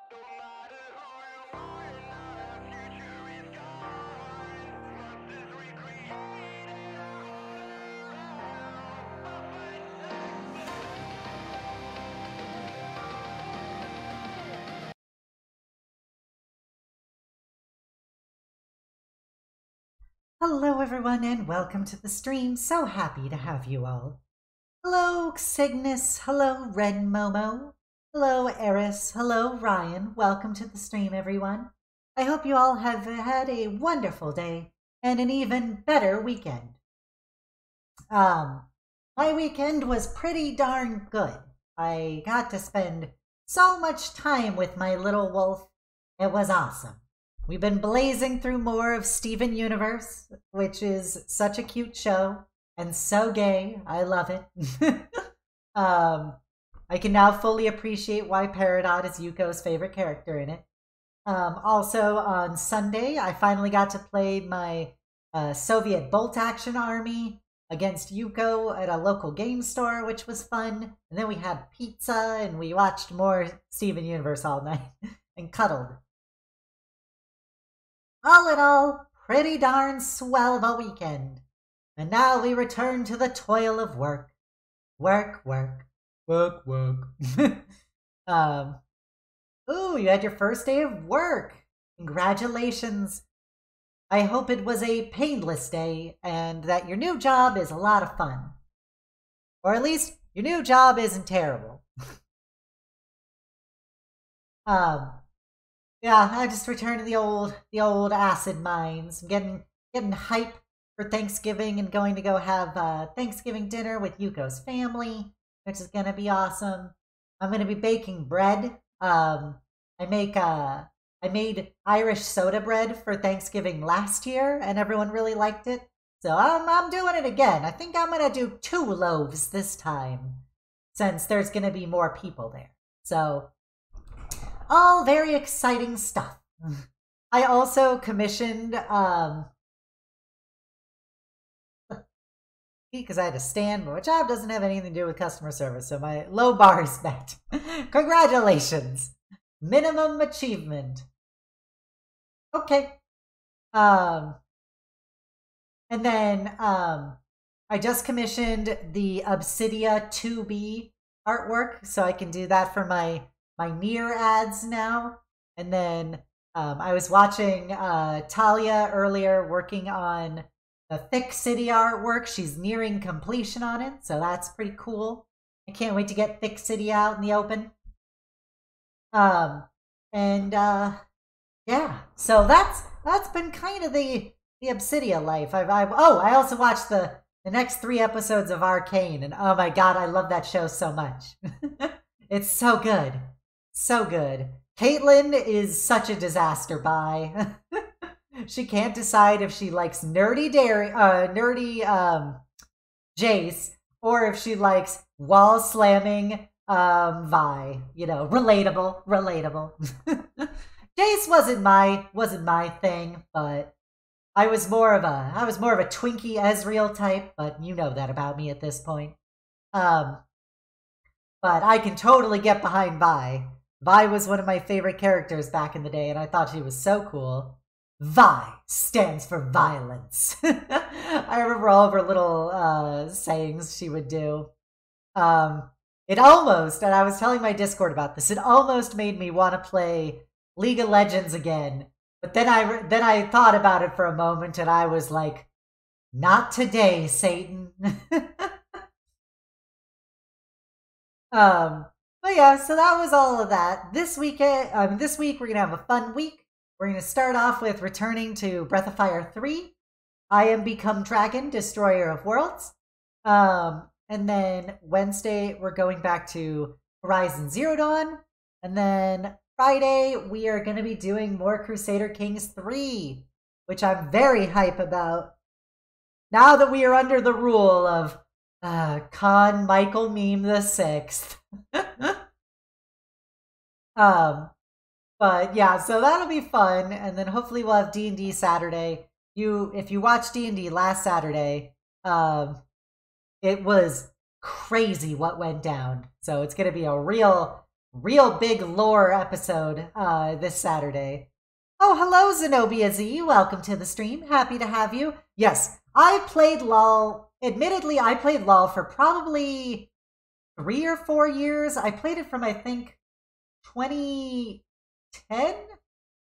Hello everyone and welcome to the stream. So happy to have you all. Hello Cygnus, hello Red Momo, hello Eris, hello Ryan. Welcome to the stream everyone. I hope you all have had a wonderful day and an even better weekend. My weekend was pretty darn good. I got to spend so much time with my little wolf. It was awesome. We've been blazing through more of Steven Universe, which is such a cute show and so gay. I love it. I can now fully appreciate why Peridot is Yuko's favorite character in it. Also on Sunday, I finally got to play my Soviet bolt action army against Yuko at a local game store, which was fun. And then we had pizza and we watched more Steven Universe all night and cuddled. All in all, pretty darn swell of a weekend. And now we return to the toil of work. Work. Ooh, you had your first day of work. Congratulations. I hope it was a painless day and that your new job is a lot of fun. Or at least your new job isn't terrible. Yeah, I just returned to the old acid mines. I'm getting hype for Thanksgiving and going to go have Thanksgiving dinner with Yuko's family, which is gonna be awesome. I'm gonna be baking bread. I made Irish soda bread for Thanksgiving last year, and everyone really liked it. So I'm doing it again. I think I'm gonna do 2 loaves this time, since there's gonna be more people there. So. All very exciting stuff. I also commissioned, because I had to stand, but my job doesn't have anything to do with customer service, so my low bar is met. Congratulations. Minimum achievement. Okay. And then, I just commissioned the Obsidia 2B artwork, so I can do that for my Nier ads now. And then I was watching Talia earlier working on the Thick City artwork. She's nearing completion on it, so that's pretty cool. I can't wait to get Thick City out in the open. Yeah, so that's been kind of the Obsidia life. I also watched the next 3 episodes of Arcane, and oh my god, I love that show so much. It's so good. So good. Caitlin is such a disaster buy. She can't decide if she likes nerdy Jace or if she likes wall slamming Vi. You know, relatable. Jace wasn't my thing, but I was more of a Twinkie Ezreal type, but you know that about me at this point. But I can totally get behind Vi. Vi was one of my favorite characters back in the day, and I thought she was so cool. Vi stands for violence. I remember all of her little sayings she would do. It almost, and I was telling my Discord about this, it almost made me want to play League of Legends again. But then I thought about it for a moment, and I was like, not today, Satan. But yeah, so that was all of that. This week we're gonna have a fun week. We're gonna start off with returning to Breath of Fire 3. I Am Become Dragon, Destroyer of Worlds. And then Wednesday we're going back to Horizon Zero Dawn. And then Friday we are gonna be doing more Crusader Kings 3, which I'm very hype about. Now that we are under the rule of Con Michael Meme the Sixth. But yeah, so that'll be fun, and then hopefully we'll have D&D Saturday. If you watched D&D last Saturday, it was crazy what went down. So it's gonna be a real real big lore episode this Saturday. Oh, hello, Zenobia Z. Welcome to the stream. Happy to have you. Yes, I played LOL. Admittedly, I played LOL for probably 3 or 4 years. I played it from, I think, 2010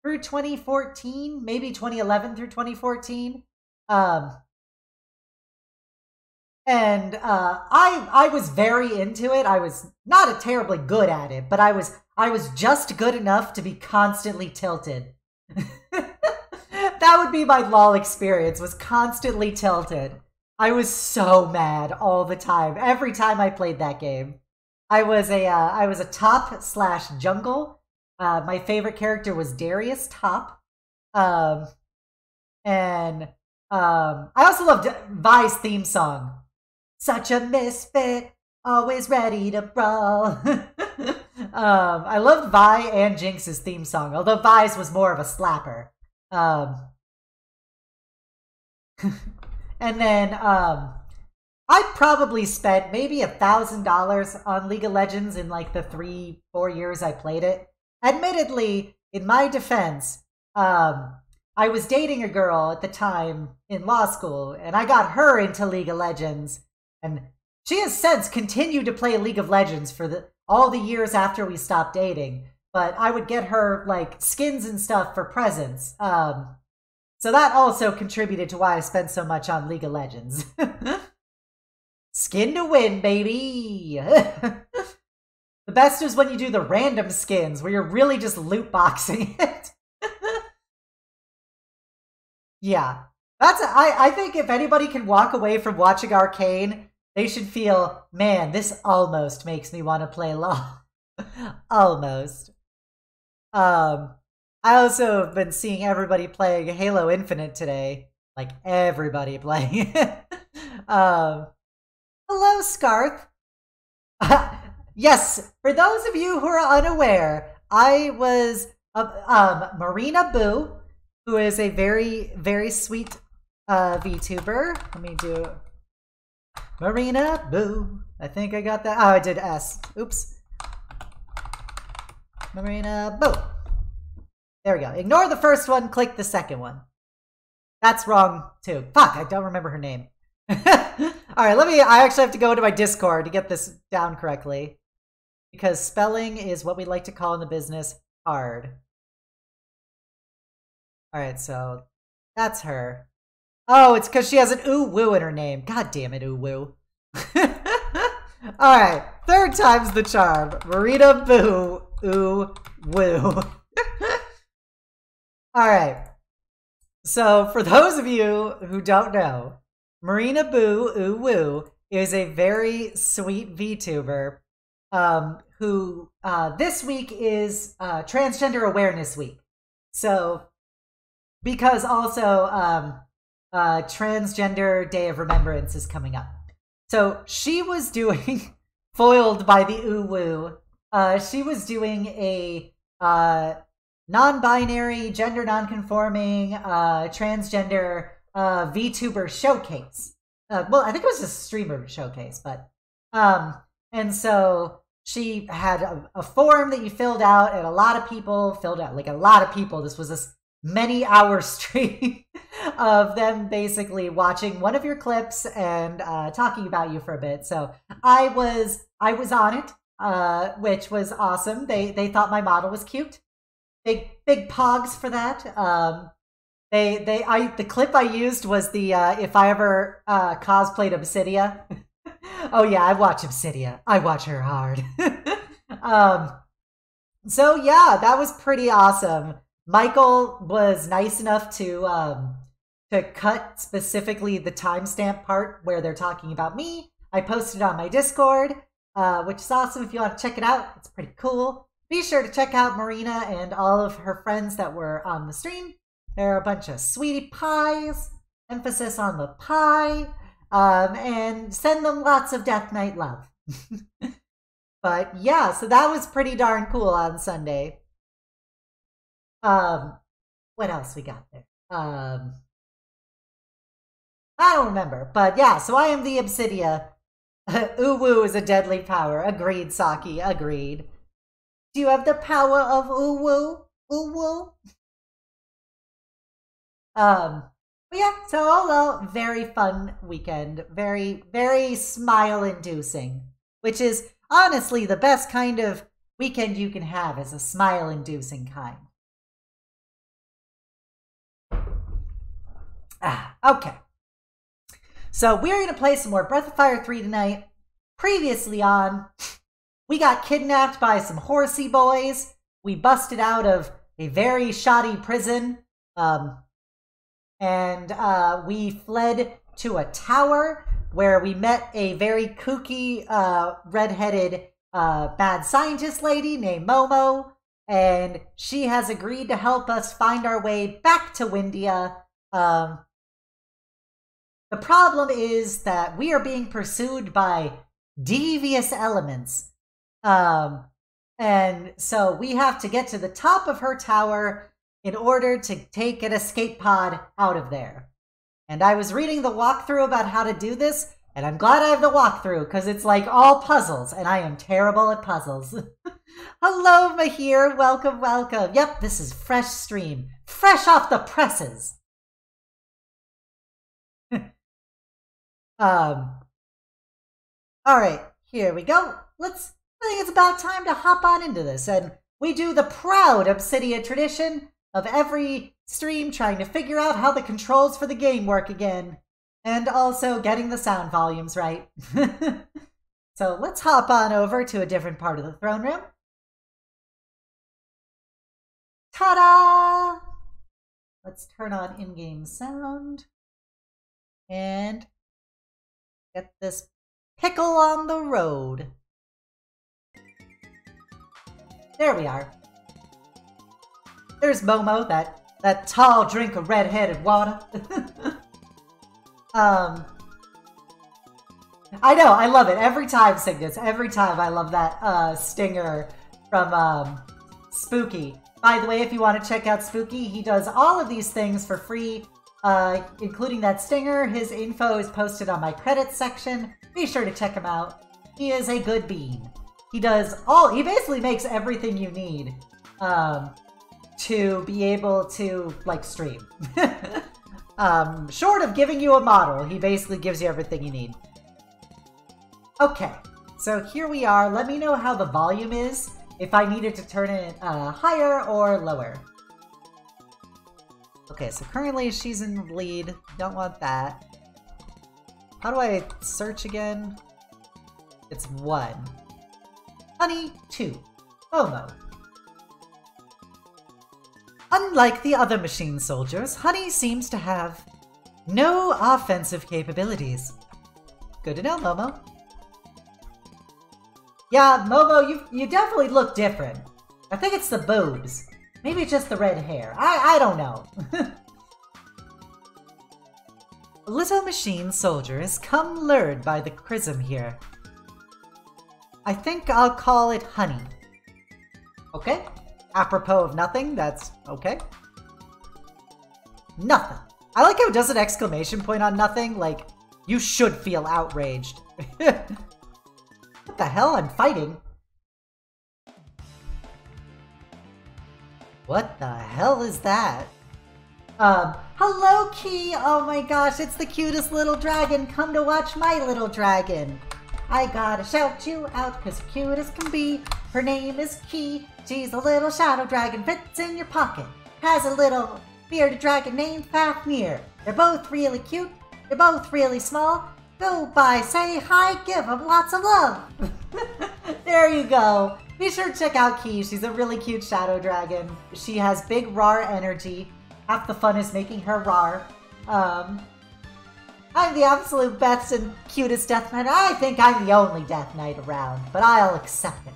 through 2014, maybe 2011 through 2014. I was very into it. I was not terribly good at it, but I was just good enough to be constantly tilted. That would be my LOL experience, was constantly tilted. I was so mad all the time. Every time I played that game. I was a top / jungle. My favorite character was Darius Top. I also loved Vi's theme song. Such a misfit, always ready to brawl. I loved Vi and Jinx's theme song, although Vi's was more of a slapper. And then I probably spent maybe $1,000 on League of Legends in like the 3-4 years I played it. Admittedly, in my defense, I was dating a girl at the time in law school, and I got her into League of Legends, and she has since continued to play League of Legends for all the years after we stopped dating. But I would get her like skins and stuff for presents. So that also contributed to why I spent so much on League of Legends. Skin to win, baby! The best is when you do the random skins, where you're really just loot boxing it. Yeah. I think if anybody can walk away from watching Arcane, they should feel, man, this almost makes me want to play LOL. Almost. I also have been seeing everybody playing Halo Infinite today. Like, everybody playing it. Hello, Scarth. Yes, for those of you who are unaware, I was Marina Boo, who is a very, very sweet VTuber. Let me do Marina Boo. I think I got that. Oh, I did S. Oops. Marina Boo. There we go. Ignore the first one, click the second one. That's wrong, too. Fuck, I don't remember her name. Alright, I actually have to go into my Discord to get this down correctly. Because spelling is what we like to call in the business hard. Alright, so that's her. Oh, it's because she has an ooh-woo in her name. God damn it, ooh-woo. Alright, third time's the charm. Marina Boo, ooh-woo. Alright, so for those of you who don't know, Marina Boo Ooh Woo is a very sweet VTuber who this week is Transgender Awareness Week. So, because also Transgender Day of Remembrance is coming up. So she was doing, foiled by the Ooh Woo, she was doing a non-binary, gender non-conforming, transgender VTuber showcase. Well, I think it was a streamer showcase, but and so she had a form that you filled out, and a lot of people filled out, like a lot of people. This was this many-hour stream of them basically watching one of your clips and talking about you for a bit. So I was on it, which was awesome. They thought my model was cute. Big pogs for that. The clip I used was the if I ever cosplayed Obsidia. Oh yeah, I watch Obsidia. I watch her hard. So yeah, that was pretty awesome. Michael was nice enough to cut specifically the timestamp part where they're talking about me. I posted it on my Discord, which is awesome. If you want to check it out, it's pretty cool. Be sure to check out Marina and all of her friends that were on the stream. They're a bunch of sweetie pies, emphasis on the pie, and send them lots of Death Knight love. But yeah, so that was pretty darn cool on Sunday. What else we got there? I don't remember, but yeah, so I am the Obsidia. Uwu is a deadly power. Agreed, Saki, agreed. Do you have the power of uwu? Uwu? But yeah, so all very fun weekend. Very, very smile-inducing. Which is honestly the best kind of weekend you can have, is a smile-inducing kind. Okay. So we're going to play some more Breath of Fire 3 tonight. Previously on, we got kidnapped by some horsey boys. We busted out of a very shoddy prison. And we fled to a tower where we met a very kooky, red-headed, bad scientist lady named Momo. And she has agreed to help us find our way back to Windia. The problem is that we are being pursued by devious elements. And so we have to get to the top of her tower in order to take an escape pod out of there. And I was reading the walkthrough about how to do this, and I'm glad I have the walkthrough, because it's like all puzzles, and I am terrible at puzzles. Hello, Mahir. Welcome, welcome. Yep, this is fresh stream. Fresh off the presses. Alright, here we go. I think it's about time to hop on into this, and we do the proud Obsidian tradition of every stream trying to figure out how the controls for the game work again, and also getting the sound volumes right. So let's hop on over to a different part of the throne room. Ta-da! Let's turn on in-game sound and get this pickle on the road. There we are. There's Momo, that tall drink of red-headed water. I know, I love it. Every time, Cygnus, every time I love that stinger from Spooky. By the way, if you want to check out Spooky, he does all of these things for free, including that stinger. His info is posted on my credits section. Be sure to check him out. He is a good bean. He basically makes everything you need to be able to, like, stream. Short of giving you a model, he basically gives you everything you need. Okay, so here we are. Let me know how the volume is, if I needed to turn it higher or lower. Okay, so currently she's in the lead. Don't want that. How do I search again? It's 1. Honey, 2. Momo. Unlike the other machine soldiers, Honey seems to have no offensive capabilities. Good to know, Momo. Yeah, Momo, you definitely look different. I think it's the boobs. Maybe it's just the red hair. I don't know. Little machine soldiers come lured by the chrism here. I think I'll call it Honey. Okay. Apropos of nothing, that's okay. Nothing. I like how it does an exclamation point on nothing, like, you should feel outraged. What the hell? I'm fighting. What the hell is that? Hello, Key! Oh my gosh, it's the cutest little dragon. Come to watch my little dragon. I gotta shout you out, cause cute as can be. Her name is Key. She's a little shadow dragon, fits in your pocket. Has a little bearded dragon named Fafnir. They're both really cute. They're both really small. Go by, say hi, give them lots of love. There you go. Be sure to check out Key. She's a really cute shadow dragon. She has big rar energy. Half the fun is making her rar. I'm the absolute best and cutest Death Knight. I think I'm the only Death Knight around, but I'll accept it.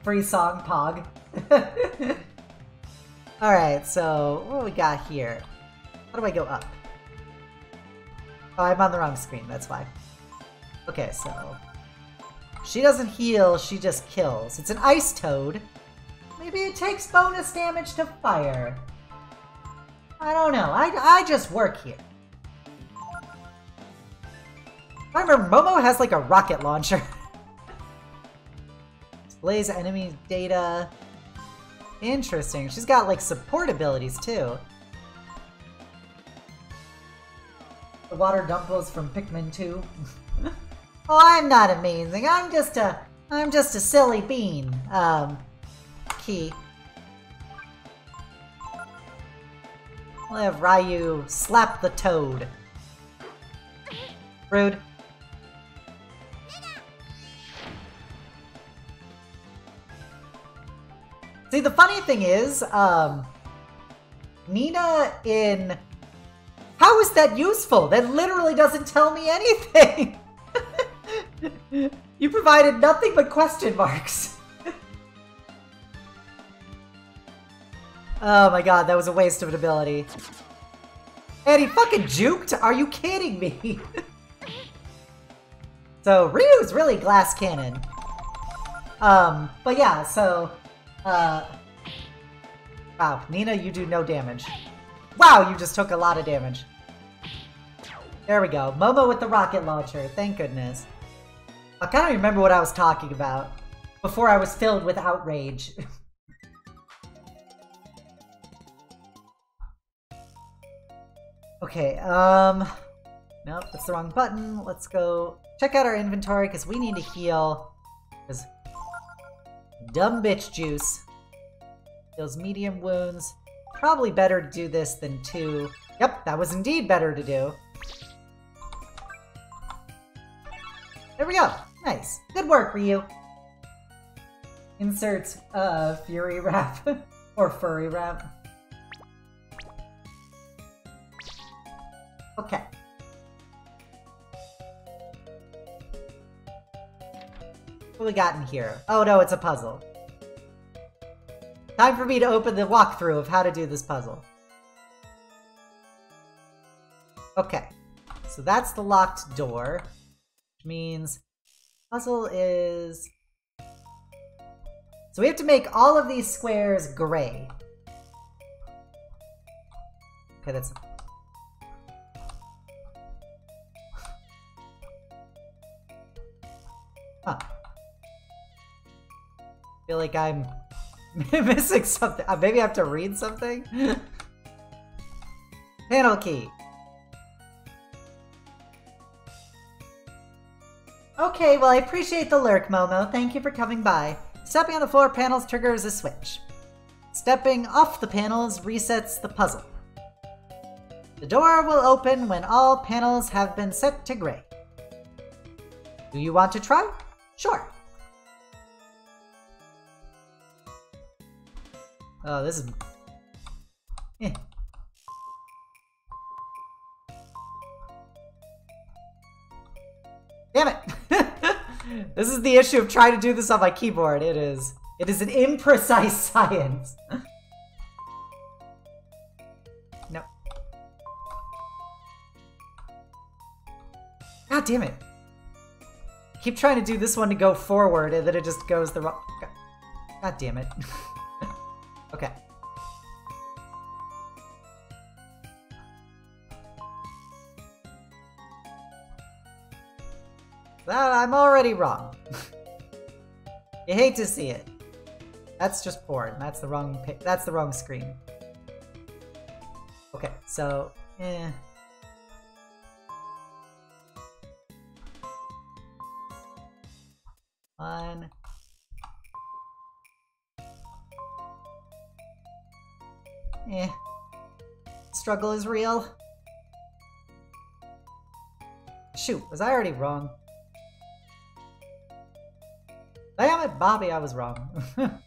Free song, Pog. Alright, so what do we got here? How do I go up? Oh, I'm on the wrong screen, that's why. Okay, so... she doesn't heal, she just kills. It's an ice toad. Maybe it takes bonus damage to fire. I don't know. I just work here. I remember Momo has like a rocket launcher. Blaze enemy data. Interesting. She's got, like, support abilities, too. The water dumples from Pikmin 2. Oh, I'm not amazing. I'm just a silly bean. Key. We'll have Ryu slap the toad. Rude. See, the funny thing is, Nina in... How is that useful? That literally doesn't tell me anything! You provided nothing but question marks. Oh my god, that was a waste of an ability. And he fucking juked? Are you kidding me? So, Ryu's really glass cannon. But yeah, so... Wow, Nina, you do no damage. Wow, you just took a lot of damage. There we go. Momo with the rocket launcher. Thank goodness. I kind of remember what I was talking about before I was filled with outrage. Okay, nope, that's the wrong button. Let's go check out our inventory because we need to heal. Because dumb bitch juice deals medium wounds. Probably better to do this than 2. Yep, that was indeed better to do. There we go. Nice. Good work, Ryu. Insert, Fury Wrap. Or Furry Wrap. Okay. What do we got in here? Oh no, it's a puzzle. Time for me to open the walkthrough of how to do this puzzle. Okay. So that's the locked door. Which means puzzle is... So we have to make all of these squares gray. Okay, that's... Huh. I feel like I'm missing something. Maybe I have to read something? Panel key. Okay, well I appreciate the lurk, Momo. Thank you for coming by. Stepping on the floor panels triggers a switch. Stepping off the panels resets the puzzle. The door will open when all panels have been set to gray. Do you want to try? Sure. Oh, this is... Eh. Damn it! This is the issue of trying to do this on my keyboard. It is an imprecise science. No. God damn it. I keep trying to do this one to go forward and then it just goes the wrong... God damn it. Okay. I'm already wrong. You hate to see it. That's just porn. That's the wrong screen. Okay, so one. Struggle is real. Shoot, was I already wrong? Damn it, Bobby, I was wrong. I'm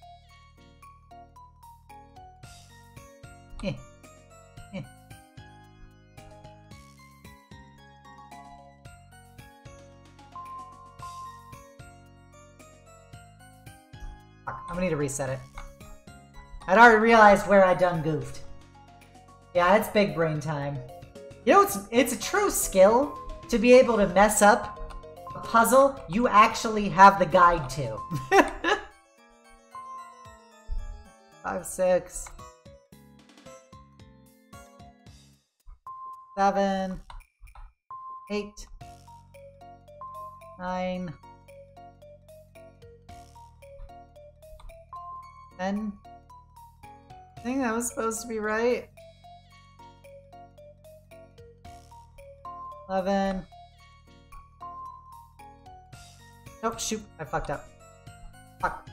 gonna need to reset it. I'd already realized where I done goofed. Yeah, it's big brain time. You know, it's a true skill to be able to mess up a puzzle you actually have the guide to. 5, 6, 7, 8, 9, 10. I think that was supposed to be right. 11. Oh, shoot. I fucked up. Fuck.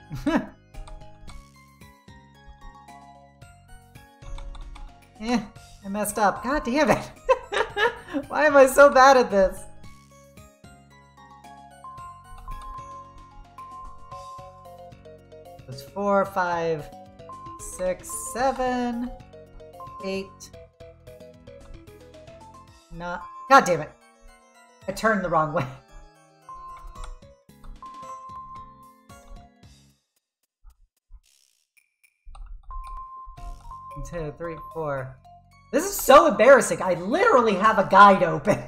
I messed up. God damn it. Why am I so bad at this? It's 4, 5, 6, 7, 8. Not. God damn it. I turned the wrong way. 2, 3, 4. This is so embarrassing. I literally have a guide open.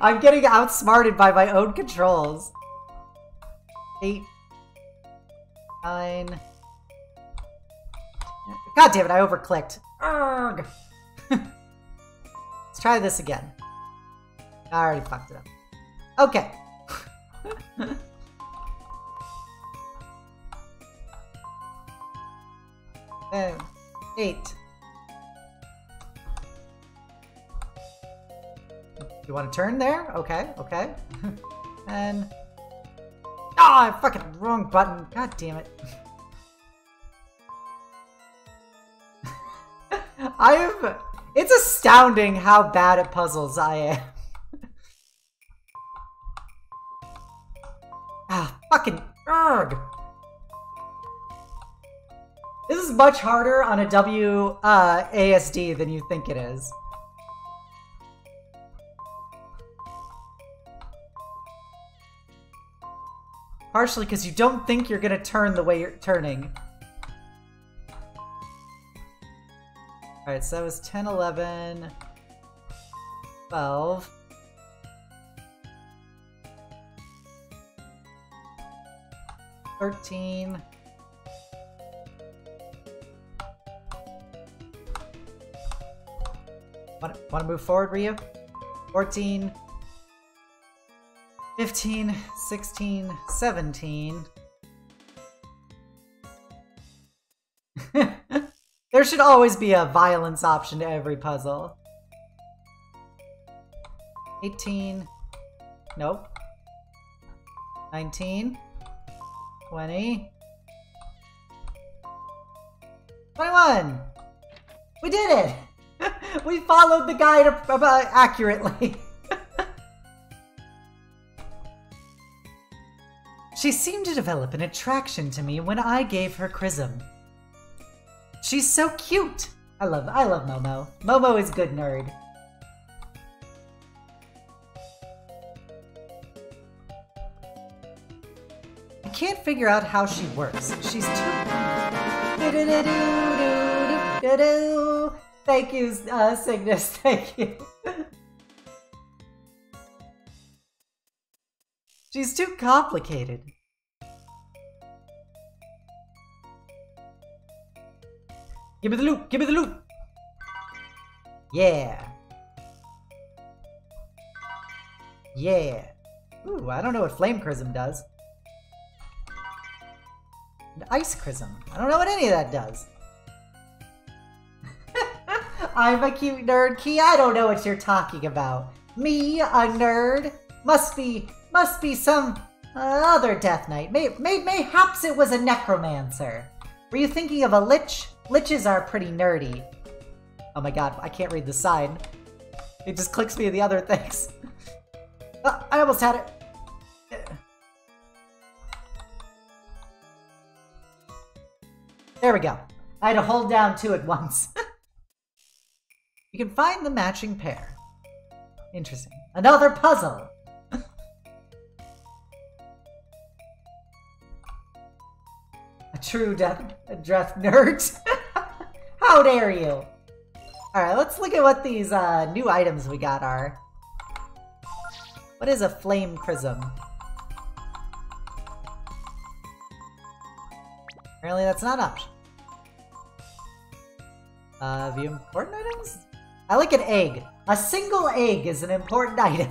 I'm getting outsmarted by my own controls. 8, 9. God damn it, I overclicked. Urgh. Let's try this again. I already fucked it up. Okay. 8. You want to turn there? Okay, okay. And... oh, I fucking wrong button. God damn it. It's astounding how bad at puzzles I am. Ah, fucking erg. This is much harder on a WASD than you think it is. Partially because you don't think you're gonna turn the way you're turning. Alright, so that was 10, 11, 12. 13. Want to move forward, Ryu? 14. 15, 16, 17. There should always be a violence option to every puzzle. 18. Nope. 19. 20. 21! We did it! We followed the guide accurately. She seemed to develop an attraction to me when I gave her Chrism. She's so cute! I love Momo. Momo is good nerd. I can't figure out how she works. She's too... Thank you, Cygnus. Thank you. She's too complicated. Give me the loot! Give me the loot! Yeah. Yeah. Ooh, I don't know what Flame Chrism does. And Ice Chrism. I don't know what any of that does. I'm a cute nerd, Key. I don't know what you're talking about. Me, a nerd? Must be some other Death Knight. Mayhaps it was a necromancer. Were you thinking of a lich? Liches are pretty nerdy. Oh my god, I can't read the sign. It just clicks me in the other things. I almost had it. There we go. I had to hold down 2 at once. You can find the matching pair. Interesting. Another puzzle! A true death nerd. How dare you! Alright, let's look at what these new items we got are. What is a Flame Chrism? Apparently that's not an option. View important items? I like an egg. A single egg is an important item.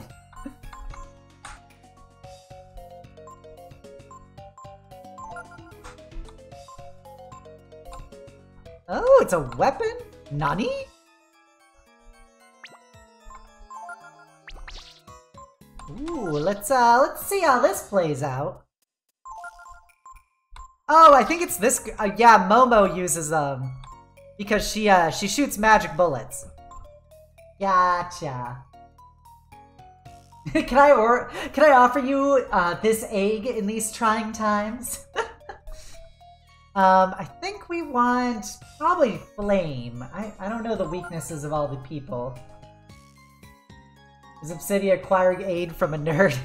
Oh, it's a weapon? Nani? Ooh, let's see how this plays out. Oh, I think it's this. Yeah, Momo uses because she shoots magic bullets. Gotcha. Can I offer you this egg in these trying times? I think we want probably flame. I don't know the weaknesses of all the people. Is Obsidian acquiring aid from a nerd?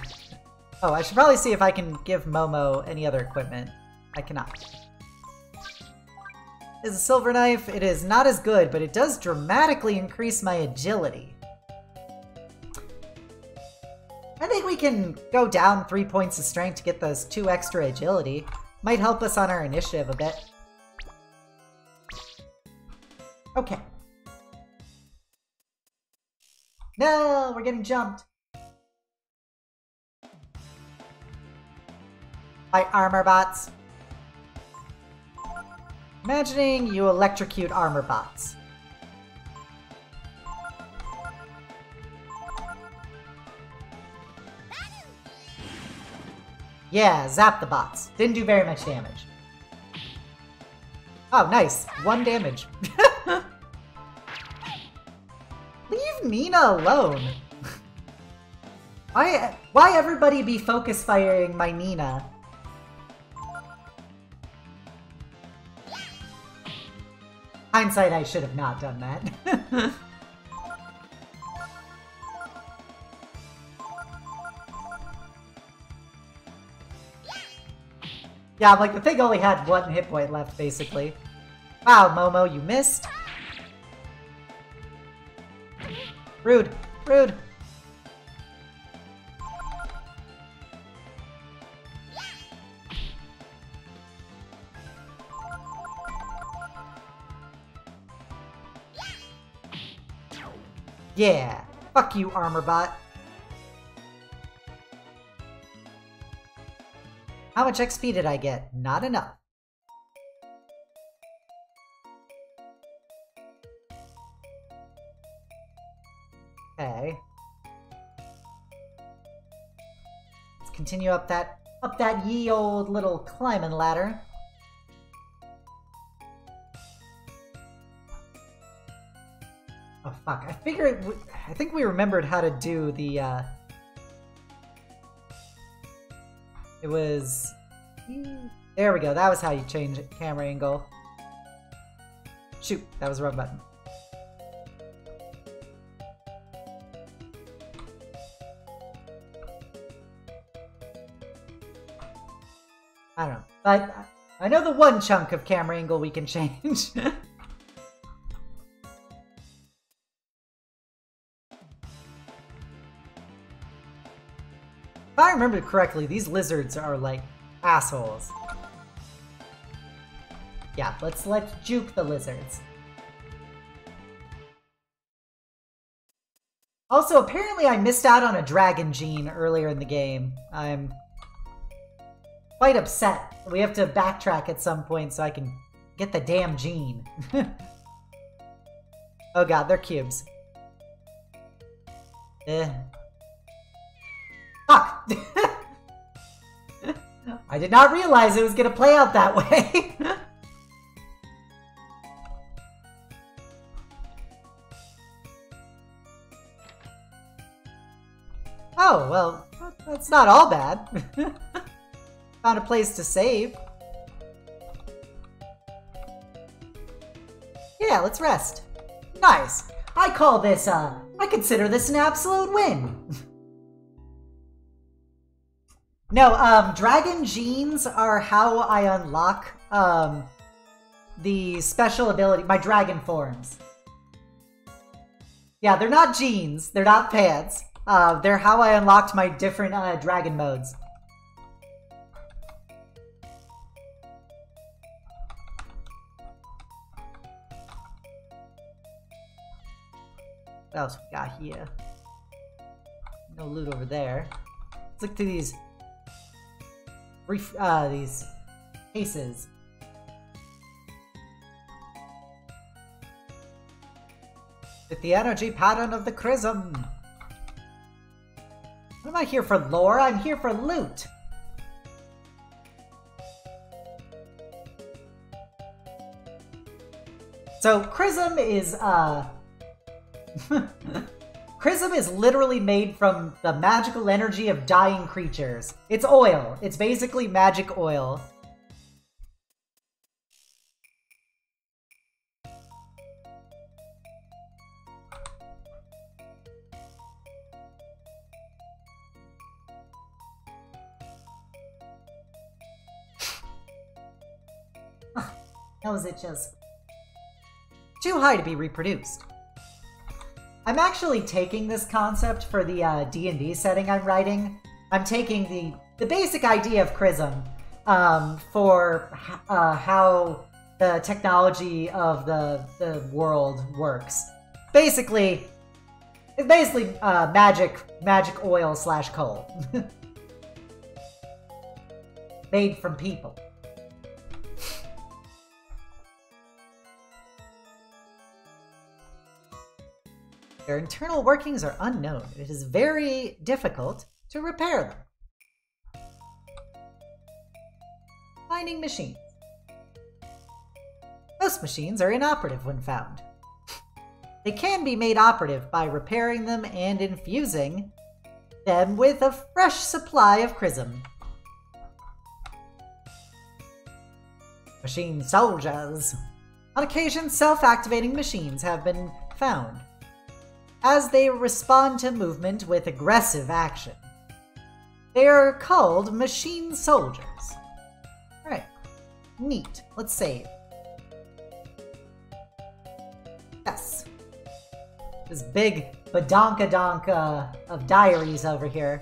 Oh, I should probably see if I can give Momo any other equipment. I cannot. Is a silver knife? It is not as good, but it does dramatically increase my agility. I think we can go down 3 points of strength to get those 2 extra agility. Might help us on our initiative a bit. Okay. No, we're getting jumped. By armor bots. Imagining you electrocute armor bots. Yeah, zap the bots. Didn't do very much damage. Oh, nice. 1 damage. Leave Nina alone. Why everybody be focus firing my Nina? Hindsight, I should have not done that. Yeah, I'm like, the thing only had 1 hit point left, basically. Wow, Momo, you missed. Rude. Rude. Yeah. Fuck you, Armorbot. How much XP did I get? Not enough. Okay. Let's continue up that ye old little climbing ladder. Oh fuck, I think we remembered how to do the it was... There we go, that was how you change it. Camera angle. Shoot, that was the wrong button. I don't know. But I know the one chunk of camera angle we can change. If I remember correctly, these lizards are like assholes. Yeah, let's juke the lizards. Also, apparently I missed out on a dragon gene earlier in the game. I'm quite upset. We have to backtrack at some point so I can get the damn gene. Oh god, they're cubes. Fuck! I did not realize it was gonna play out that way. Oh, well, that's not all bad. Found a place to save. Yeah, let's rest. Nice. I call this, I consider this an absolute win. No, dragon genes are how I unlock, the special ability, my dragon forms. Yeah, they're not genes, they're not pants. They're how I unlocked my different, dragon modes. What else we got here? No loot over there. Let's look through these cases. with the energy pattern of the Chrism. I'm not here for lore, I'm here for loot. So Chrism is Chrism is literally made from the magical energy of dying creatures. It's oil. It's basically magic oil. Nose itches. Too high to be reproduced. I'm actually taking this concept for the D&D setting I'm writing. I'm taking the basic idea of Chrism for how the technology of the world works. Basically, it's basically magic oil / coal. Made from people. Their internal workings are unknown. It is very difficult to repair them. Finding machines. Most machines are inoperative when found. They can be made operative by repairing them and infusing them with a fresh supply of Chrism. Machine soldiers. On occasion, self-activating machines have been found, as they respond to movement with aggressive action. They are called machine soldiers. Alright. Neat. Let's save. Yes. This big badonkadonk of diaries over here.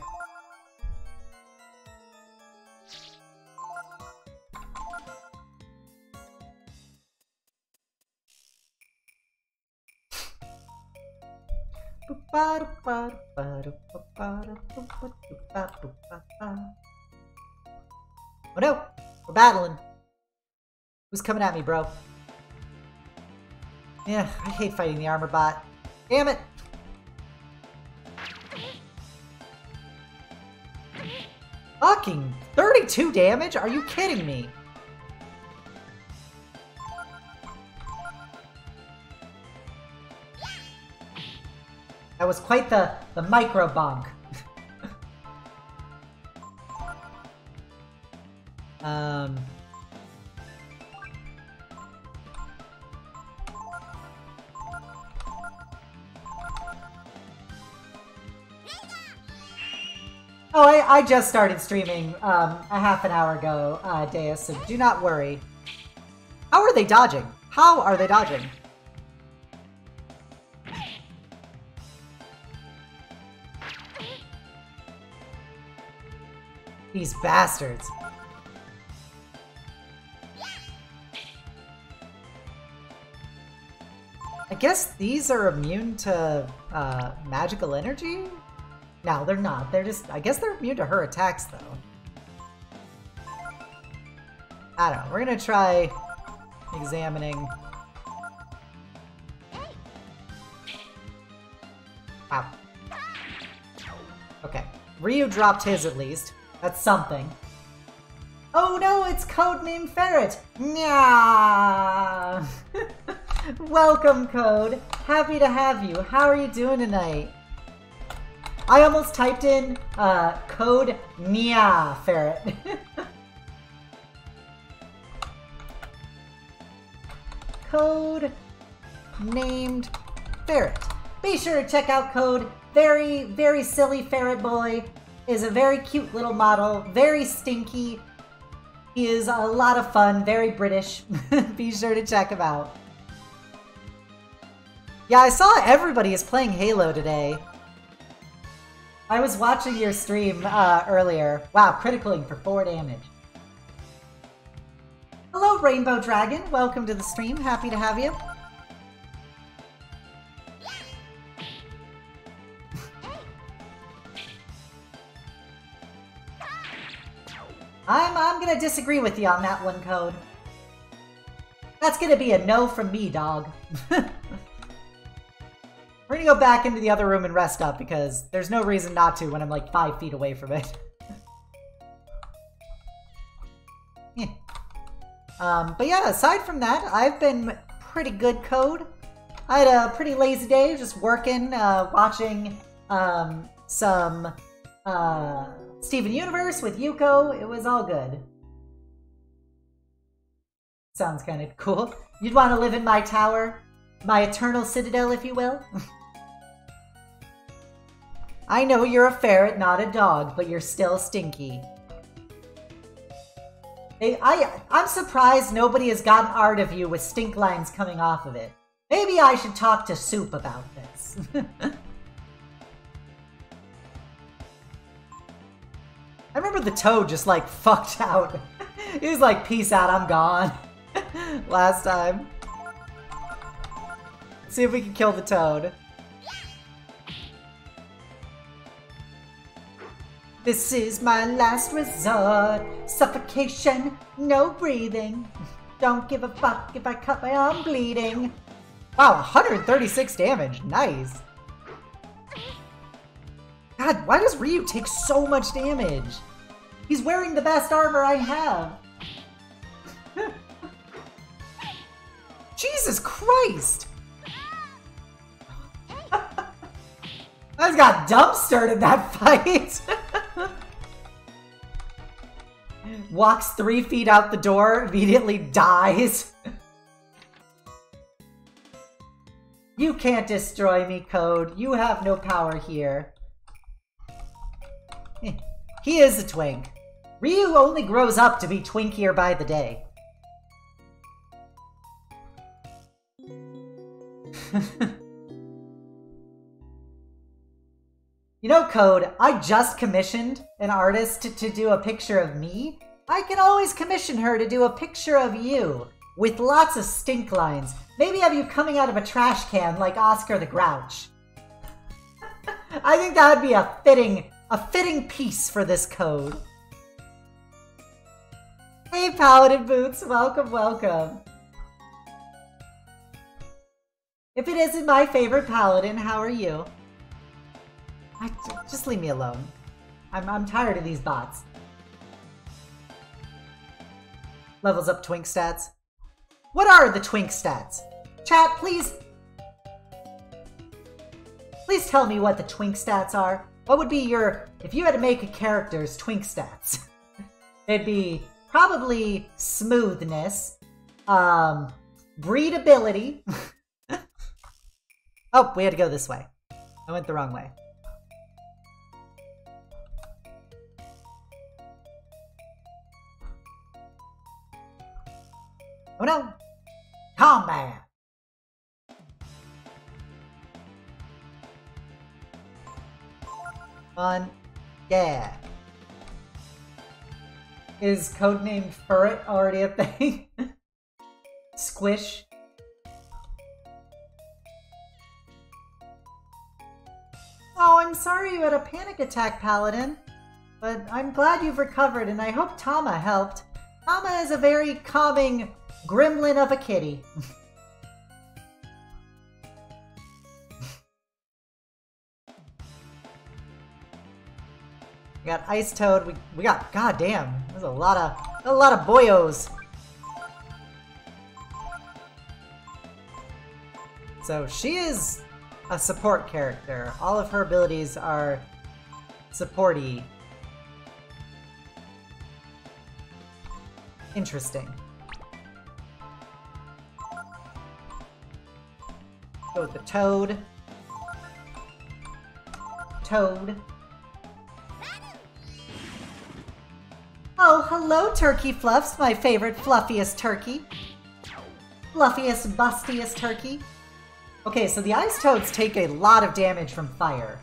Oh no! We're battling. Who's coming at me, bro? Yeah, I hate fighting the armor bot. Damn it! Fucking 32 damage? Are you kidding me? That was quite the micro bonk. Oh, I just started streaming a half an hour ago, Deus, so do not worry. How are they dodging? How are they dodging? These bastards. I guess these are immune to magical energy? No, they're not. They're just... I guess they're immune to her attacks, though. I don't know. We're gonna try examining... Wow. Okay. Ryu dropped his, at least. That's something. Oh no, it's Codename Ferret! Nya! Welcome, Code. Happy to have you. How are you doing tonight? I almost typed in code Nya Ferret. Code named Ferret. Be sure to check out Code. Very, very silly ferret boy. Is a very cute little model. Very stinky. He is a lot of fun. Very British. Be sure to check him out. Yeah, I saw everybody is playing Halo today. I was watching your stream earlier. Wow, criticaling for 4 damage. Hello, Rainbow Dragon. Welcome to the stream. Happy to have you. I'm gonna disagree with you on that one, Code. That's gonna be a no from me, dog. gonna go back into the other room and rest up because there's no reason not to when I'm like 5 feet away from it. Yeah. But yeah, aside from that, I've been pretty good, Code. I had a pretty lazy day, just working, watching some Steven Universe with Yuko. It was all good. Sounds kind of cool. You'd want to live in my tower? My eternal citadel, if you will? I know you're a ferret, not a dog, but you're still stinky. Hey, I'm surprised nobody has gotten art of you with stink lines coming off of it. Maybe I should talk to Soup about this. I remember the toad just like fucked out. He was like, peace out, I'm gone. Last time. Let's see if we can kill the toad. This is my last resort. Suffocation, no breathing. Don't give a fuck if I cut my arm bleeding. Wow, 136 damage. Nice. God, why does Ryu take so much damage? He's wearing the best armor I have. Jesus Christ! I just got dumpstered in that fight! Walks 3 feet out the door, immediately dies. You can't destroy me, Code. You have no power here. He is a twink. Ryu only grows up to be twinkier by the day. You know, Code, I just commissioned an artist to do a picture of me. I can always commission her to do a picture of you with lots of stink lines. Maybe have you coming out of a trash can like Oscar the Grouch. I think that would be a fitting piece for this Code. Hey, Paladin Boots, welcome, welcome. If it isn't my favorite Paladin, how are you? Just leave me alone. I'm tired of these bots. Levels up twink stats. What are the twink stats? Chat, please. Please tell me what the twink stats are. What would be your, if you had to make a character's twink stats? It'd be probably smoothness, breedability. Oh, we had to go this way. I went the wrong way. Oh no! Combat! Fun. Yeah. Is codenamed Furret already a thing? Squish. Oh, I'm sorry you had a panic attack, Paladin. But I'm glad you've recovered, and I hope Tama helped. Tama is a very calming gremlin of a kitty. We got Ice Toad. We got, goddamn, there's a lot of boyos. So she is a support character. All of her abilities are supporty. Interesting. Go with the Toad. Toad. Oh, hello, Turkey Fluffs, my favorite fluffiest turkey. Fluffiest, bustiest turkey. Okay, so the Ice Toads take a lot of damage from fire.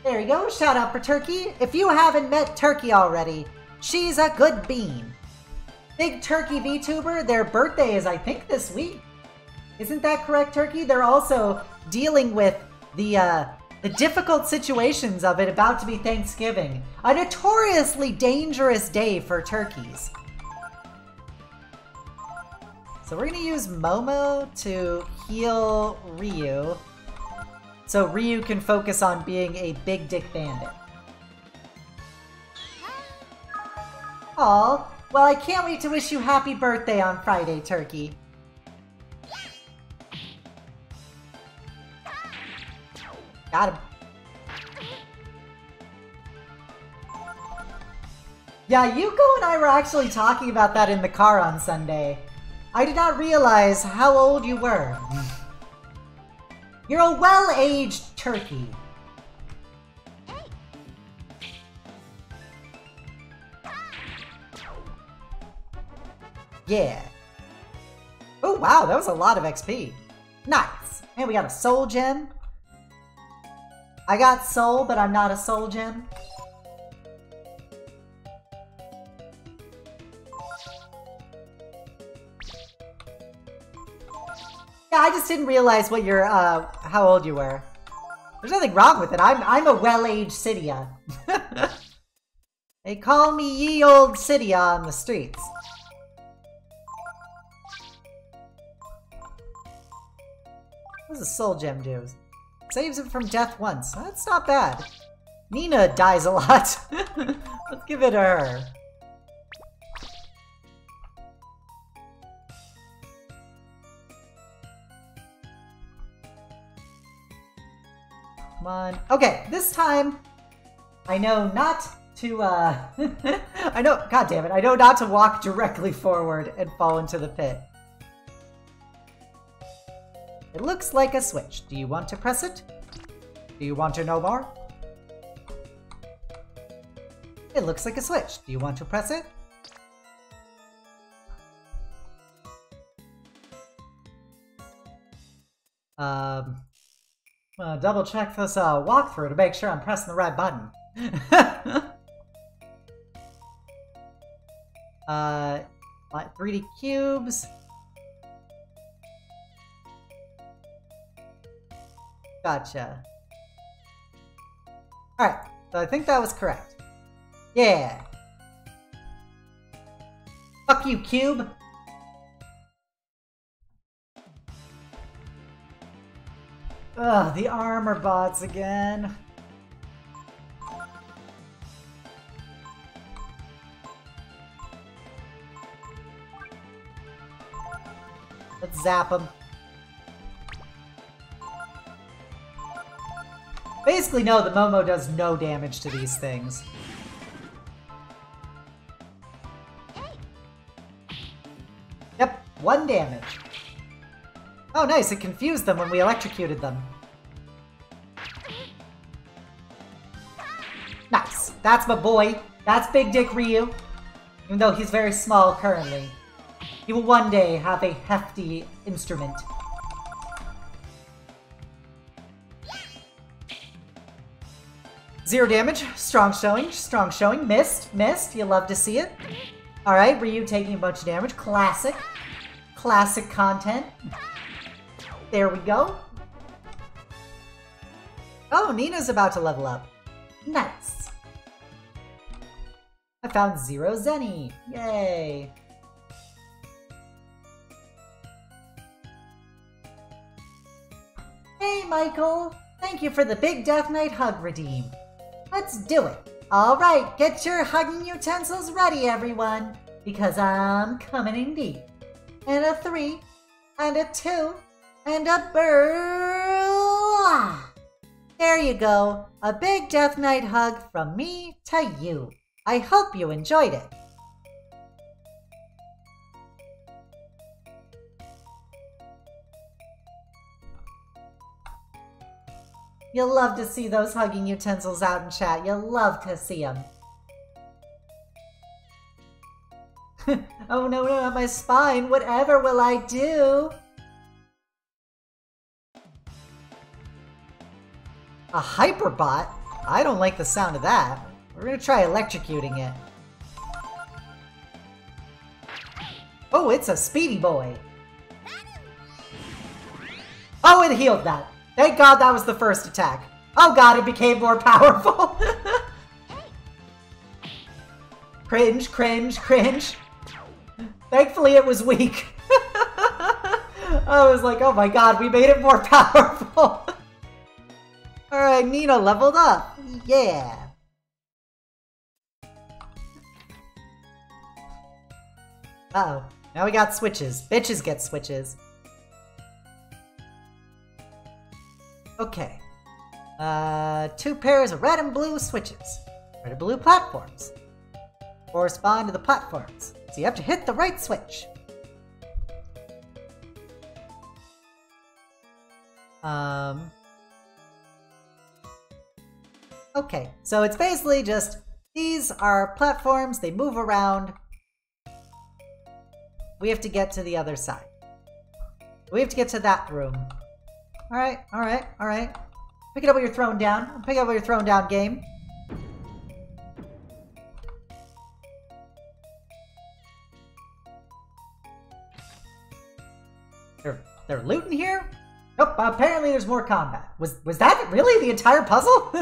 There you go, shout out for Turkey. If you haven't met Turkey already, she's a good bean. Big Turkey VTuber, their birthday is, I think, this week. Isn't that correct, Turkey? They're also dealing with the difficult situations of it about to be Thanksgiving. A notoriously dangerous day for turkeys. So we're gonna use Momo to heal Ryu, so Ryu can focus on being a big dick bandit. Aw, well I can't wait to wish you happy birthday on Friday, Turkey. Got him. Yeah, Yuko and I were actually talking about that in the car on Sunday. I did not realize how old you were. You're a well-aged turkey. Yeah. Oh wow, that was a lot of XP. Nice. And we got a soul gem. I got soul, but I'm not a soul gem. Yeah, I just didn't realize what your, how old you were. There's nothing wrong with it. I'm a well-aged Cydia. They call me ye old Cydia on the streets. What does a soul gem do? Saves it from death once. That's not bad. Nina dies a lot. Let's give it to her. Come on. Okay, this time I know not to, I know, god damn it, I know not to walk directly forward and fall into the pit. It looks like a switch. Do you want to press it? Do you want to know more? It looks like a switch. Do you want to press it? Double check this walkthrough to make sure I'm pressing the right button. 3D cubes. Gotcha. Alright, so I think that was correct. Yeah. Fuck you, cube. Ugh, the armor bots again. Let's zap them. Basically, no, the Momo does no damage to these things. Yep, 1 damage. Oh nice, it confused them when we electrocuted them. Nice, that's my boy. That's Big Dick Ryu. Even though he's very small currently. He will one day have a hefty instrument. Zero damage, strong showing, missed, you love to see it. Alright, Ryu taking a bunch of damage, classic content. There we go. Oh, Nina's about to level up. Nice. I found 0 Zenny, yay. Hey Michael, thank you for the Big Death Knight hug redeem. Let's do it. Alright, get your hugging utensils ready, everyone, because I'm coming in deep. And a 3, and a 2, and a burl. There you go, a Big Death Knight hug from me to you. I hope you enjoyed it. You'll love to see those hugging utensils out in chat. You'll love to see them. Oh no, not my spine. Whatever will I do? A hyperbot? I don't like the sound of that. We're gonna try electrocuting it. Oh, it's a speedy boy. Oh, it healed that. Thank God that was the first attack. Oh God, it became more powerful. Cringe. Thankfully it was weak. I was like, oh my god, we made it more powerful. Alright, Nina leveled up. Yeah. Uh-oh. Now we got switches. Bitches get switches. Okay. 2 pairs of red and blue switches. Red and blue platforms. Correspond to the platforms. So you have to hit the right switch. Okay, so it's basically just, these are platforms, they move around. We have to get to the other side. We have to get to that room. Alright, alright, alright. Pick it up when you're thrown down. Pick it up when you're thrown down, game. They're looting here? Nope, apparently there's more combat. Was that really the entire puzzle?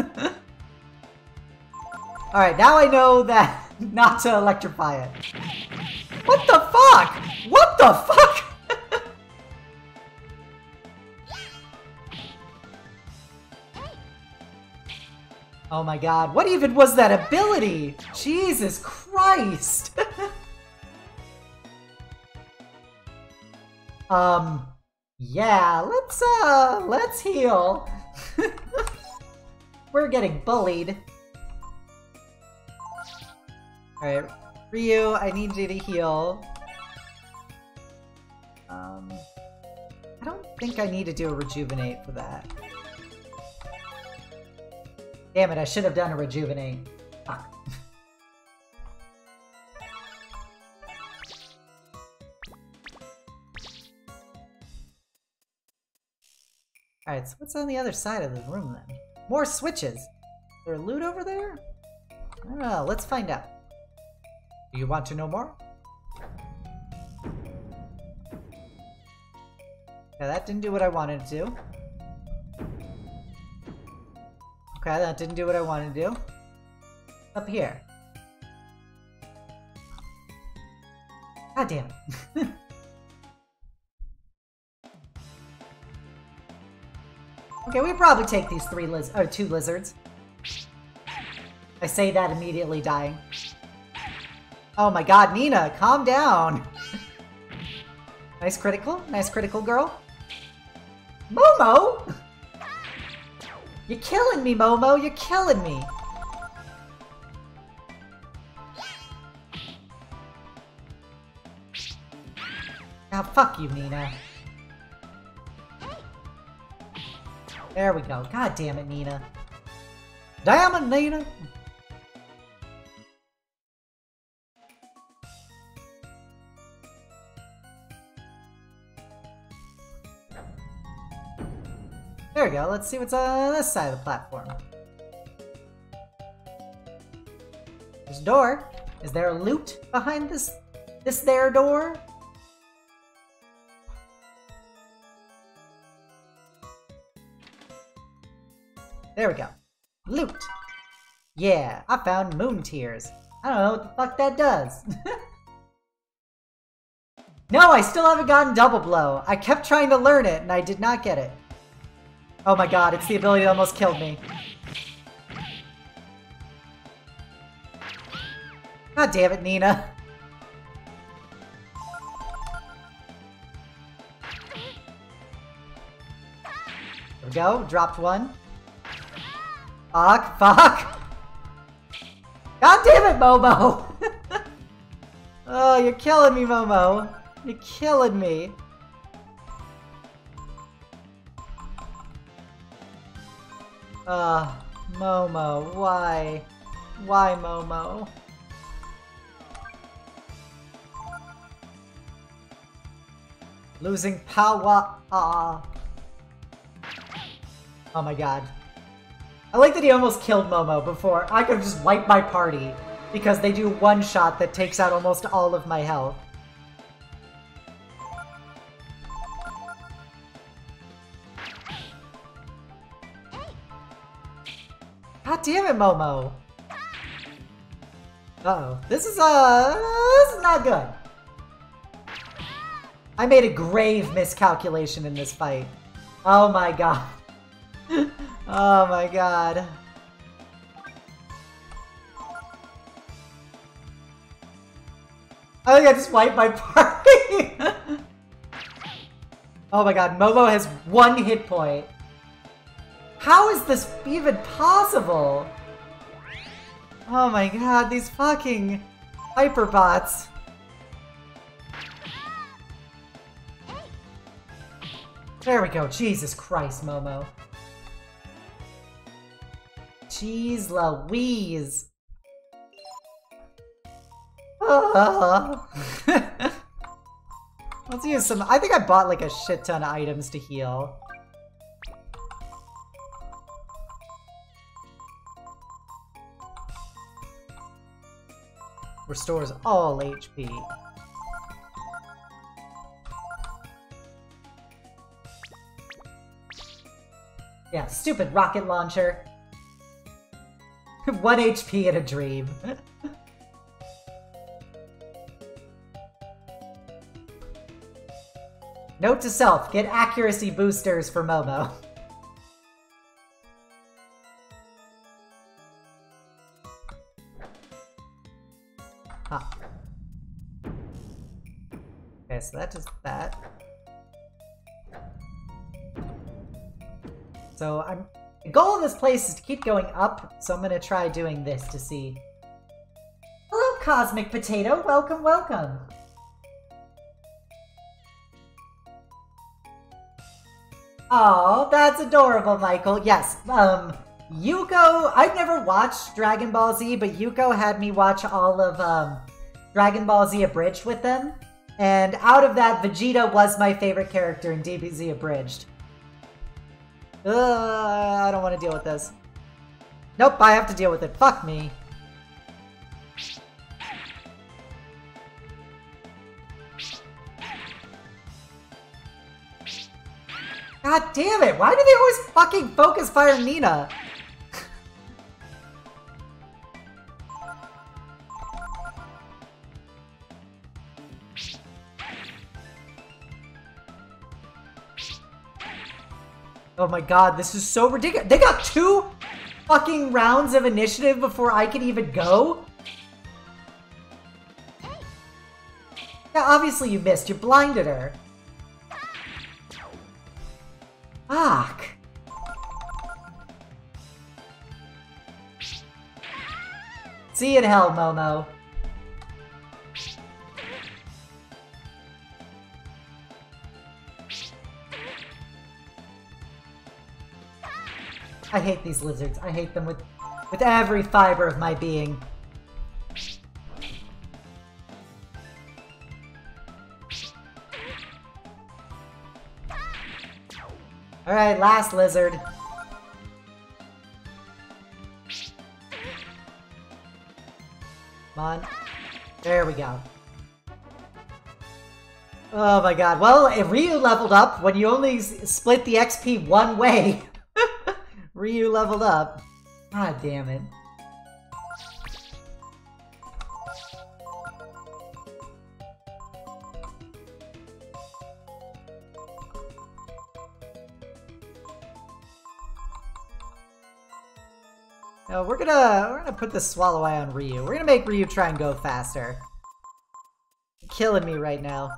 Alright, now I know that not to electrify it. What the fuck? What the fuck? Oh my god, what even was that ability? Jesus Christ! Yeah, let's heal. We're getting bullied. Alright, Ryu, I need you to heal. I don't think I need to do a rejuvenate for that. Damn it, I should have done a rejuvenate. Fuck. Alright, so what's on the other side of the room then? More switches! Is there loot over there? I don't know, let's find out. Do you want to know more? Yeah, that didn't do what I wanted to do. Okay, that didn't do what I wanted to do. Up here. God damn it. Okay, we probably take these 2 lizards. I say that immediately dying. Oh my god, Nina, calm down! Nice critical girl. Momo! You're killing me, Momo, you're killing me! Now fuck you, Nina. There we go. God damn it, Nina. Damn it, Nina! There we go. Let's see what's on this side of the platform. There's a door. Is there loot behind this there door? There we go. Loot! Yeah, I found moon tears. I don't know what the fuck that does. No, I still haven't gotten double blow. I kept trying to learn it and I did not get it. Oh my god, it's the ability that almost killed me. God damn it, Nina. There we go, dropped one. Fuck, fuck! God damn it, Momo! Oh, you're killing me, Momo. You're killing me. Momo, why? Why, Momo? Losing power. Oh my god. I like that he almost killed Momo before. I could have just wiped my party because they do one shot that takes out almost all of my health. God damn it, Momo! Uh-oh. This is not good. I made a grave miscalculation in this fight. Oh my god. Oh my god. I think I just wiped my party. Oh my god, Momo has 1 hit point. How is this even possible? Oh my god, these fucking hyperbots. There we go. Jesus Christ, Momo. Jeez Louise. Let's use some... I think I bought like a shit ton of items to heal. Restores all HP. Yeah, stupid rocket launcher. 1 HP in a dream. Note to self, get accuracy boosters for Momo. Huh. Okay, so that does that. So the goal of this place is to keep going up, so I'm gonna try doing this to see. Hello, Cosmic Potato. Welcome, welcome. Oh, that's adorable, Michael. Yes, Yuko, I've never watched Dragon Ball Z, but Yuko had me watch all of Dragon Ball Z Abridged with them. And out of that, Vegeta was my favorite character in DBZ Abridged. I don't want to deal with this. Nope, I have to deal with it. Fuck me. God damn it! Why do they always fucking focus fire Nina? Oh my god, this is so ridiculous. They got 2 fucking rounds of initiative before I can even go? Yeah, obviously you missed. You blinded her. Fuck. See you in hell, Momo. I hate these lizards. I hate them with every fiber of my being. Alright, last lizard. Come on. There we go. Oh my god. Well, if Ryu leveled up when you only split the XP one way. Ryu leveled up. God damn it. No, we're gonna put the Swallow Eye on Ryu. We're gonna make Ryu try and go faster. You're killing me right now.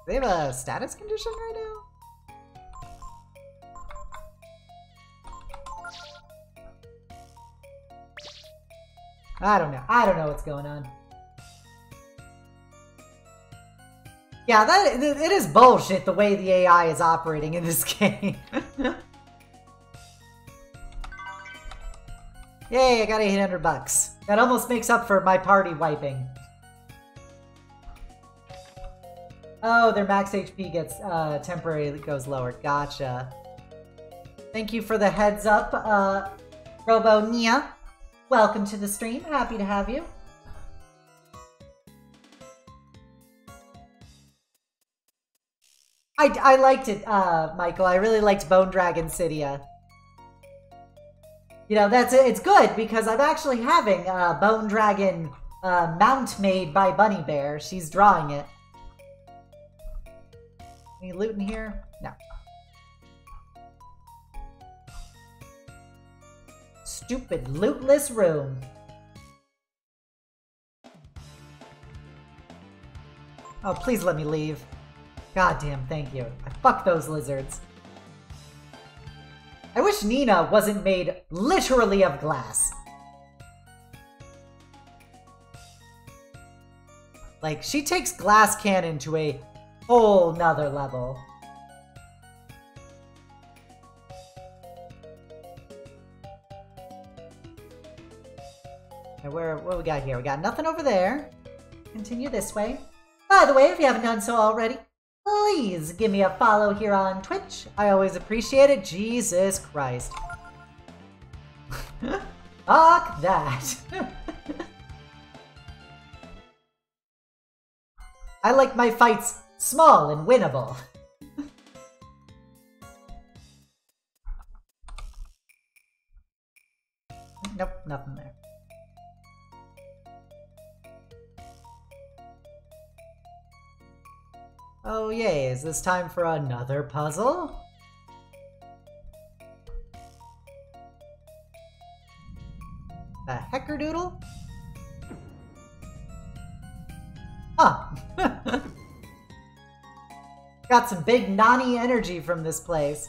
Do they have a status condition right now? I don't know. I don't know what's going on. Yeah, it is bullshit the way the AI is operating in this game. Yay, I got 800 bucks. That almost makes up for my party wiping. Oh, their max HP gets temporarily goes lower. Gotcha. Thank you for the heads up, Robo Nia. Welcome to the stream. Happy to have you. I liked it, Michael. I really liked Bone Dragon Cydia. you know, it's good because I'm actually having a Bone Dragon mount made by Bunny Bear. She's drawing it. Any loot in here? No. Stupid lootless room. Oh, please let me leave. Goddamn, thank you. Fuck those lizards. I wish Nina wasn't made literally of glass. Like, she takes glass cannon to a whole nother level. And what we got here? We got nothing over there. Continue this way. By the way, if you haven't done so already, please give me a follow here on Twitch. I always appreciate it. Jesus Christ. Fuck that. I like my fights small and winnable. Nope, nothing there. Oh yay, is this time for another puzzle? A heckerdoodle? Huh. Got some big Nani energy from this place.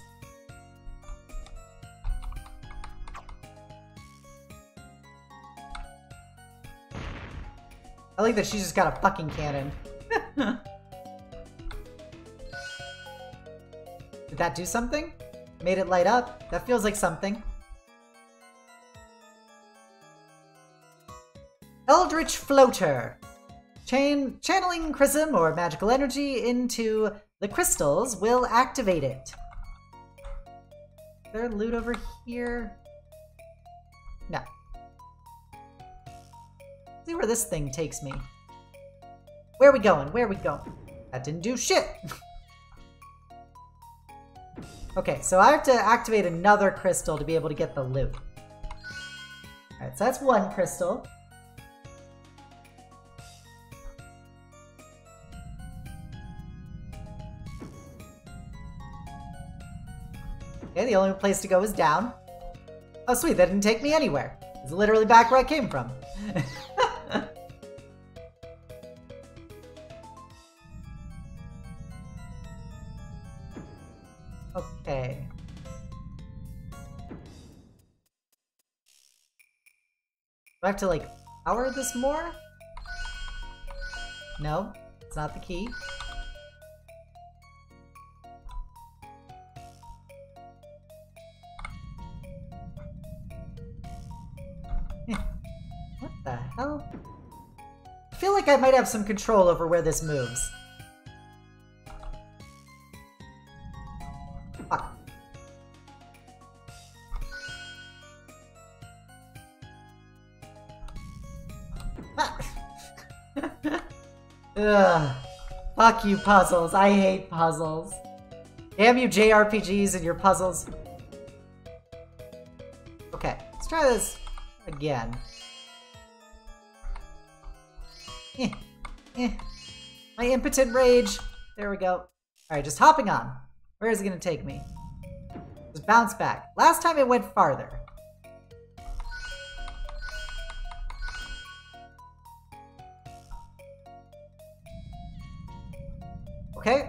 I like that she's just got a fucking cannon. Did that do something? Made it light up? That feels like something. Eldritch Floater. Channeling Chrism or magical energy into the crystals will activate it. Is there loot over here? No. Let's see where this thing takes me. Where are we going? Where are we going? That didn't do shit. Okay, so I have to activate another crystal to be able to get the loot. Alright, so that's one crystal. Okay, the only place to go is down. Oh sweet, that didn't take me anywhere. It's literally back where I came from. Okay. Do I have to, like, power this more? No, it's not the key. What the hell? I feel like I might have some control over where this moves. Fuck. Ugh. Fuck you, puzzles. I hate puzzles. Damn you, JRPGs and your puzzles. Okay, let's try this again. My impotent rage. There we go. Alright, just hopping on. Where is it gonna take me? Just bounce back. Last time it went farther.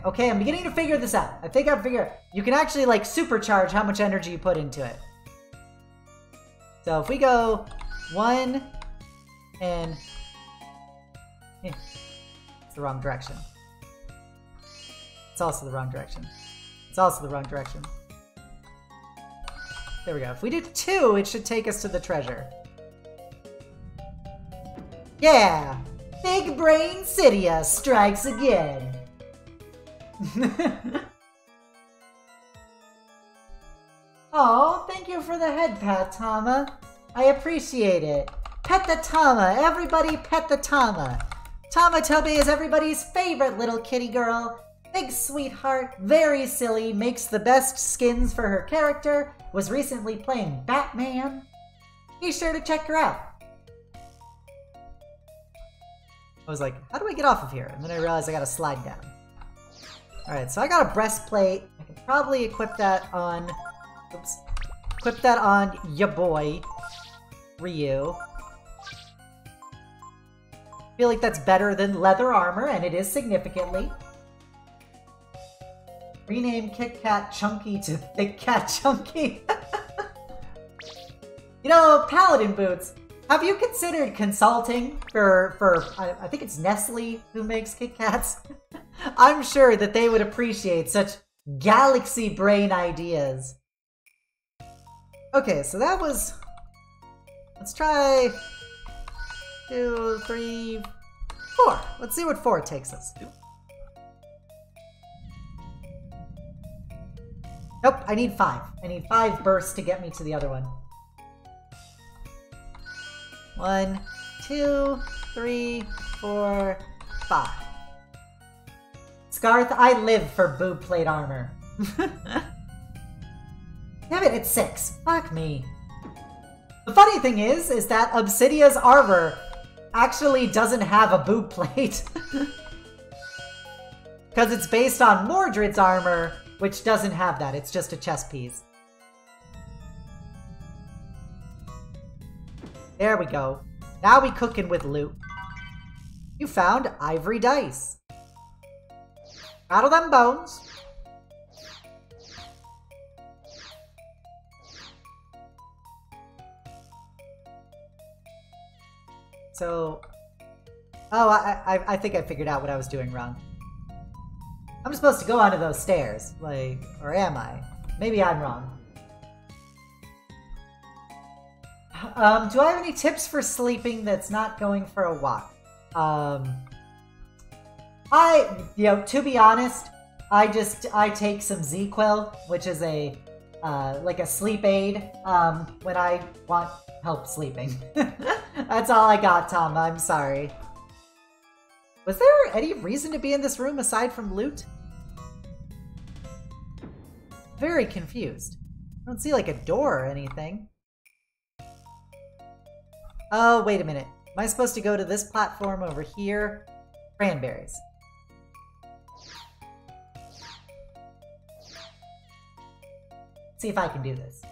Okay, I'm beginning to figure this out. I think I've figured you can actually like supercharge how much energy you put into it. So if we go 1 and it's the wrong direction. It's also the wrong direction. It's also the wrong direction. There we go. If we do 2, it should take us to the treasure. Yeah! Big Brain Cydia strikes again! Oh, thank you for the head pat, Tama. I appreciate it. Pet the Tama. Everybody pet the Tama. Tama Toby is everybody's favorite little kitty girl. Big sweetheart, very silly, makes the best skins for her character, was recently playing Batman. be sure to check her out. I was like, how do I get off of here? And then I realized I gotta slide down. Alright, so I got a breastplate. I can probably equip that on... Oops. Equip that on ya boy, Ryu. I feel like that's better than leather armor, and it is significantly. Rename Kit Kat Chunky to Thick Cat Chunky. You know, Paladin boots. Have you considered consulting for I think it's Nestle who makes Kit Kats? I'm sure that they would appreciate such galaxy brain ideas. Okay, so that was... Let's try... 2, 3, 4. Let's see what 4 takes us to. Nope, I need 5. I need 5 bursts to get me to the other one. 1, 2, 3, 4, 5. Scarth, I live for boob plate armor. Damn it, it's 6. Fuck me. The funny thing is that Obsidia's armor actually doesn't have a boob plate. Because it's based on Mordred's armor, which doesn't have that. It's just a chest piece. There we go. Now we cooking with loot. You found ivory dice. Rattle them bones. So... Oh, I think I figured out what I was doing wrong. I'm supposed to go onto those stairs, like, or am I? Maybe I'm wrong. Do I have any tips for sleeping that's not going for a walk? To be honest, I take some Z-Quil, which is a, like a sleep aid, when I want help sleeping. That's all I got, Tom, I'm sorry. Was there any reason to be in this room aside from loot? Very confused. I don't see like a door or anything. Oh, wait a minute. Am I supposed to go to this platform over here? Cranberries. See if I can do this.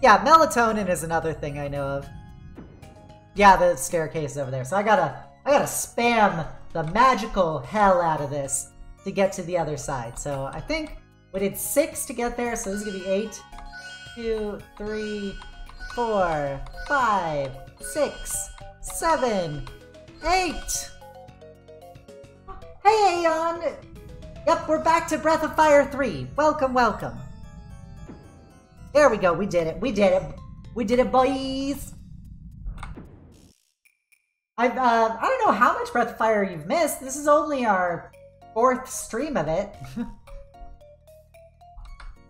Yeah, melatonin is another thing I know of. Yeah, the staircase is over there. So I gotta spam the magical hell out of this to get to the other side. So I think we did 6 to get there, so this is gonna be 8. 2, 3, 4, 5, 6, 7, 8. Hey, Aeon! Yep, we're back to Breath of Fire 3. Welcome, welcome. There we go, we did it, we did it. We did it, boys! I don't know how much Breath of Fire you've missed. This is only our 4th stream of it.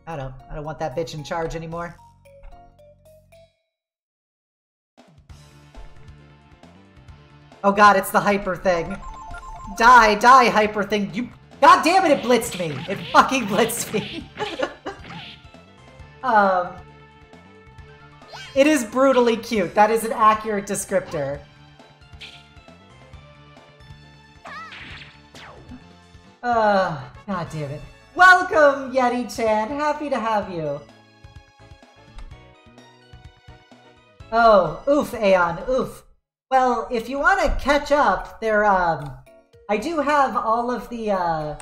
I don't want that bitch in charge anymore. Oh god, it's the hyper thing. Die, die, hyper thing. You, god damn it, it blitzed me. It fucking blitzed me. It is brutally cute. That is an accurate descriptor. God damn it. Welcome, Yeti-chan. Happy to have you. Oh, oof, Aeon, oof. Well, if you want to catch up, there, I do have all of the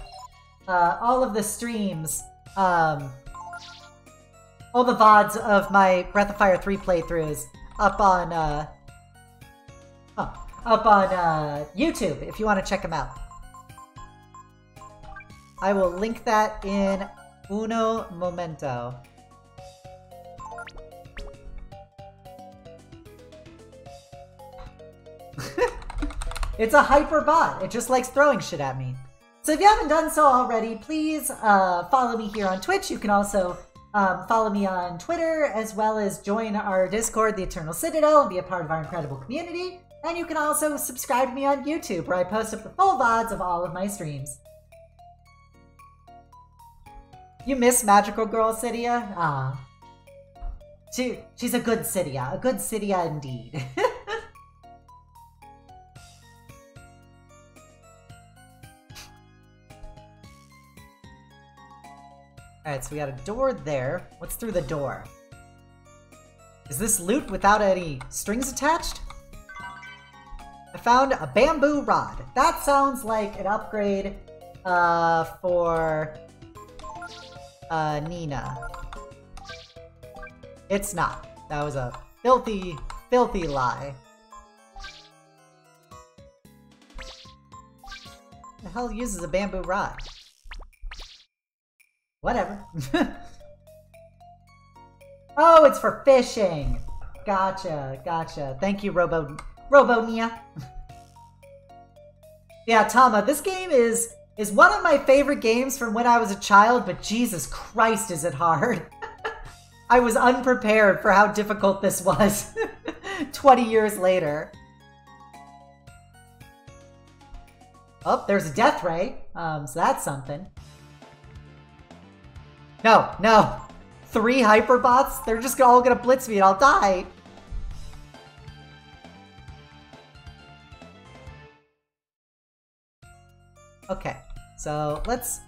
streams, all the VODs of my Breath of Fire 3 playthroughs up on YouTube, if you want to check them out. I will link that in uno momento. It's a hyper bot. It just likes throwing shit at me. So if you haven't done so already, please follow me here on Twitch. You can also follow me on Twitter, as well as join our Discord, the Eternal Citadel, and be a part of our incredible community. And you can also subscribe to me on YouTube, where I post up the full VODs of all of my streams. You miss Magical Girl Cydia? Ah. She's a good Cydia. A good Cydia indeed. Alright, so we got a door there. What's through the door? Is this loot without any strings attached? I found a bamboo rod. That sounds like an upgrade for Nina. It's not. That was a filthy, filthy lie. Who the hell uses a bamboo rod? Whatever. Oh, it's for fishing. Gotcha, gotcha. Thank you, Robo-Nia. Yeah, Tama, this game is one of my favorite games from when I was a child, but Jesus Christ, is it hard. I was unprepared for how difficult this was 20 years later. Oh, there's a death ray, so that's something. No, no. 3 hyperbots? They're just all gonna blitz me and I'll die. Okay, so let's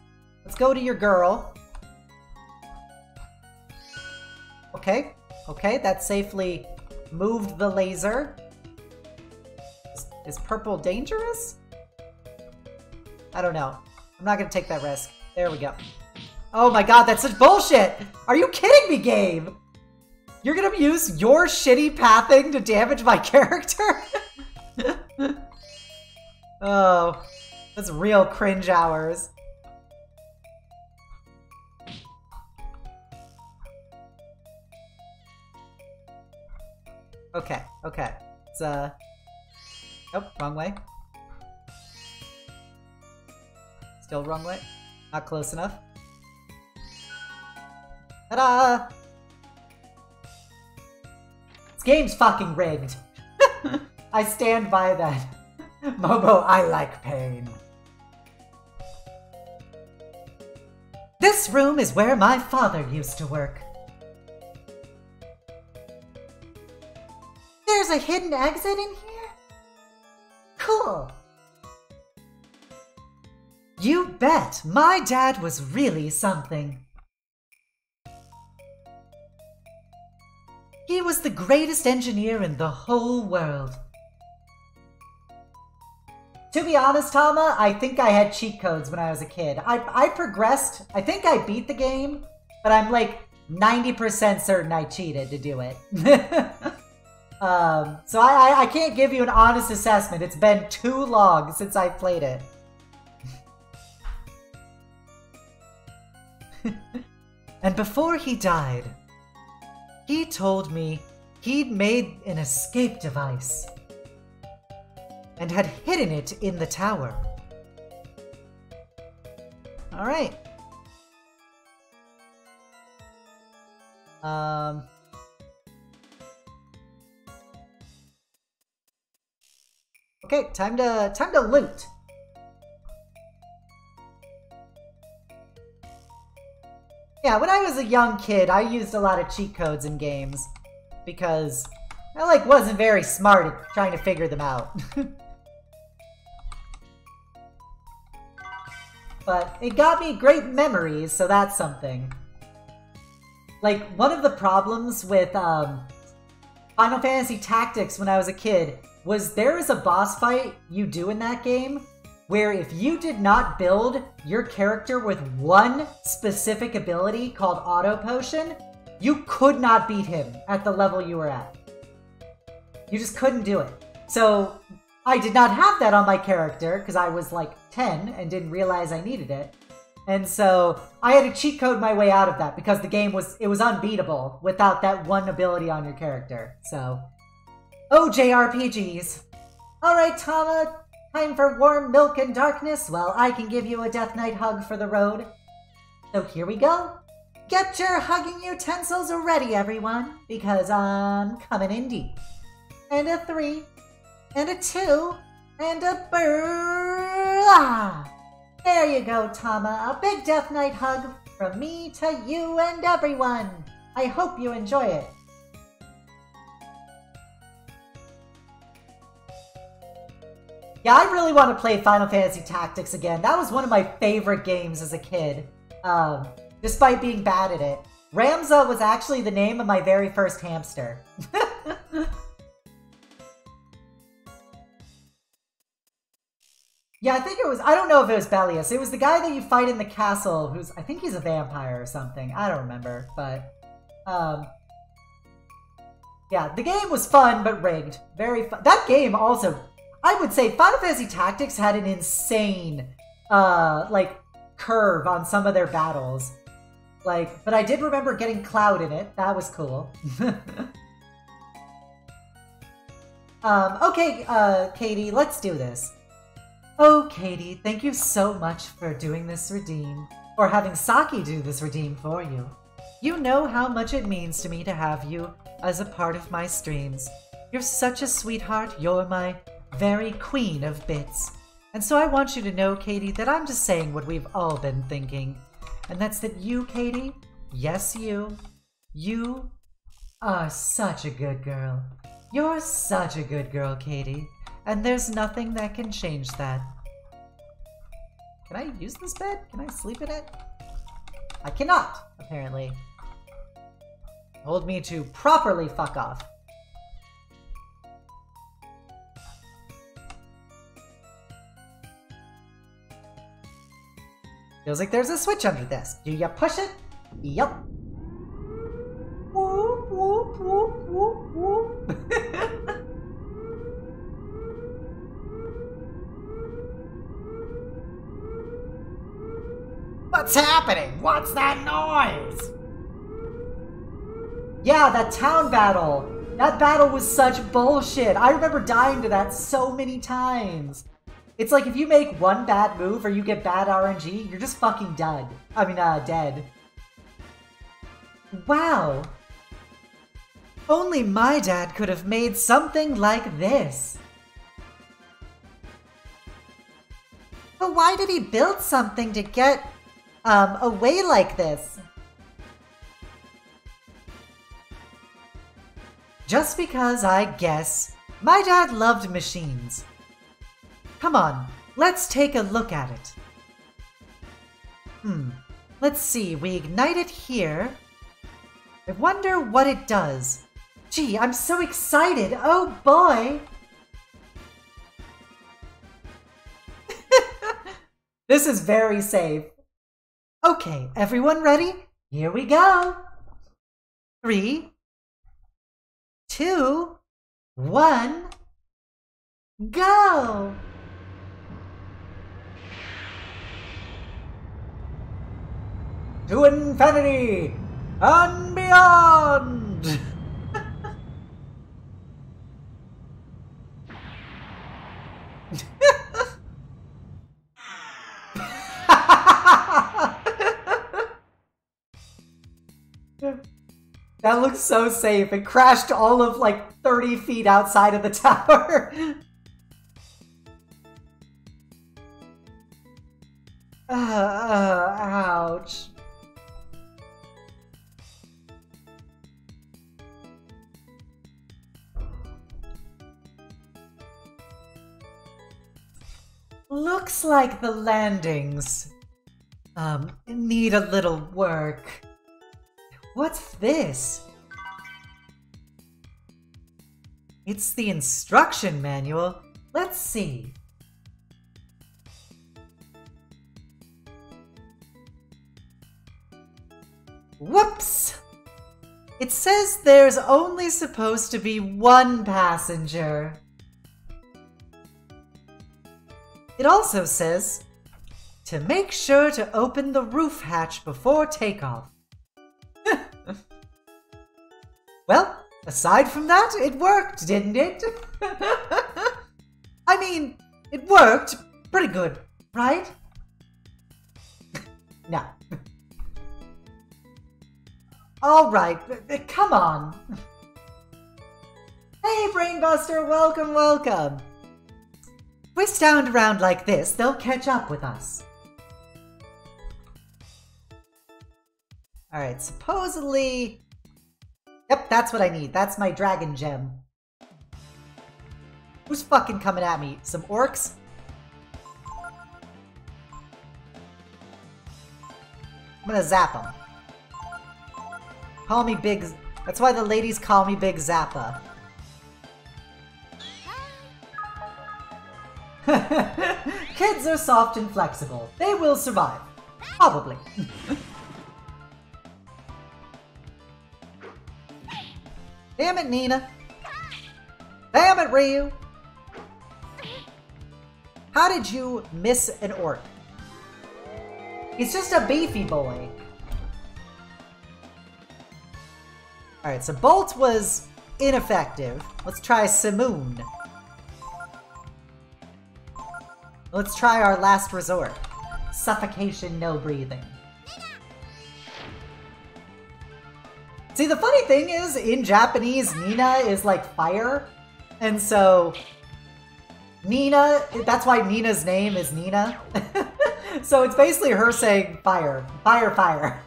go to your girl. Okay, okay, that safely moved the laser. Is purple dangerous? I don't know. I'm not gonna take that risk. There we go. Oh my god, that's such bullshit! Are you kidding me, game? You're gonna use your shitty pathing to damage my character? Oh, that's real cringe hours. Okay, okay. It's, oh, wrong way. Still wrong way. Not close enough. Ta-da! This game's fucking rigged. I stand by that. Momo, I like pain. This room is where my father used to work. There's a hidden exit in here? Cool. You bet. My dad was really something. He was the greatest engineer in the whole world. To be honest, Tama, I think I had cheat codes when I was a kid. I progressed. I think I beat the game, but I'm like 90% certain I cheated to do it. So I can't give you an honest assessment. It's been too long since I played it. And before he died, he told me he'd made an escape device and had hidden it in the tower. All right. Okay, time to loot. Yeah, when I was a young kid, I used a lot of cheat codes in games because I wasn't very smart at trying to figure them out. But it got me great memories, so that's something. Like, one of the problems with Final Fantasy Tactics when I was a kid was there is a boss fight you do in that game where if you did not build your character with one specific ability called Auto Potion, you could not beat him at the level you were at. You just couldn't do it. So I did not have that on my character because I was like 10 and didn't realize I needed it. And so I had to cheat code my way out of that because the game was unbeatable without that one ability on your character. So, oh, JRPGs. All right, Tama. Time for warm milk and darkness? Well, I can give you a Death Knight hug for the road. So here we go. Get your hugging utensils ready, everyone, because I'm coming in deep. And a 3, and a 2, and a brrrr. There you go, Tama. A big Death Knight hug from me to you and everyone. I hope you enjoy it. Yeah, I really want to play Final Fantasy Tactics again. That was one of my favorite games as a kid, despite being bad at it. Ramza was actually the name of my very first hamster. Yeah, I think it was, I don't know if it was Bellius. It was the guy that you fight in the castle who's, I think he's a vampire or something. I don't remember, but, yeah, the game was fun, but rigged. Very fun. That game also, I would say Final Fantasy Tactics had an insane, like, curve on some of their battles. Like, but I did remember getting Cloud in it. That was cool. Okay, Katie, let's do this. Oh, Katie, thank you so much for doing this redeem, or having Saki do this redeem for you. You know how much it means to me to have you as a part of my streams. You're such a sweetheart, you're my very queen of bits. And so I want you to know, Katie, that I'm just saying what we've all been thinking. And that's that you, Katie, yes you are such a good girl. You're such a good girl, Katie. And there's nothing that can change that. Can I use this bed? Can I sleep in it? I cannot, apparently. Told me to properly fuck off. Feels like there's a switch under this. Do you push it? Yup. Whoop, whoop, whoop, whoop, whoop. What's happening? What's that noise? Yeah, that town battle. That battle was such bullshit. I remember dying to that so many times. It's like if you make one bad move or you get bad RNG, you're just fucking dead. Dead. Wow. Only my dad could have made something like this. But why did he build something to get away like this? Just because, I guess, my dad loved machines. Come on, let's take a look at it. Let's see, we ignite it here. I wonder what it does. Gee, I'm so excited, oh boy! This is very safe. Okay, everyone ready? Here we go! 3, 2, 1, go! To infinity and beyond! That looks so safe. It crashed all of like 30 feet outside of the tower. Ouch. Looks like the landings need a little work. What's this? It's the instruction manual. Let's see. Whoops! It says there's only supposed to be one passenger. It also says to make sure to open the roof hatch before takeoff. Well, aside from that, it worked, didn't it? I mean, it worked pretty good, right? No. Alright, come on. Hey, Brainbuster, welcome, welcome. If we stand around like this, they'll catch up with us. Alright, supposedly... Yep, that's what I need. That's my dragon gem. Who's fucking coming at me? Some orcs? I'm gonna zap them. Call me Big... That's why the ladies call me Big Zappa. Kids are soft and flexible. They will survive. Probably. Damn it, Nina. Damn it, Ryu. How did you miss an orc? He's just a beefy boy. Alright, so Bolt was ineffective. Let's try Simoon. Let's try our last resort. Suffocation, no breathing. See, the funny thing is, in Japanese, Nina is like fire. And so, Nina, that's why Nina's name is Nina. So it's basically her saying fire. Fire, fire.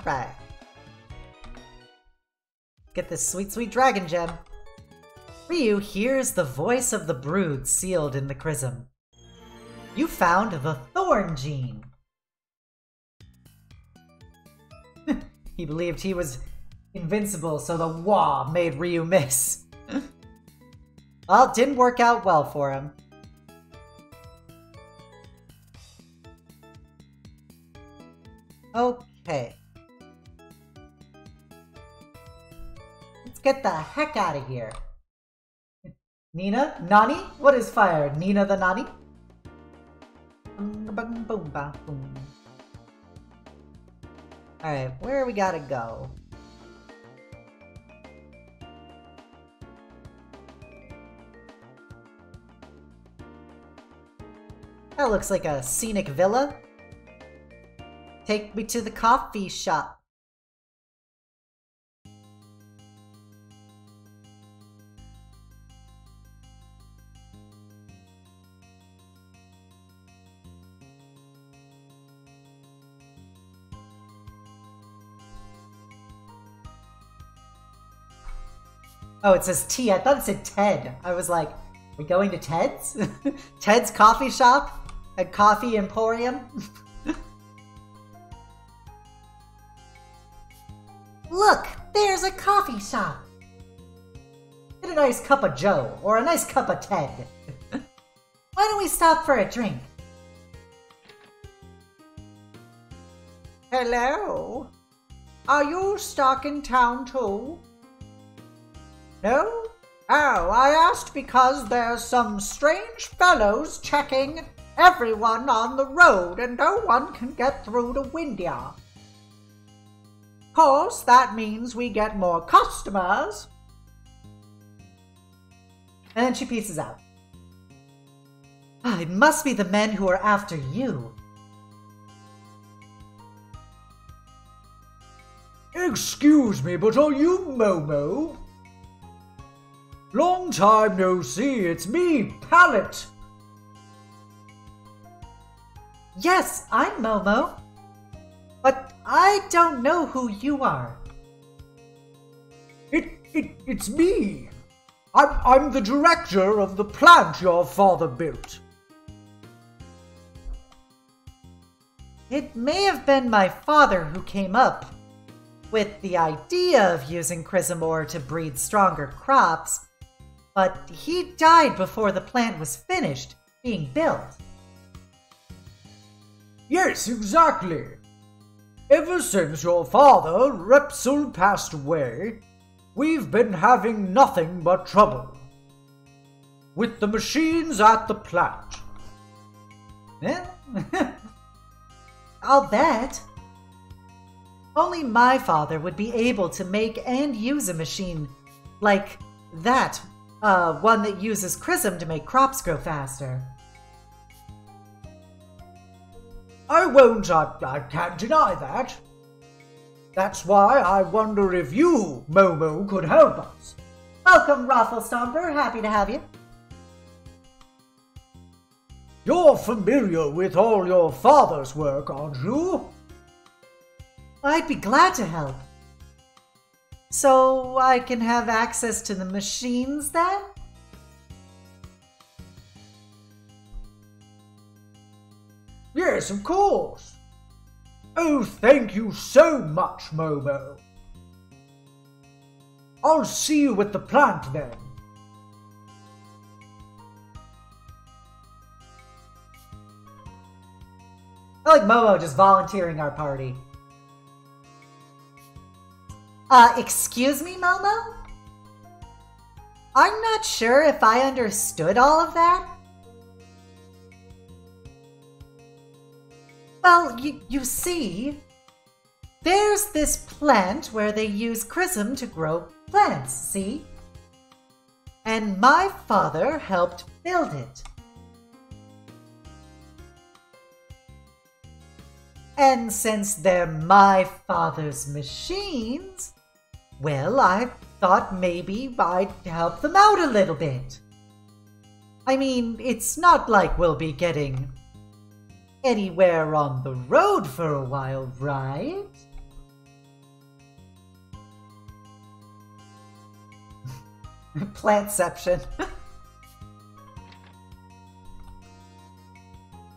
Alright. Get this sweet, sweet dragon gem. Ryu hears the voice of the brood sealed in the chrism. You found the thorn gene. He believed he was invincible, so the wah made Ryu miss. Well, it didn't work out well for him. Okay. Let's get the heck out of here. Nina? Nani? What is fire? Nina the Nani? Alright, where we gotta go? That looks like a scenic villa. Take me to the coffee shop. Oh, it says T. I thought it said Ted. I was like, we going to Ted's? Ted's coffee shop? A coffee emporium? Look, there's a coffee shop. Get a nice cup of Joe, or a nice cup of Ted. Why don't we stop for a drink? Hello? Are you stuck in town too? No? Oh, I asked because there's some strange fellows checking everyone on the road and no one can get through to Windia. Of course, that means we get more customers. And then she pieces out. Ah, it must be the men who are after you. Excuse me, but are you Momo? Long time no see, it's me, Pallet. Yes, I'm Momo. But I don't know who you are. It's me. I'm the director of the plant your father built. It may have been my father who came up with the idea of using chrism ore to breed stronger crops, but he died before the plant was finished being built. Yes, exactly. Ever since your father, Repsul, passed away, we've been having nothing but trouble with the machines at the plant. Eh? I'll bet. Only my father would be able to make and use a machine like that, one that uses chrism to make crops grow faster. I won't, I can't deny that. That's why I wonder if you, Momo, could help us. Welcome, Raffle Stomper. Happy to have you. You're familiar with all your father's work, aren't you? I'd be glad to help. So I can have access to the machines then? Yes, of course. Oh, thank you so much, Momo. I'll see you at the plant then. I like Momo just volunteering our party. Excuse me, Momo? I'm not sure if I understood all of that. Well, you see, there's this plant where they use chrism to grow plants, see? And my father helped build it. And since they're my father's machines, well, I thought maybe I'd help them out a little bit. I mean, it's not like we'll be getting anywhere on the road for a while, right? Plantception.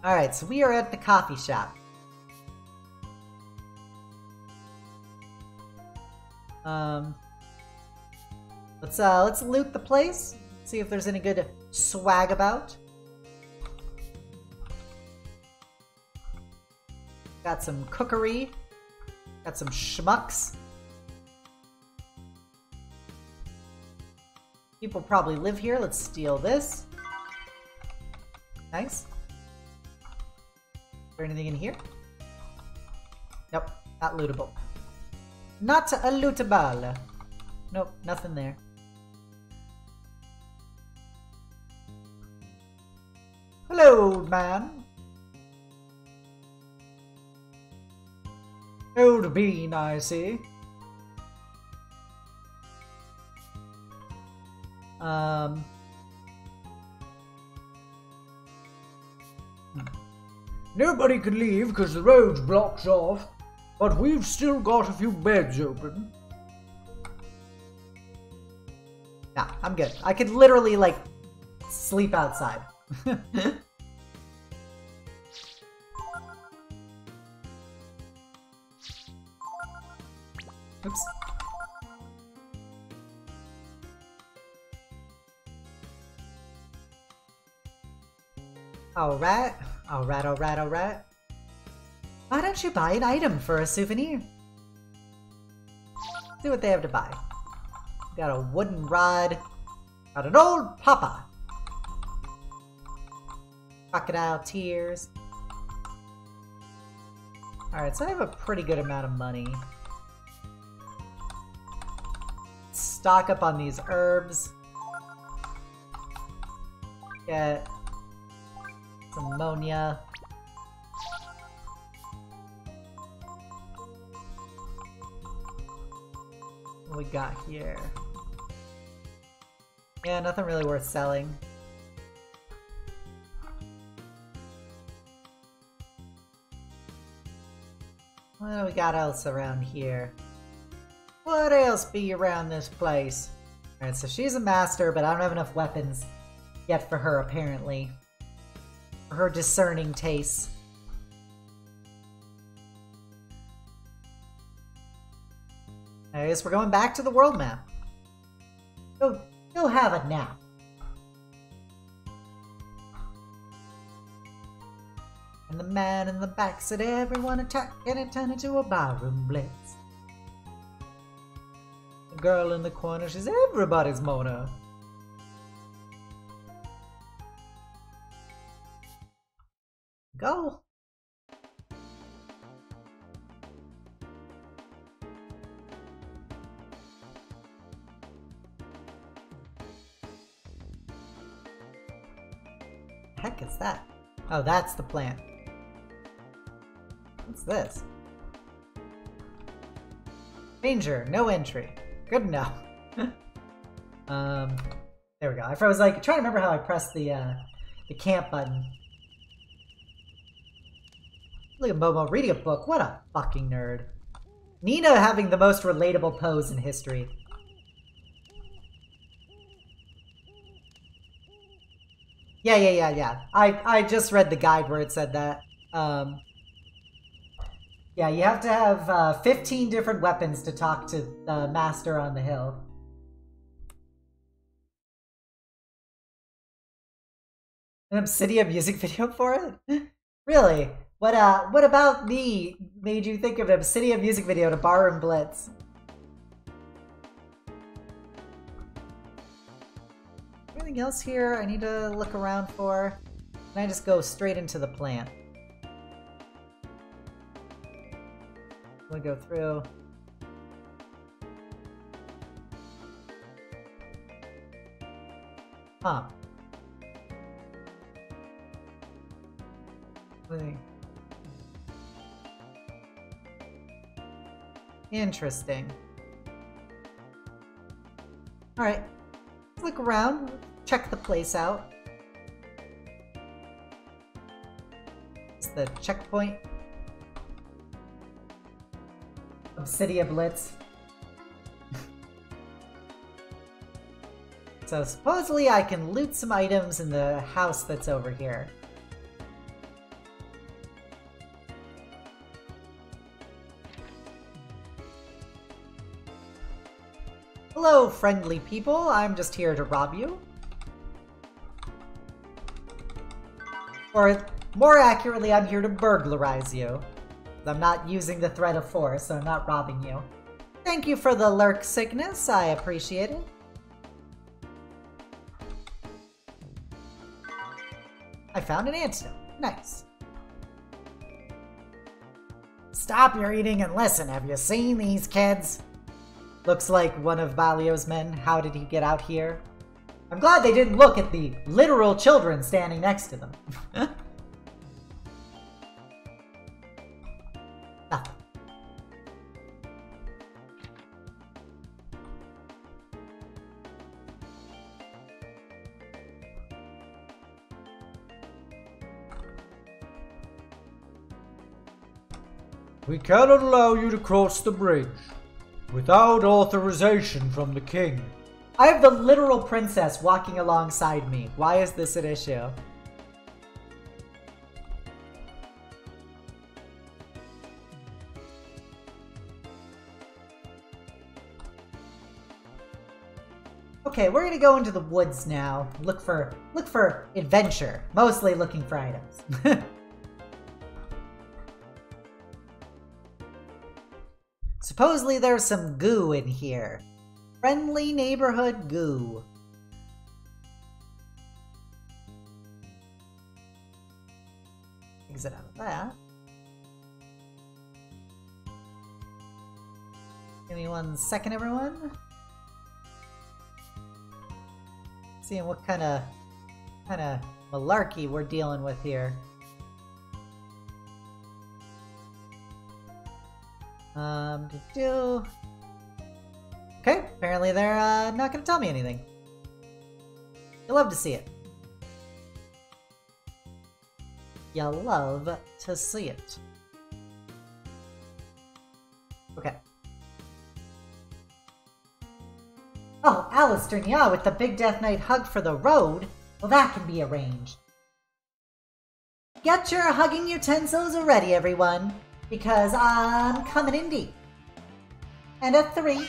Alright, so we are at the coffee shop. Let's loot the place. See if there's any good swag about. Got some cookery. Got some schmucks. People probably live here. Let's steal this. Nice. Is there anything in here? Nope, not lootable. Not a lootable. Nope, nothing there. Hello, old man. Old bean, I see. Nobody can leave because the road's blocked off, but we've still got a few beds open. Nah, I'm good. I could literally, like, sleep outside. Oops. Alright. Alright. Why don't you buy an item for a souvenir? See what they have to buy. Got a wooden rod. Got an old papa. Crocodile tears. Alright, so I have a pretty good amount of money. Stock up on these herbs. Get some ammonia. What we got here? Yeah, nothing really worth selling. What do we got else around here? What else be around this place? Alright, so she's a master, but I don't have enough weapons yet for her, apparently. For her discerning tastes. I guess we're going back to the world map. Go have a nap. And the man in the back said everyone attack and it turned into a barroom blitz. The girl in the corner, she's everybody's Mona. Go. The heck is that? Oh, that's the plant. What's this? Danger, no entry. Good enough. There we go. I was like trying to remember how I pressed the camp button. Look at Momo reading a book. What a fucking nerd. Nina having the most relatable pose in history. Yeah. I just read the guide where it said that. Yeah, you have to have 15 different weapons to talk to the master on the hill. An Obsidian music video for it? Really? What about me made you think of an Obsidian music video to Bar and Blitz? Anything else here I need to look around for? Can I just go straight into the plant? I'm gonna go through. Huh. Interesting. Alright. Look around. Check the place out. It's the checkpoint. Obsidian Blitz. So supposedly I can loot some items in the house that's over here. Hello, friendly people. I'm just here to rob you. Or, more accurately, I'm here to burglarize you. I'm not using the threat of force, so I'm not robbing you. Thank you for the lurk sickness. I appreciate it. I found an antidote. Nice. Stop your eating and listen. Have you seen these kids? Looks like one of Balio's men. How did he get out here? I'm glad they didn't look at the literal children standing next to them. Nothing. We cannot allow you to cross the bridge without authorization from the king. I have the literal princess walking alongside me. Why is this an issue? Okay, we're gonna go into the woods now. Look for adventure. Mostly looking for items. Supposedly there's some goo in here. Friendly neighborhood goo. Exit out of that. Give me 1 second, everyone. Seeing what kind of malarkey we're dealing with here. Okay, apparently they're not gonna tell me anything. You'll love to see it. You'll love to see it. Okay. Oh, Alistair, yeah, with the Big Death Knight hug for the road? Well, that can be arranged. Get your hugging utensils ready, everyone, because I'm coming in deep. And a 3,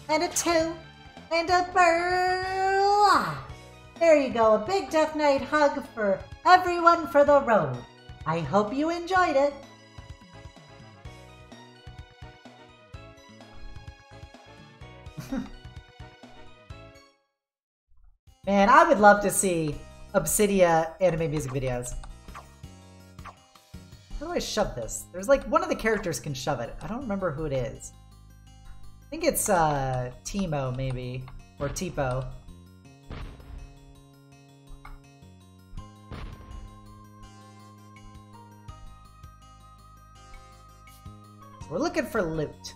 and a 2, and a burr. There you go, a Big Death Knight hug for everyone for the road. I hope you enjoyed it. Man, I would love to see Obsidia anime music videos. How do I shove this? There's like one of the characters can shove it. I don't remember who it is. I think it's Timo maybe, or Tipo. So we're looking for loot.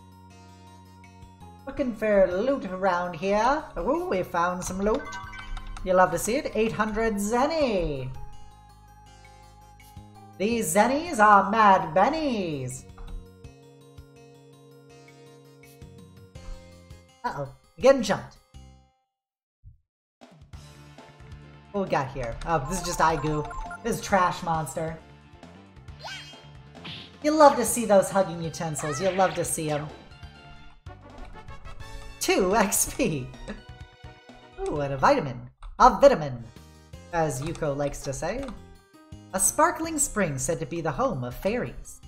Looking for loot around here. Oh, we found some loot. You love to see it. 800 zenny. These zennies are mad bennies. Uh-oh. Getting jumped. What we got here? Oh, this is just Aigu. This is Trash Monster. You love to see those hugging utensils. You love to see them. 2 XP. Ooh, and a vitamin. A vitamin, as Yuko likes to say. A sparkling spring said to be the home of fairies.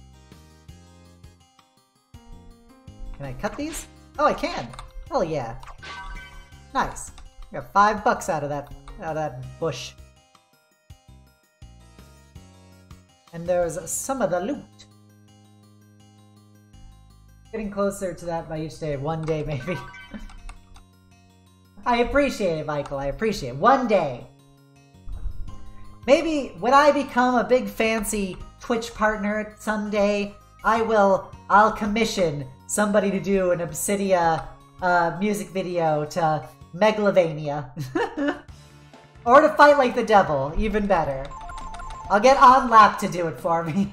Can I cut these? Oh, I can. Hell yeah. Nice. Got $5 out of that bush. And there's some of the loot. Getting closer to that by each day. One day, maybe. I appreciate it, Michael. I appreciate it. One day. Maybe when I become a big fancy Twitch partner someday, I'll commission somebody to do an Obsidia music video to Megalovania. Or to Fight Like the Devil, even better. I'll get Onlap to do it for me.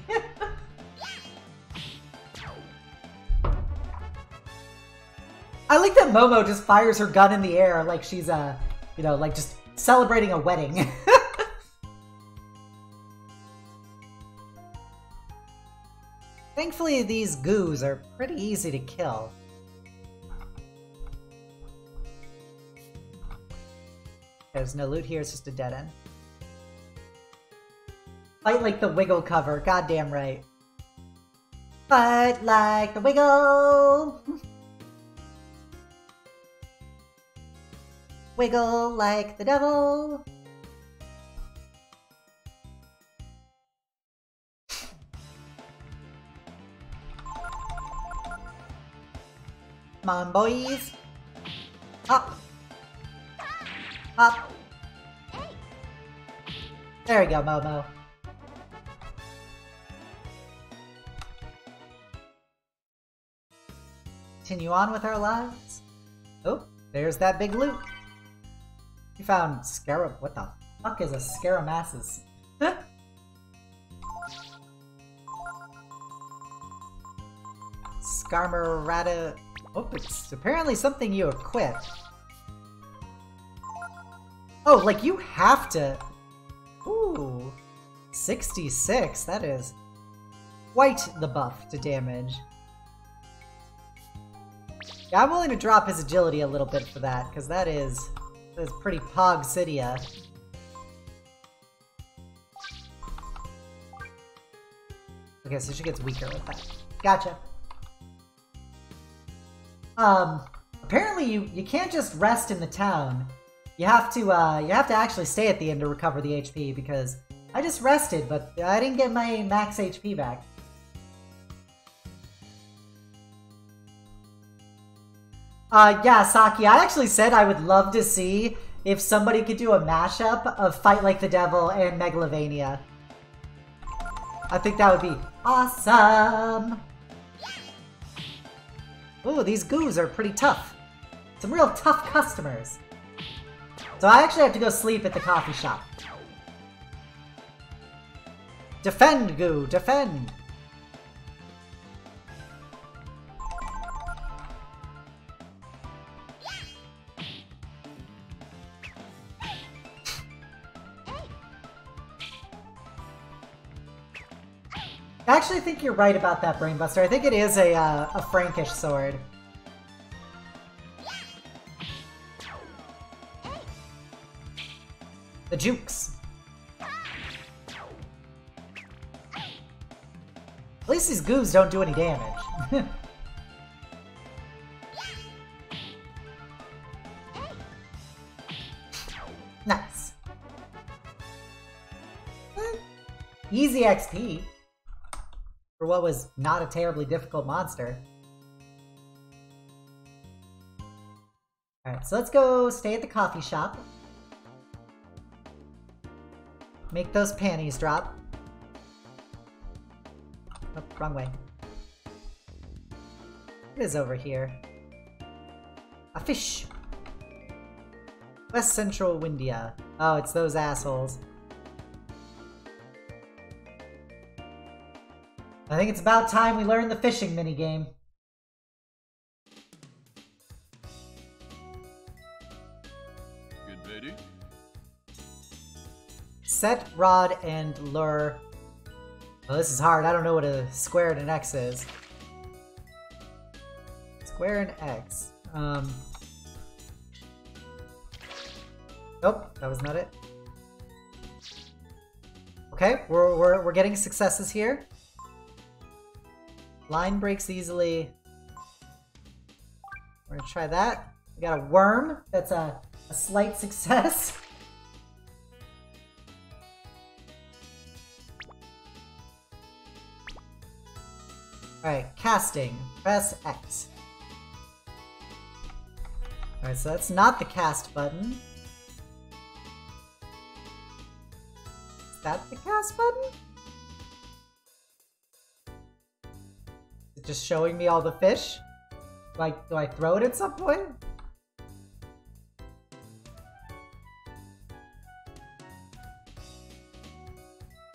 I like that Momo just fires her gun in the air like she's like just celebrating a wedding. Thankfully, these goos are pretty easy to kill. There's no loot here, it's just a dead end. Fight like the Wiggle cover, goddamn right. Fight like the Wiggle! Wiggle like the devil! Come on, boys! Up! Up! There we go, Momo. Continue on with our lives. Oh, there's that big loot. We found Scarab. What the fuck is a Scaramassus? Skarmarata. Oh, it's apparently something you equip. Oh, like you have to. Ooh, 66. That is quite the buff to damage. Yeah, I'm willing to drop his agility a little bit for that, because that is pretty pogsidia. Okay, so she gets weaker with that. Gotcha. Apparently you can't just rest in the town. You have to actually stay at the end to recover the HP, because I just rested, but I didn't get my max HP back. Yeah, Saki, I actually said I would love to see if somebody could do a mashup of Fight Like the Devil and Megalovania. I think that would be awesome! Ooh, these goos are pretty tough. Some real tough customers. So I actually have to go sleep at the coffee shop. Defend, goo, defend! I actually think you're right about that, Brainbuster. I think it is a Frankish sword. The jukes. At least these goos don't do any damage. Nice. Easy XP. For what was not a terribly difficult monster. Alright, so let's go stay at the coffee shop. Make those panties drop. Oh, wrong way. It is over here. A fish. West Central Windia. Oh, it's those assholes. I think it's about time we learn the fishing minigame. Get ready. Set, rod, and lure. Oh, this is hard. I don't know what a square and an X is. Square and X. Nope, that was not it. Okay, we're getting successes here. Line breaks easily. We're gonna try that. We got a worm. That's a slight success. Alright, casting. Press X. Alright, so that's not the cast button. Is that the cast button? Is it just showing me all the fish? Do I throw it at some point?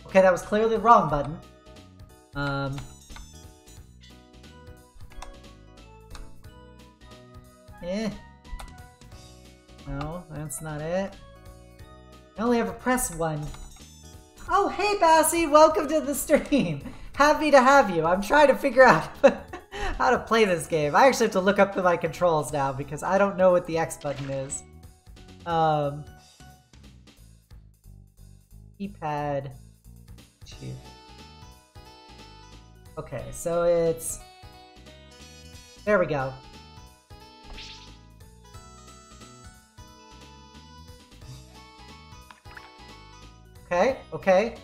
Okay, that was clearly the wrong button. No, that's not it. I only ever press one. Oh, hey Bassie, welcome to the stream. Happy to have you. I'm trying to figure out how to play this game. I actually have to look up my controls now because I don't know what the X button is. Keypad 2. Okay, so it's... There we go. Okay, okay.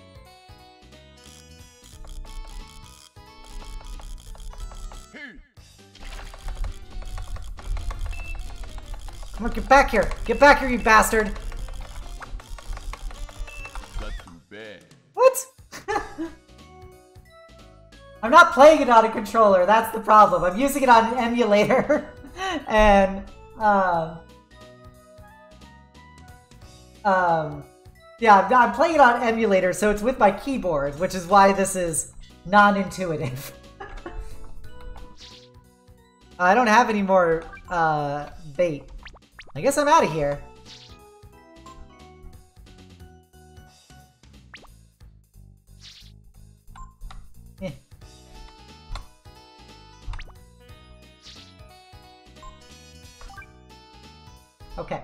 Come on, get back here! Get back here, you bastard! Not too bad. What? I'm not playing it on a controller, that's the problem. I'm using it on an emulator. And, yeah, I'm playing it on emulator, so it's with my keyboard, which is why this is non-intuitive. I don't have any more, bait. I guess I'm out of here. Eh. Okay.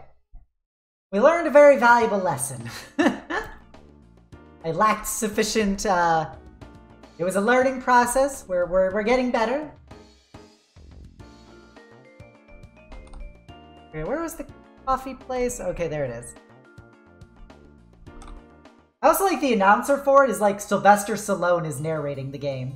We learned a very valuable lesson. I lacked sufficient, it was a learning process. We're getting better. Okay, where was the coffee place? Okay, there it is. I also like the announcer for it is like Sylvester Stallone is narrating the game.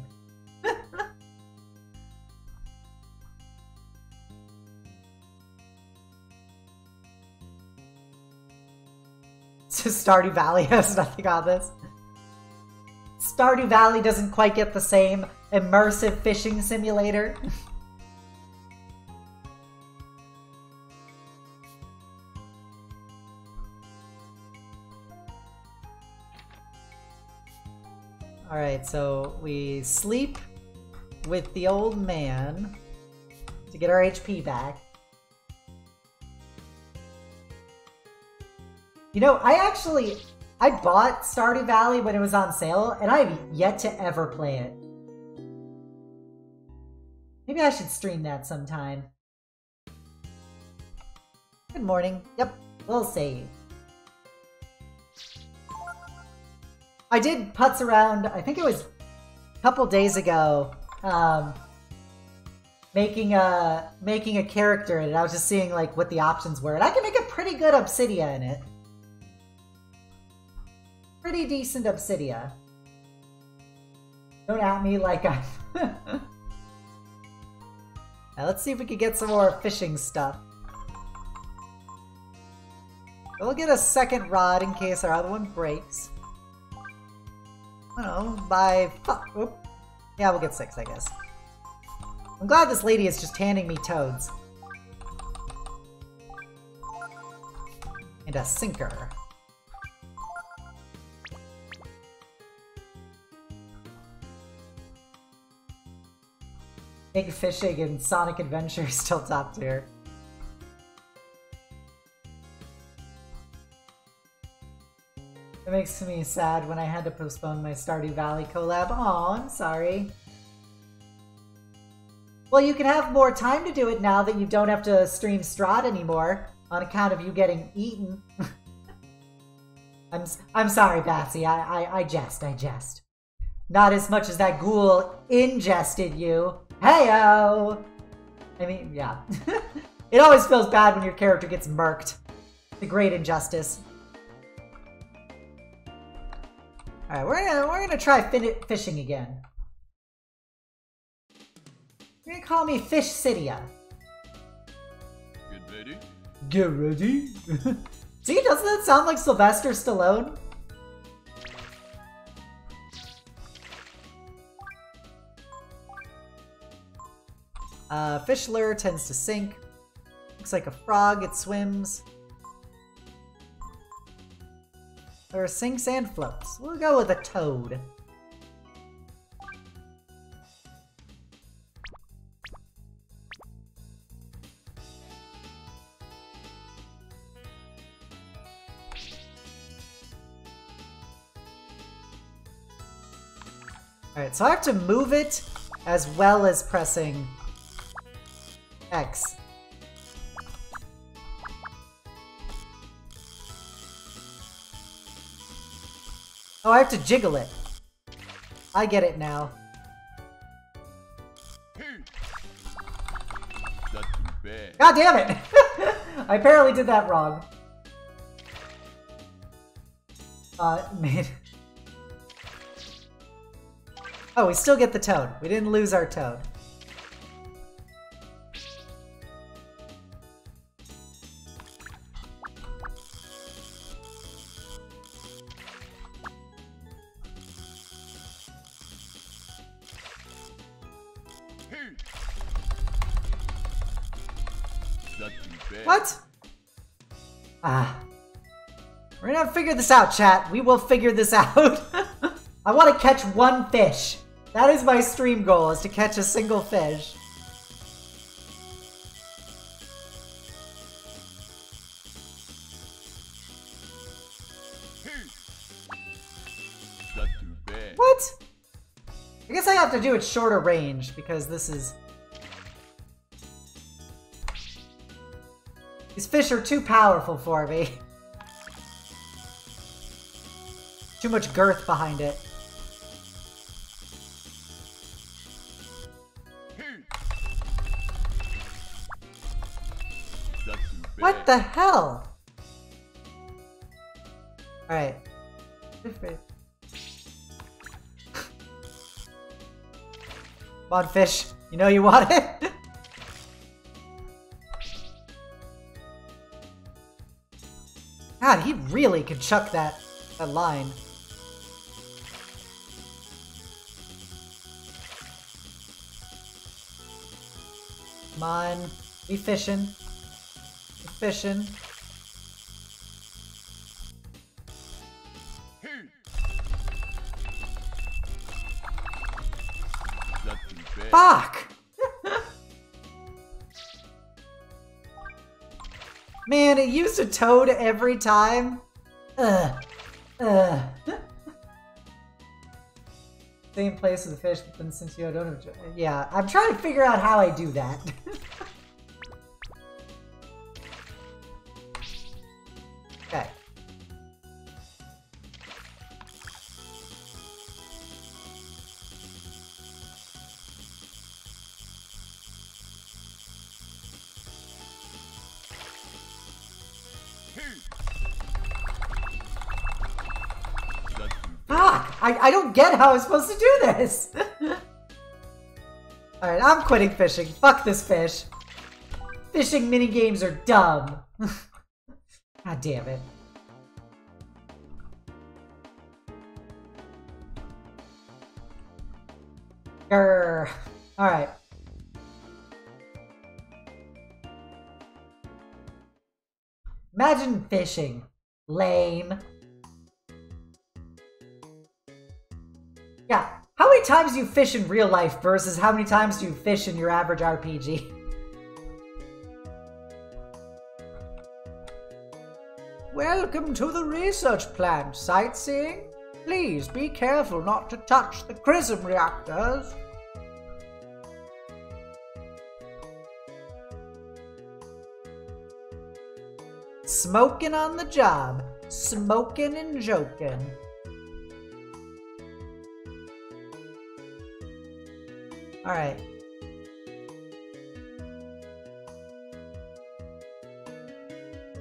So Stardew Valley has nothing on this. Stardew Valley doesn't quite get the same immersive fishing simulator. Alright, so we sleep with the old man to get our HP back. You know, I bought Stardew Valley when it was on sale, and I have yet to ever play it. Maybe I should stream that sometime. Good morning. Yep, we'll save. I did putz around, I think it was a couple days ago, making a character in it. I was just seeing like what the options were, and I can make a pretty good Obsidia in it. Pretty decent Obsidia. Don't at me like I'm... Now let's see if we can get some more fishing stuff. We'll get a second rod in case our other one breaks. I don't know, by... Oop. Yeah, we'll get 6, I guess. I'm glad this lady is just handing me toads. a sinker. Big Fishing and Sonic Adventure still top tier. It makes me sad when I had to postpone my Stardew Valley collab. Aw, I'm sorry. Well, you can have more time to do it now that you don't have to stream Strahd anymore on account of you getting eaten. I'm sorry, Batsy. I jest. Not as much as that ghoul ingested you. Heyo! I mean, yeah. It always feels bad when your character gets murked. The great injustice. Alright, we're gonna try fishing again. You're gonna call me Fish Cydia. Get ready? Get ready? See, doesn't that sound like Sylvester Stallone? Fish lure tends to sink. Looks like a frog, it swims. Or sinks and floats. We'll go with a toad. Alright, so I have to move it as well as pressing X. Oh, I have to jiggle it. I get it now. Not too bad. God damn it! I apparently did that wrong. Man. Oh, we still get the toad. We didn't lose our toad. Not too bad. What? Ah. We're gonna figure this out, chat. We will figure this out. I want to catch one fish. That is my stream goal, is to catch a single fish. Not too bad. What? I guess I have to do it shorter range, because this is... These fish are too powerful for me. Too much girth behind it. Not too bad. What the hell? Alright. Come on, fish. You know you want it? God, he really could chuck that line. Come on. Be fishing. Be fishing. Not too bad. Fuck! Man, it used a toad every time. Ugh. Ugh. Same place as the fish, but then since you don't have... Yeah, I'm trying to figure out how I do that. Okay. Fuck! I don't get how I'm supposed to do this! Alright, I'm quitting fishing. Fuck this fish. Fishing minigames are dumb. God damn it. Grr. Alright. Imagine fishing. Lame. Yeah, how many times do you fish in real life versus how many times do you fish in your average RPG? Welcome to the research plant. Sightseeing? Please be careful not to touch the chrism reactors. Smoking on the job. Smoking and joking. Alright.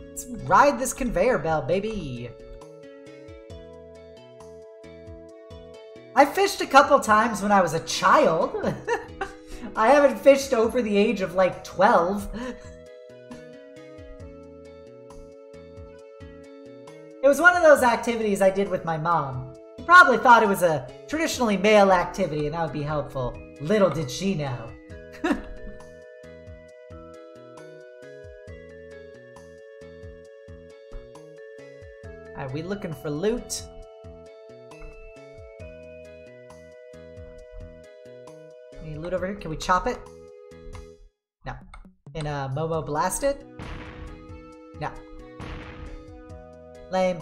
Let's ride this conveyor belt, baby. I fished a couple times when I was a child. I haven't fished over the age of like 12. It was one of those activities I did with my mom. She probably thought it was a traditionally male activity and that would be helpful. Little did she know. Alright, we looking for loot. Any loot over here? Can we chop it? No. Can Momo blast it? No. Lame.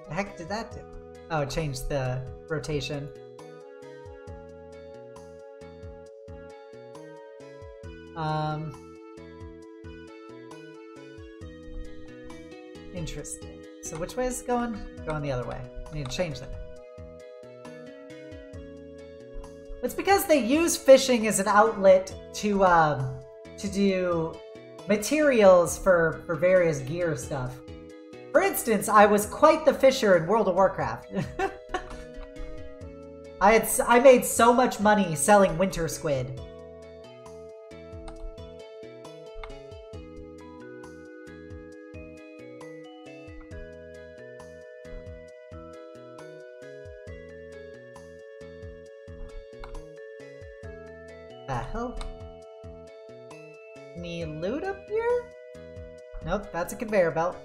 The heck did that do? Oh, it changed the rotation. Interesting. So which way is it going? Going the other way. I need to change that. It's because they use fishing as an outlet to do materials for various gear stuff. For instance, I was quite the fisher in World of Warcraft. I made so much money selling winter squid. The hell? Any loot up here? Nope, that's a conveyor belt.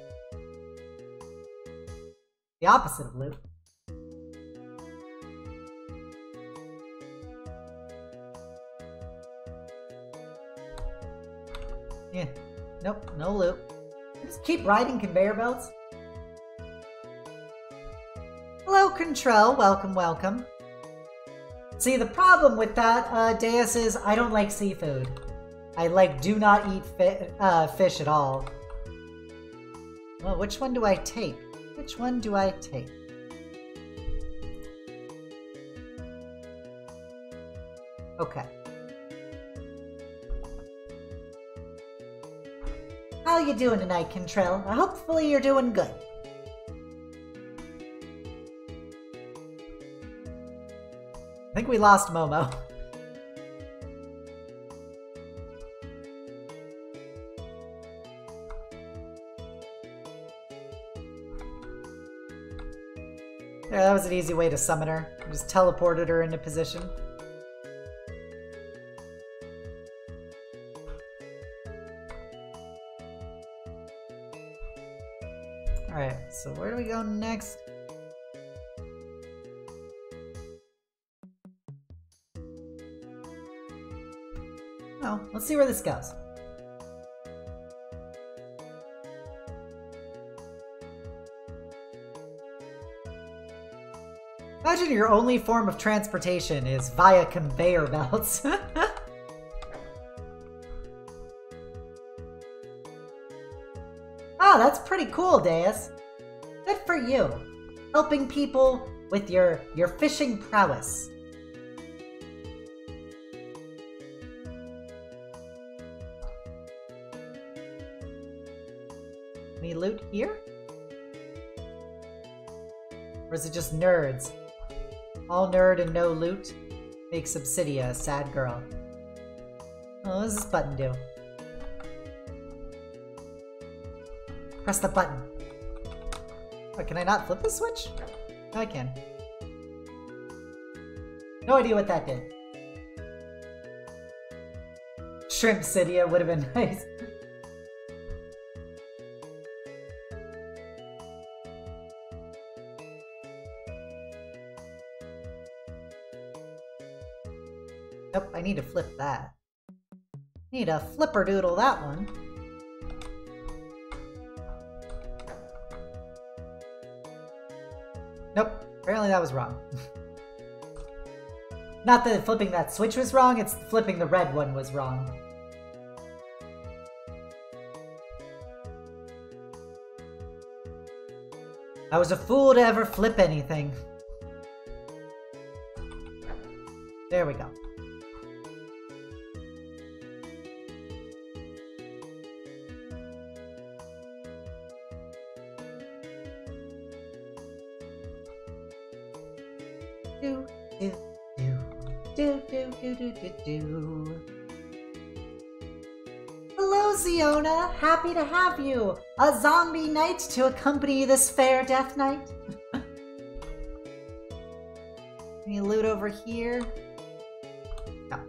The opposite of loot. Yeah. Nope, no loot. Just keep riding conveyor belts. Hello, Contrell. Welcome, welcome. See, the problem with that, Deus, is I don't like seafood. I, do not eat fish at all. Well, which one do I take? Which one do I take? Okay. How you doing tonight, Contrell? Hopefully you're doing good. I think we lost Momo. There, that was an easy way to summon her. Just teleported her into position. Alright, so where do we go next? Oh, let's see where this goes. Imagine your only form of transportation is via conveyor belts. Ah, that's pretty cool, Deus. Good for you. Helping people with your fishing prowess. Any loot here? Or is it just nerds? All nerd and no loot makes Obsidia a sad girl. Oh, what does this button do? Press the button. Oh, can I not flip the switch? No, I can. No idea what that did. Shrimp Cydia would have been nice. Yep, I need to flip that. Need a flipper doodle that one. Nope, apparently that was wrong. Not that flipping that switch was wrong, it's flipping the red one was wrong. I was a fool to ever flip anything. There we go. Do, do, do, do, do, do, do, do, do. Hello, Ziona! Happy to have you! A zombie knight to accompany this fair death knight? Any loot over here? No.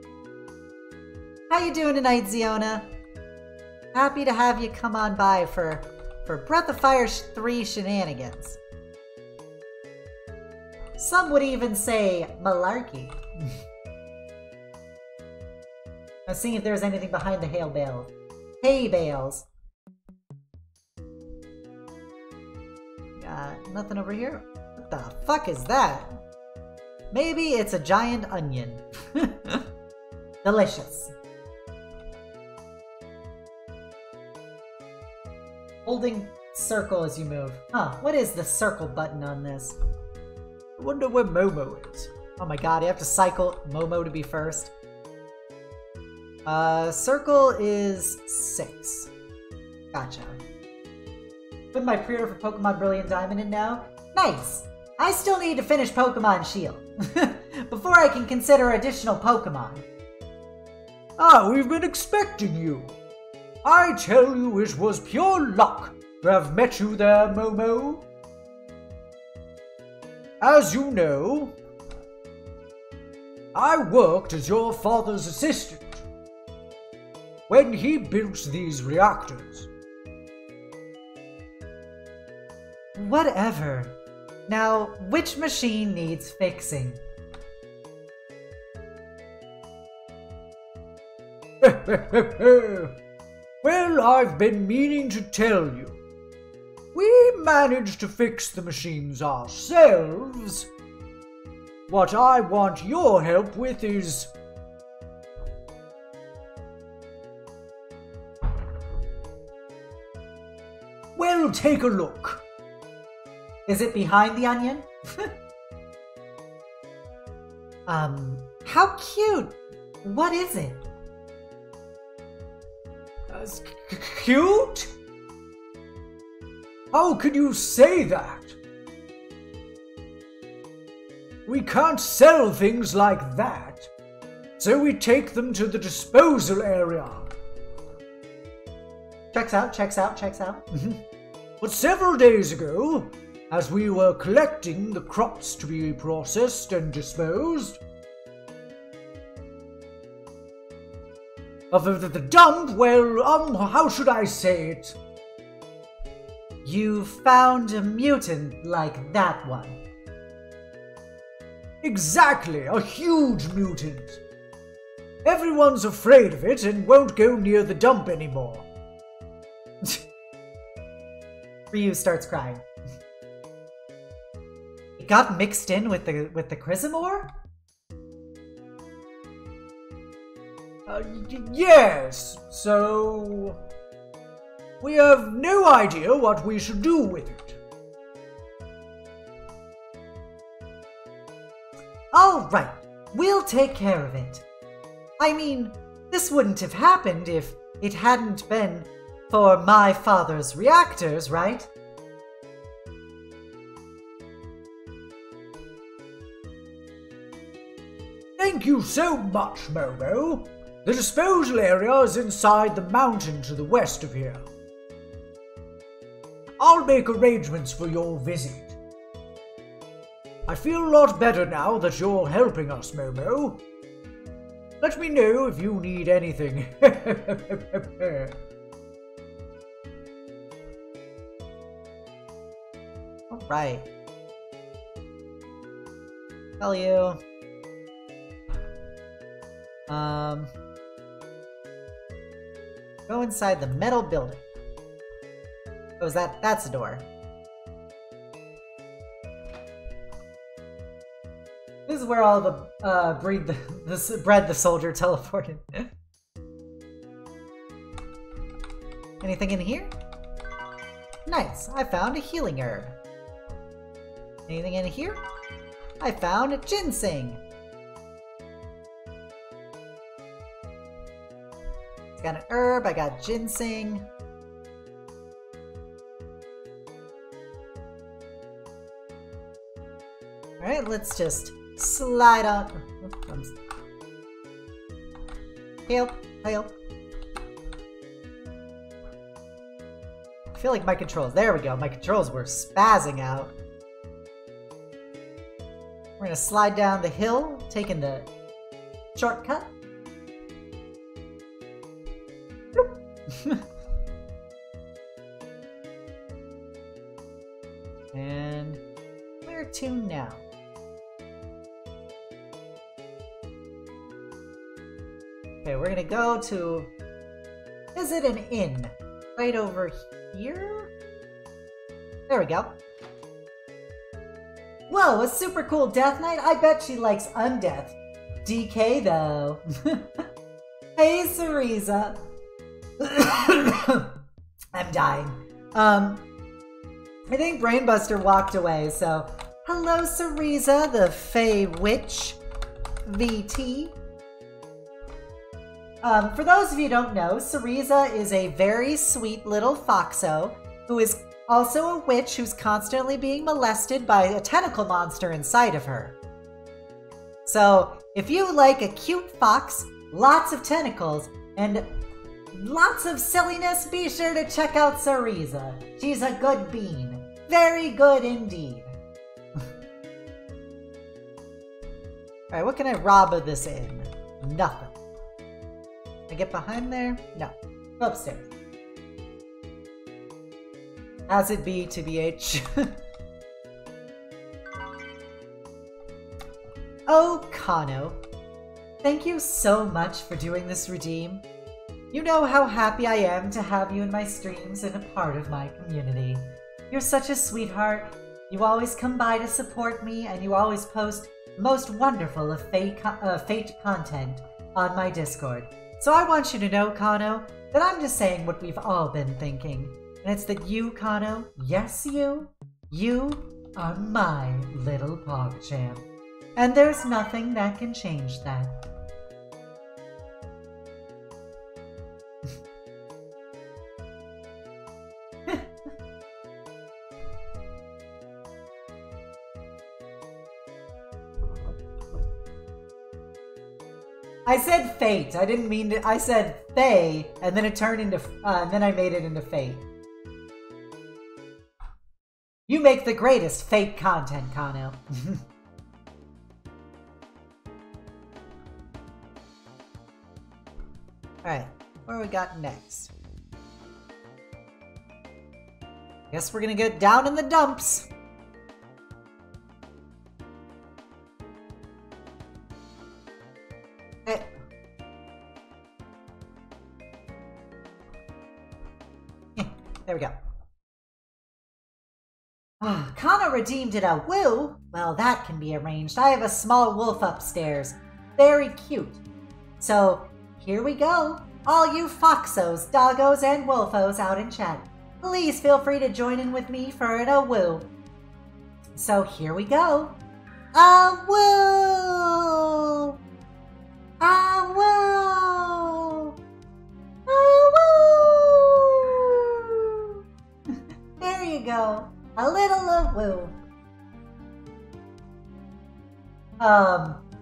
How you doing tonight, Ziona? Happy to have you come on by for Breath of Fire 3 shenanigans. Some would even say malarkey. I'm seeing if there's anything behind the hay bales. Hay bales. Got nothing over here. What the fuck is that? Maybe it's a giant onion. Delicious. Holding circle as you move. Huh, what is the circle button on this? I wonder where Momo is. Oh my god, you have to cycle Momo to be first. Circle is 6. Gotcha. Put my pre-order for Pokemon Brilliant Diamond in now. Nice! I still need to finish Pokemon Shield before I can consider additional Pokemon. Ah, we've been expecting you. I tell you it was pure luck to have met you there, Momo. As you know, I worked as your father's assistant when he built these reactors. Whatever. Now, which machine needs fixing? Well, I've been meaning to tell you. We managed to fix the machines ourselves. What I want your help with is... well, take a look. Is it behind the onion? How cute! What is it? Cute? How could you say that? We can't sell things like that, so we take them to the disposal area. Checks out, checks out, checks out. But several days ago, as we were collecting the crops to be processed and disposed of the dump, well, how should I say it? You found a mutant like that one. Exactly, a huge mutant. Everyone's afraid of it and won't go near the dump anymore. Ryu starts crying. It got mixed in with the Chrysamore? Yes, so... we have no idea what we should do with it. Alright, we'll take care of it. I mean, this wouldn't have happened if it hadn't been for my father's reactors, right? Thank you so much, Momo. The disposal area is inside the mountain to the west of here. I'll make arrangements for your visit. I feel a lot better now that you're helping us, Momo. Let me know if you need anything. Alright. Tell you. Go inside the metal building. Oh, that's a door. This is where all the breed the soldier teleported. Anything in here? Nice, I found a healing herb. Anything in here? I found a ginseng. It's got an herb, I got ginseng. Alright, let's just slide on. Help, help. I feel like my controls, there we go, my controls were spazzing out. We're gonna slide down the hill, taking the shortcut. And where to now? Okay, we're gonna go to... Is it an inn? Right over here? There we go. Whoa, a super cool Death Knight? I bet she likes Undeath. DK though. Hey, Cereza. I'm dying. I think Brainbuster walked away, so... Hello, Cereza, the Fey Witch. VT. For those of you who don't know, Cereza is a very sweet little foxo who is also a witch who's constantly being molested by a tentacle monster inside of her. So, if you like a cute fox, lots of tentacles, and lots of silliness, be sure to check out Cereza. She's a good bean. Very good indeed. Alright, what can I rob of this inn? Nothing. Can I get behind there? No. Go upstairs. As it be, TBH. Oh, Kano. Thank you so much for doing this redeem. You know how happy I am to have you in my streams and a part of my community. You're such a sweetheart. You always come by to support me, and you always post most wonderful of fate content on my Discord. So I want you to know, Kano, that I'm just saying what we've all been thinking. And it's that you, Kano, yes you are my little PogChamp. And there's nothing that can change that. I said fate. I didn't mean to. I said Fae, and then it turned into. And then I made it into fate. You make the greatest fate content, Kano. Alright, what do we got next? Guess we're gonna get down in the dumps. There we go. Kano redeemed it a woo? Well, that can be arranged. I have a small wolf upstairs. Very cute. So, here we go. All you foxos, doggos, and wolfos out in chat, please feel free to join in with me for an woo. So, here we go. A woo! A woo! A woo! There you go. A little woo.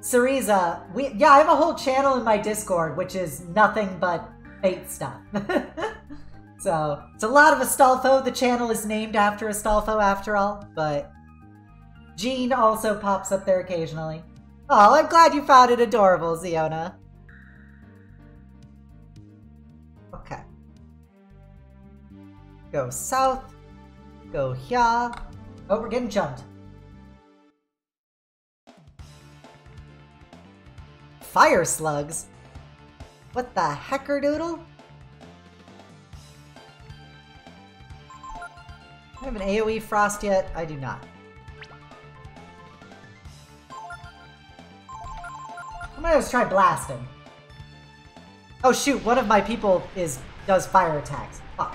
Cereza, yeah, I have a whole channel in my Discord, which is nothing but fate stuff. So, it's a lot of Astolfo. The channel is named after Astolfo after all, but Jean also pops up there occasionally. Oh, I'm glad you found it adorable, Ziona. Okay. Go south. Go here. Oh, we're getting jumped. Fire slugs? What the heckerdoodle? I have an AoE frost yet? I do not. I'm gonna just try blasting. Oh shoot, one of my people does fire attacks. Fuck.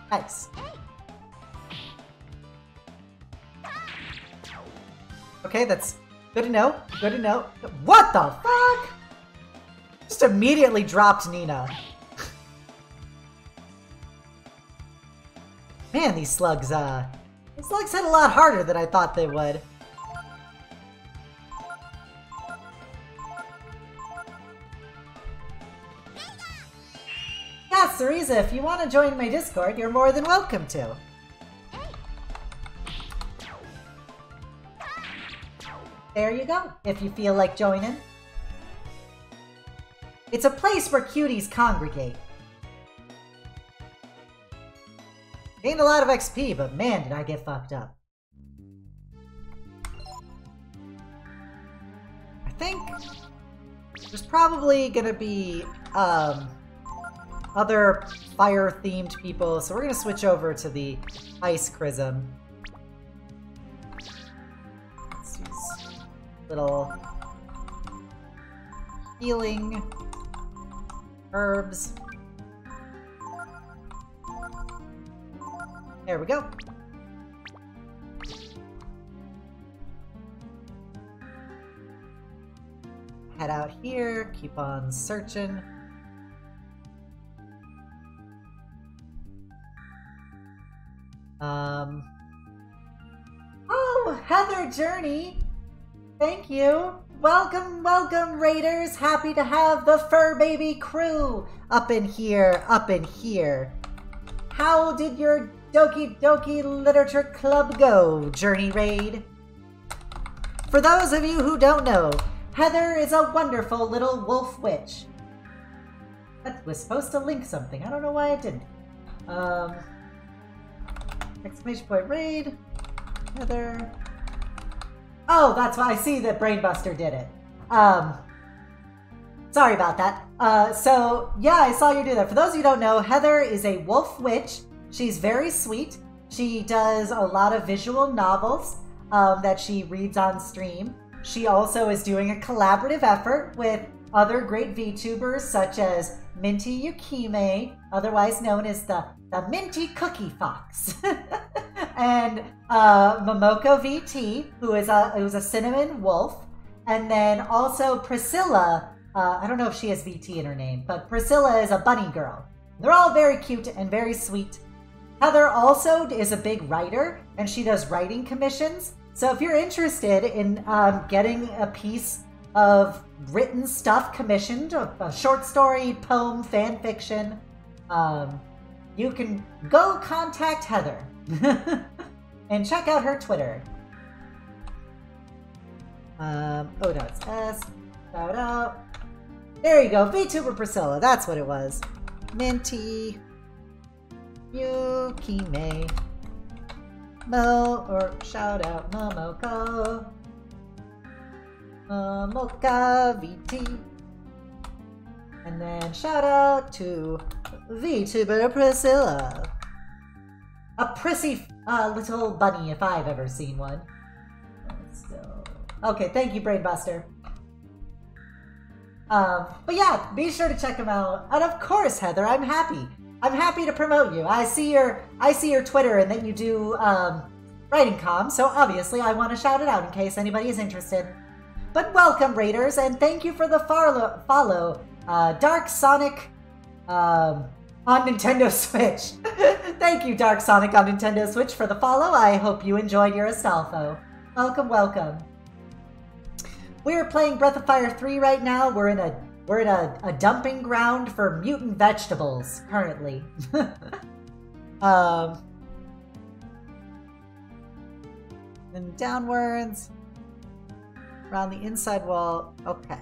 Nice. Okay, that's good to know. Good to know. What the fuck? Just immediately dropped Nina. Man, these slugs hit a lot harder than I thought they would. Yeah, Cereza, if you want to join my Discord, you're more than welcome to. There you go, if you feel like joining. It's a place where cuties congregate. Gained a lot of XP, but man, did I get fucked up. I think there's probably gonna be other fire-themed people, so we're gonna switch over to the Ice Chrism. Let's use little healing herbs. There we go. Head out here, keep on searching. Oh, Heather Journey! Thank you! Welcome, welcome, Raiders! Happy to have the Fur Baby crew up in here, up in here. How did your Doki Doki Literature Club go, Journey Raid? For those of you who don't know, Heather is a wonderful little wolf witch. That was supposed to link something. I don't know why it didn't. Exclamation point raid. Heather. Oh, that's why I see that Brainbuster did it. Sorry about that. So, yeah, I saw you do that. For those of you who don't know, Heather is a wolf witch. She's very sweet. She does a lot of visual novels that she reads on stream. She also is doing a collaborative effort with other great VTubers such as Minty Yukime, otherwise known as the Minty Cookie Fox, and Momoko VT, who is a cinnamon wolf, and then also Priscilla. I don't know if she has VT in her name, but Priscilla is a bunny girl. They're all very cute and very sweet. Heather also is a big writer, and she does writing commissions. So if you're interested in getting a piece of written stuff commissioned, a short story, poem, fan fiction, you can go contact Heather and check out her Twitter. Oh no, it's S. Shout out. There you go, VTuber Priscilla. That's what it was. Minty Yukime. Shout out Momoko. Mocha VT. And then shout out to VTuber Priscilla. A prissy little bunny if I've ever seen one. Okay, thank you, Brainbuster. But yeah, be sure to check them out. And of course, Heather, I'm happy. I'm happy to promote you. I see your Twitter and that you do writing comms, so obviously I want to shout it out in case anybody is interested. But welcome, Raiders, and thank you for the follow, Dark Sonic on Nintendo Switch. Thank you, Dark Sonic on Nintendo Switch, for the follow. I hope you enjoyed your Astolfo. Welcome, welcome. we're playing Breath of Fire 3 right now. We're in a dumping ground for mutant vegetables currently. Then downwards around the inside wall. Okay.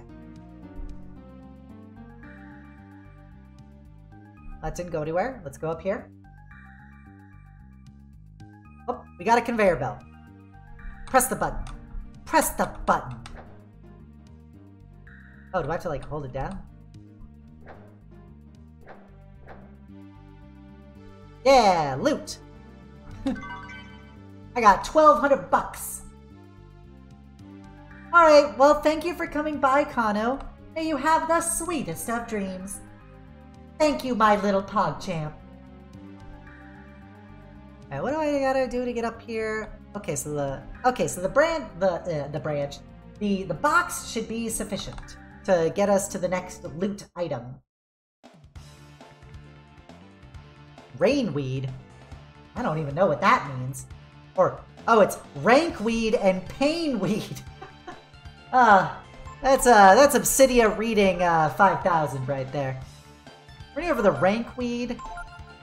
That didn't go anywhere. Let's go up here. Oh, we got a conveyor belt. Press the button. Press the button. Oh, do I have to, like, hold it down? Yeah, loot! I got 1,200 bucks. Alright, well, thank you for coming by, Kano. May you have the sweetest of dreams. Thank you, my little PogChamp. Alright, what do I gotta do to get up here? Okay, so the box should be sufficient to get us to the next loot item. Rainweed? I don't even know what that means. Or, oh, it's rankweed and painweed. That's Obsidia reading 5,000 right there. We're gonna go for the rankweed,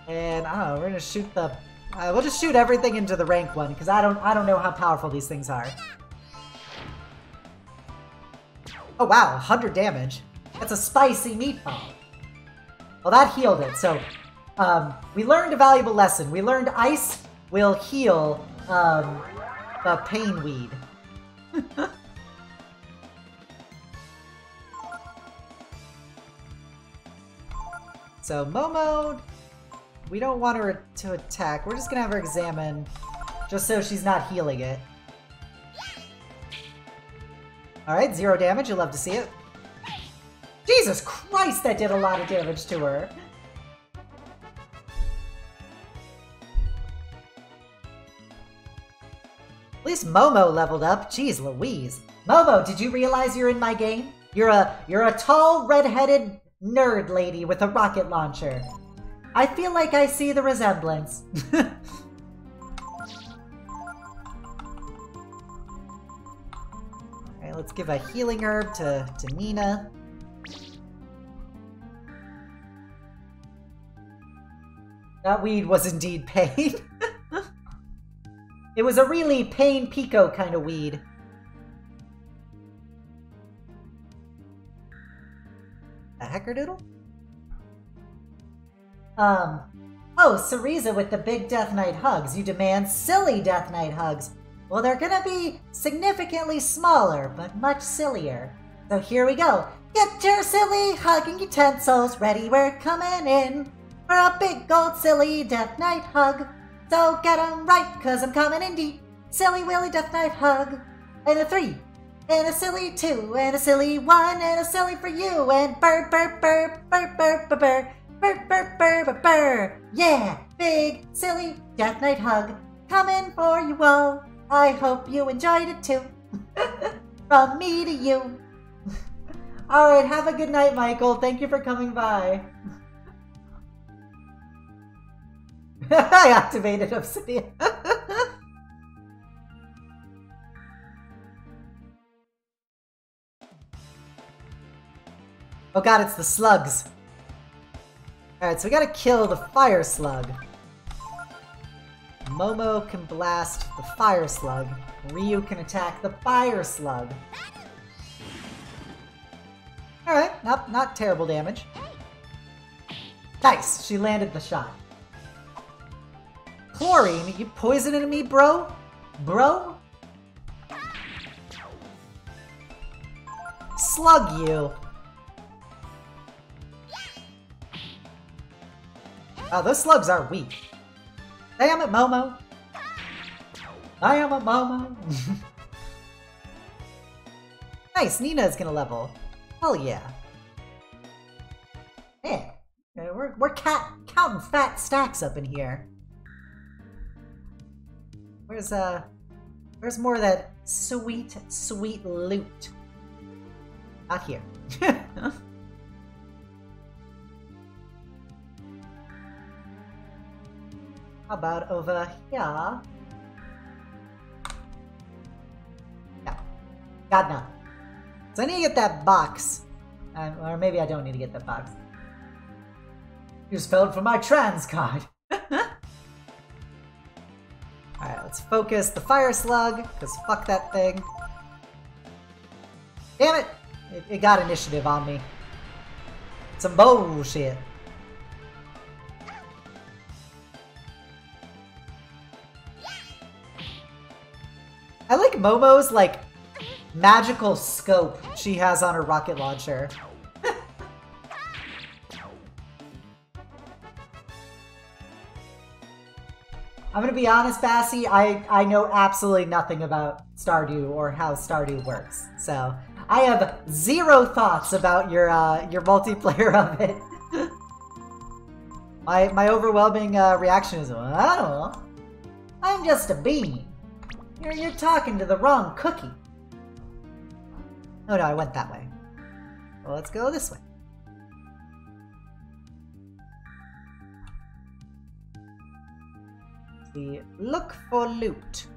and I don't know, we're gonna shoot the... we'll just shoot everything into the rank one, because I don't know how powerful these things are. Oh wow, 100 damage. That's a spicy meatball. Well, that healed it, so... we learned a valuable lesson. We learned ice will heal, the painweed. So, Momo, we don't want her to attack. We're just gonna have her examine, just so she's not healing it. Alright, 0 damage. You'll love to see it. Jesus Christ, that did a lot of damage to her. At least Momo leveled up. Jeez Louise. Momo, did you realize you're in my game? You're a tall, red-headed nerd lady with a rocket launcher. I feel like I see the resemblance. Alright, let's give a healing herb to Nina. That weed was indeed pain. It was a really pain pico kind of weed. A heckerdoodle? Oh, Cereza with the big Death Knight hugs. You demand silly Death Knight hugs. Well, they're gonna be significantly smaller, but much sillier. So here we go. Get your silly hugging utensils ready. We're coming in for a big old silly Death Knight hug. So get 'em right, 'cause I'm coming in deep. Silly Willy Death Knight hug. And a 3. And a silly 2. And a silly 1. And a silly for you. And burr, burr, burr, burr, burr, burr, burr. Burr, burr, burr, burr, burr. Yeah! Big, silly Death Knight hug. Coming for you all. I hope you enjoyed it too. From me to you. Alright, have a good night, Michael. Thank you for coming by. I activated Obsidian. Oh god, it's the slugs. Alright, so we gotta kill the fire slug. Momo can blast the fire slug. Ryu can attack the fire slug. Alright, not terrible damage. Nice! She landed the shot. Chlorine, you poisoning me, bro? Bro? Slug you. Oh, those slugs are weak. Damn it, Momo. Damn it, Momo. Nice, Nina's gonna level. Hell yeah. Man, we're counting fat stacks up in here. Where's more of that sweet, sweet loot? Not here. How about over here? Yeah. Got none. So I need to get that box. Or maybe I don't need to get that box. You spelled for my trans card. Alright, let's focus the fire slug, because fuck that thing. Damn it! It got initiative on me. Some bullshit. I like Momo's, like, magical scope she has on her rocket launcher. I'm gonna be honest, Bassie, I know absolutely nothing about Stardew or how Stardew works. So, I have zero thoughts about your multiplayer of it. My overwhelming reaction is, well, I don't know. I'm just a bean. You're talking to the wrong cookie. Oh no, I went that way. Well, let's go this way. See, look for loot.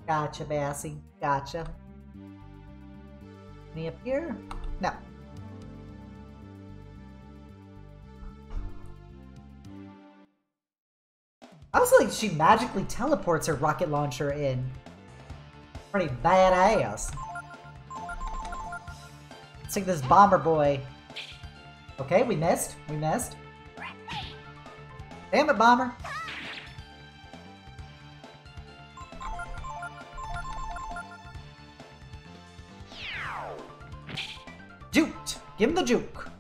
Gotcha, Bassie. Gotcha. Any up here? No. I was like, she magically teleports her rocket launcher in. Pretty badass. Let's take this bomber boy. Okay, we missed. We missed. Damn it, bomber. Juked. Give him the juke.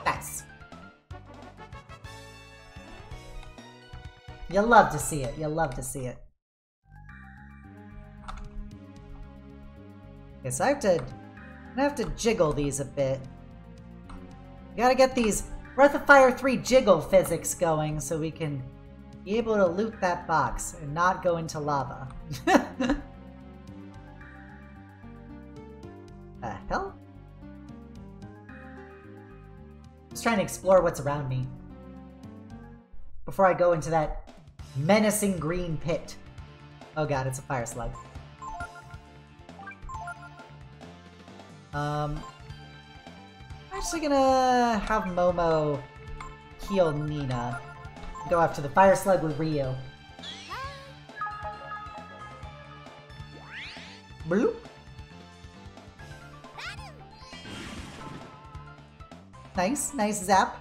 Nice. You'll love to see it. You'll love to see it. Okay, so I have to jiggle these a bit. We gotta get these Breath of Fire 3 jiggle physics going so we can be able to loot that box and not go into lava. The hell? Just trying to explore what's around me before I go into that menacing green pit. Oh god, it's a fire slug. I'm actually gonna have Momo heal Nina. Go after the fire slug with Ryu. Bloop. Nice, nice zap.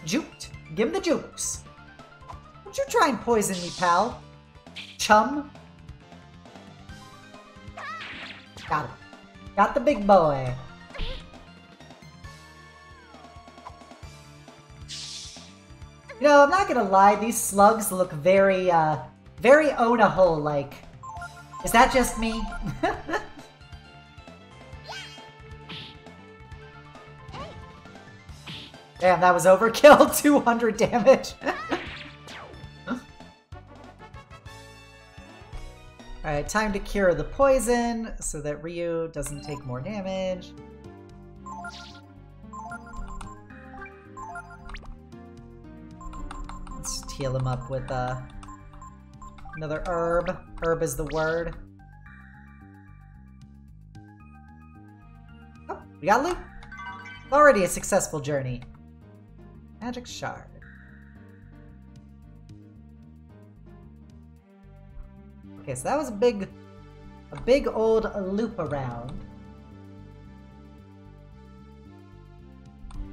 Juked. Give him the jukes. Don't you try and poison me, pal. Chum. Got him. Got the big boy. You know, I'm not gonna lie, these slugs look very, very Onahole-like. Is that just me? Damn, that was overkill. 200 damage. Alright, time to cure the poison so that Ryu doesn't take more damage. Let's just heal him up with another herb. Herb is the word. Oh, we got loot. Already a successful journey. Magic shard. Okay, so that was a big old loop around.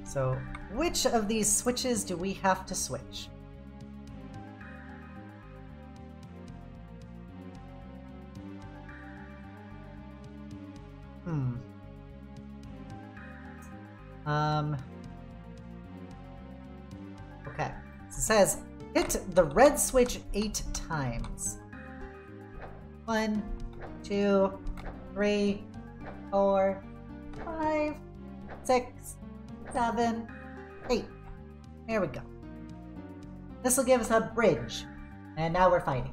So, which of these switches do we have to switch? Okay. So it says, hit the red switch 8 times. 1, 2, 3, 4, 5, 6, 7, 8. There we go. This will give us a bridge. And now we're fighting.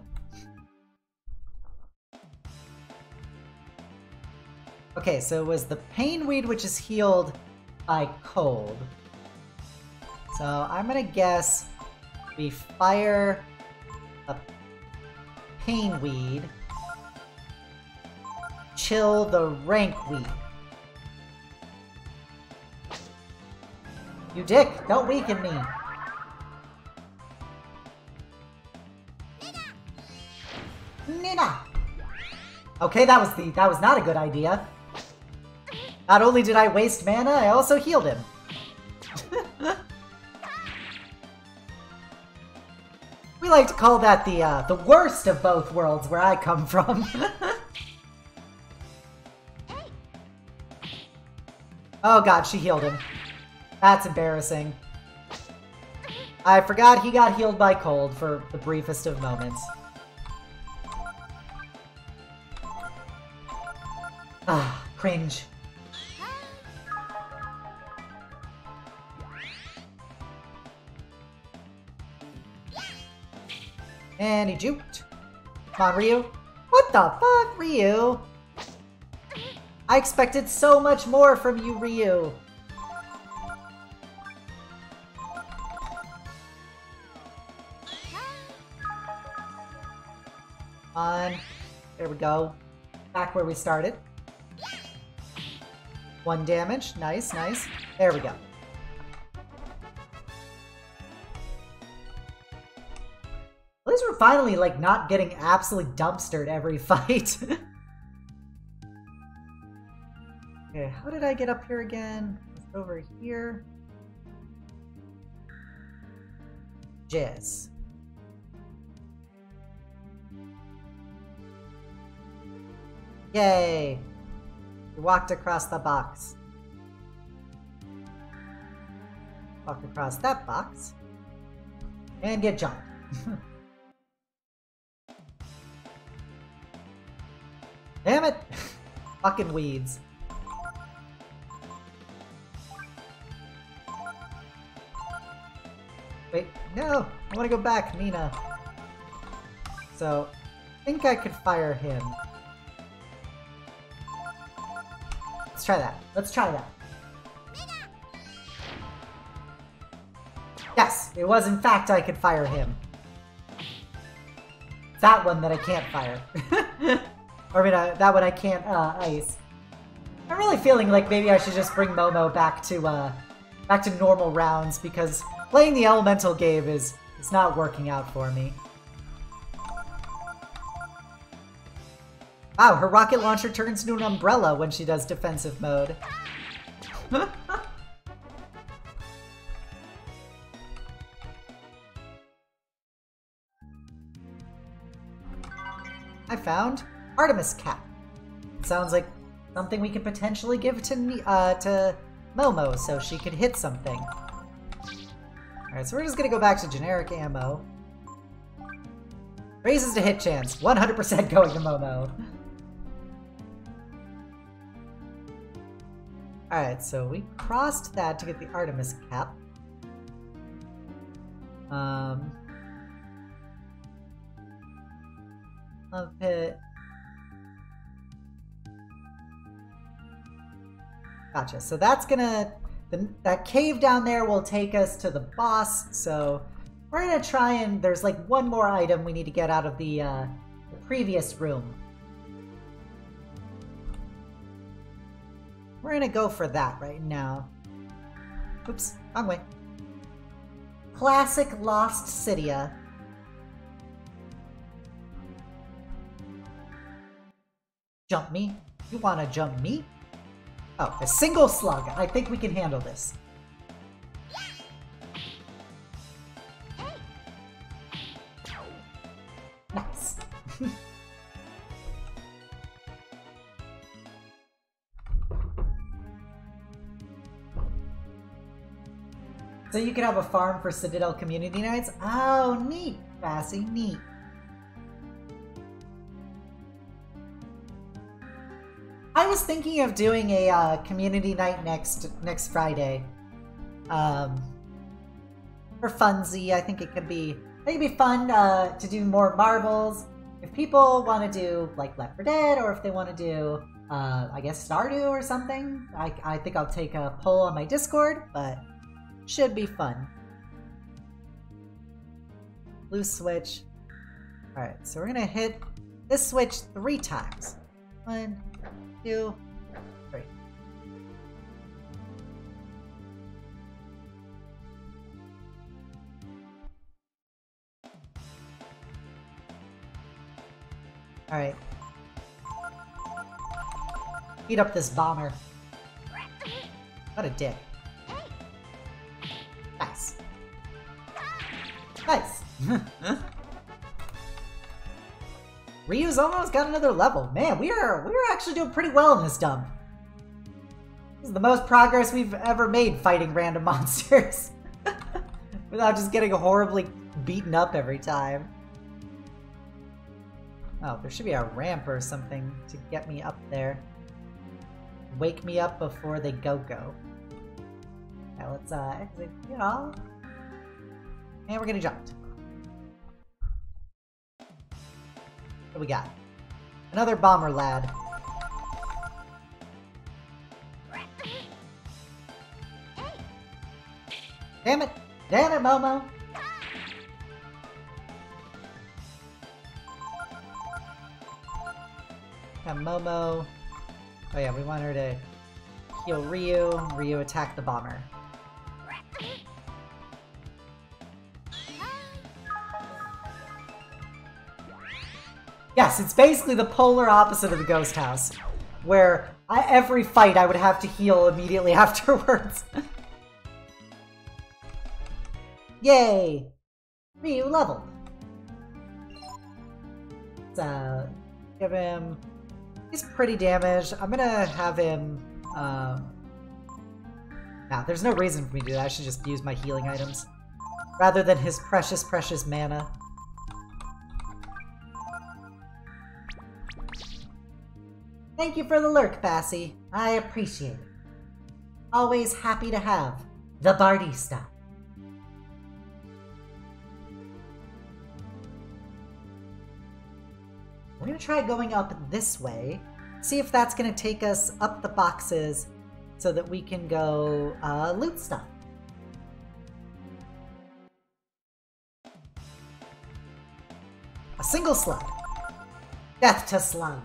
Okay, so it was the pain weed which is healed by cold. So I'm gonna guess we fire a pain weed, chill the rank weed. You dick, don't weaken me. Nina. Okay, that was not a good idea. Not only did I waste mana, I also healed him. We like to call that the worst of both worlds where I come from. Oh god, she healed him. That's embarrassing. I forgot he got healed by cold for the briefest of moments. Ah, cringe. And he juked. Come on, Ryu. What the fuck, Ryu? I expected so much more from you, Ryu. On. There we go. Back where we started. 1 damage. Nice, nice. There we go. At least we're finally, like, not getting absolutely dumpstered every fight. Okay, how did I get up here again? It's over here. Jizz. Yay! We walked across the box. Walk across that box. And get jumped. Damn it! Fucking weeds. Wait, no! I want to go back, Nina. So, I think I could fire him. Let's try that. Let's try that. Yes! It was in fact I could fire him. It's that one that I can't fire. Or I mean, that one I can't ice. I'm really feeling like maybe I should just bring Momo back to normal rounds because playing the elemental game is not working out for me. Wow, her rocket launcher turns into an umbrella when she does defensive mode. I found Artemis Cap. Sounds like something we could potentially give to Momo so she could hit something. Alright, so we're just gonna go back to generic ammo. Raises the hit chance. 100% going to Momo. Alright, so we crossed that to get the Artemis Cap. Love Pit. Gotcha, so that's gonna... that cave down there will take us to the boss, so... we're gonna try and... there's like one more item we need to get out of the previous room. We're gonna go for that right now. Oops, wrong way. Classic Lost Cydia. Jump me? You wanna jump me? Oh, a single slug. I think we can handle this. Nice. So you could have a farm for Citadel community nights? Oh, neat, Fassy, neat. I was thinking of doing a community night next Friday. For funsy, I think it could be fun to do more marbles. If people want to do like Left 4 Dead, or if they want to do I guess Stardew or something, I think I'll take a poll on my Discord, but should be fun. Blue switch. Alright, so we're gonna hit this switch 3 times. 1, 2, 3. Alright. Beat up this bomber. What a dick. Nice. Nice. Ryu's almost got another level. Man, we're actually doing pretty well in this dump. This is the most progress we've ever made fighting random monsters. Without just getting horribly beaten up every time. Oh, there should be a ramp or something to get me up there. Wake me up before they go-go. Now let's exit, you know. And we're getting jumped. What do we got? Another bomber lad. Damn it! Damn it, Momo! Got Momo. Oh yeah, we want her to heal Ryu. Ryu attack the bomber. Yes, it's basically the polar opposite of the ghost house, where every fight I would have to heal immediately afterwards. Yay! Ryu leveled. Let's give him... He's pretty damaged. I'm gonna have him... Nah, there's no reason for me to do that. I should just use my healing items. Rather than his precious, precious mana. Thank you for the lurk, Bassie. I appreciate it. Always happy to have the Barty stuff. We're gonna try going up this way. See if that's gonna take us up the boxes so that we can go loot stuff. A single slug. Death to slug.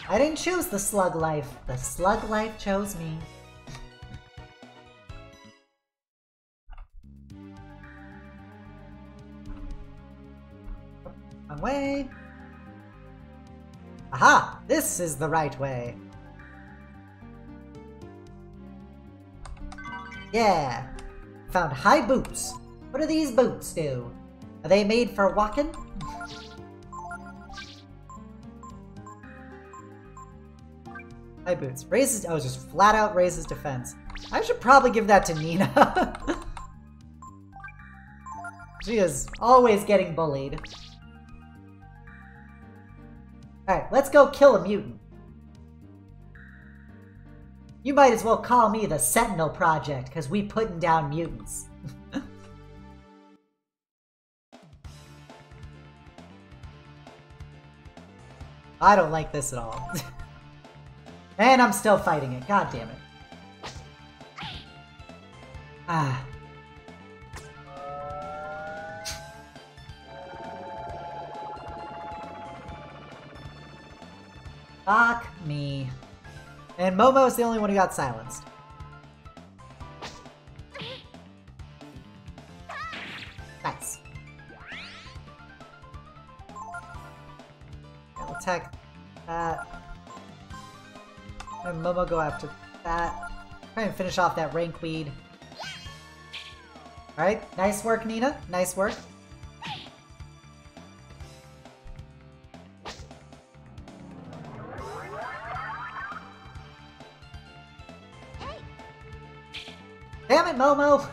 I didn't choose the slug life. The slug life chose me. Wrong way. Aha! This is the right way. Yeah! Found high boots. What do these boots do? Are they made for walking? High boots. Raises... Oh, just flat out raises defense. I should probably give that to Nina. She is always getting bullied. Alright, let's go kill a mutant. You might as well call me the Sentinel Project, because we putting down mutants. I don't like this at all. And I'm still fighting it. God damn it. Ah. Fuck me. And Momo's the only one who got silenced. Nice. Okay, we'll attack that. And Momo go after that. Try and finish off that rank weed. Alright, nice work, Nina. Nice work. Damn it, Momo!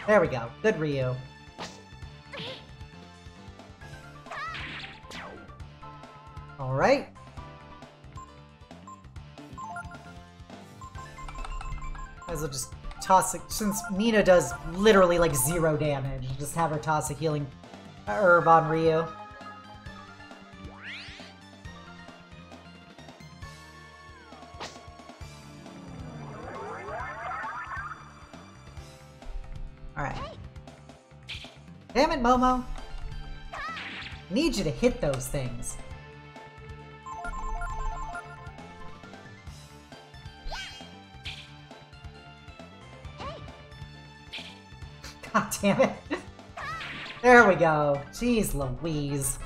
There we go. Good Ryu. Alright. Might as well just toss it, since Nina does literally like 0 damage, just have her toss a healing herb on Ryu. Alright. Damn it, Momo. Need you to hit those things. God damn it. There we go. Jeez Louise.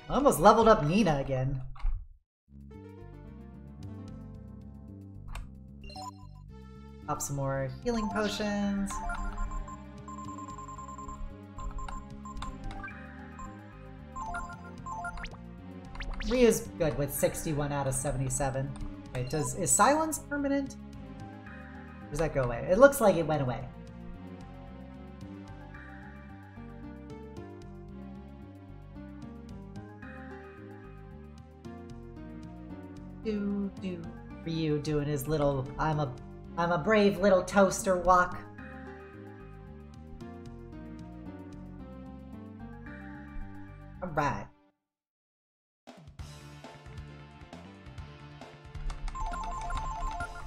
Almost leveled up Nina again. Pop some more healing potions. Ryu's good with 61 out of 77. Wait, is silence permanent? Or does that go away? It looks like it went away. Ryu doing his little I'm a brave little toaster walk. Alright.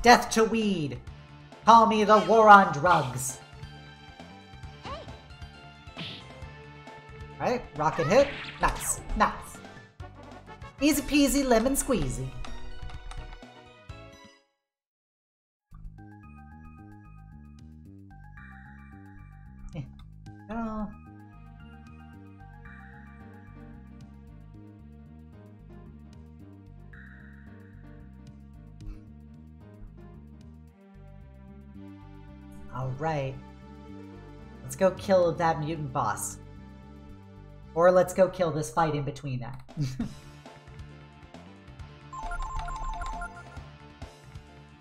Death to weed. Call me the war on drugs. Alright, rocket hit. Nice, nice. Easy peasy lemon squeezy. Oh. Alright. Let's go kill that mutant boss. Or let's go kill this fight in between that.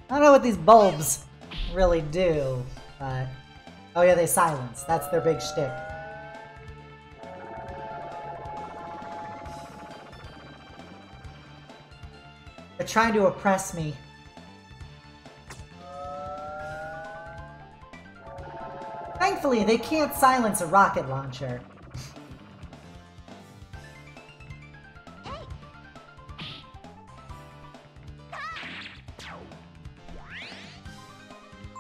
I don't know what these bulbs really do, but... Oh yeah, they silence. That's their big shtick. They're trying to oppress me. Thankfully, they can't silence a rocket launcher.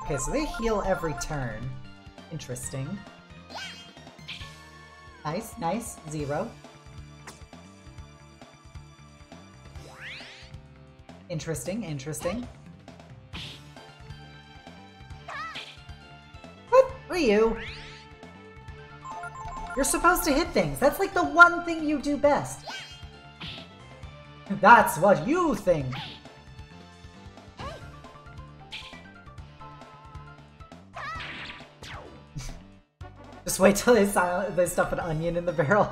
Okay, so they heal every turn. Interesting. Nice, nice. 0. Interesting, interesting. What? Ryu? You're supposed to hit things. That's like the one thing you do best. That's what you think. Just wait till they stuff an onion in the barrel.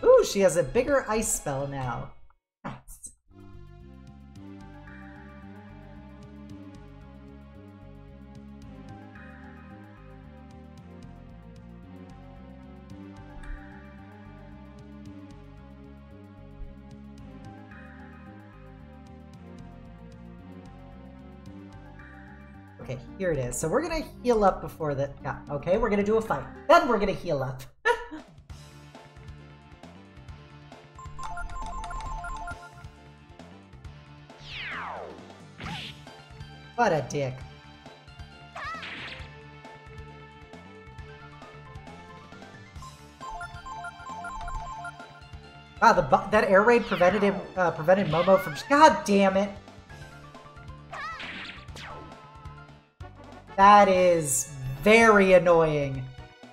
Ooh, she has a bigger ice spell now. Nice. Okay, here it is. So we're gonna heal up before that. Yeah, okay, we're gonna do a fight. Then we're gonna heal up. What a dick. Wow, that air raid prevented Momo from. God damn it! That is very annoying.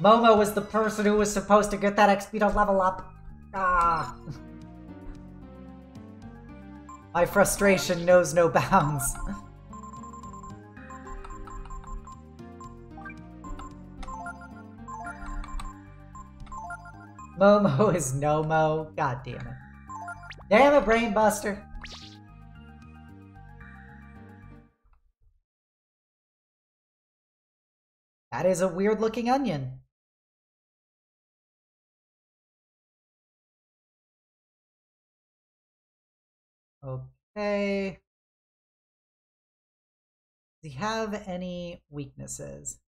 Momo was the person who was supposed to get that XP to level up. Ah. My frustration knows no bounds. Momo is no-mo. God damn it. Damn it, Brainbuster. That is a weird-looking onion. Okay. Does he have any weaknesses?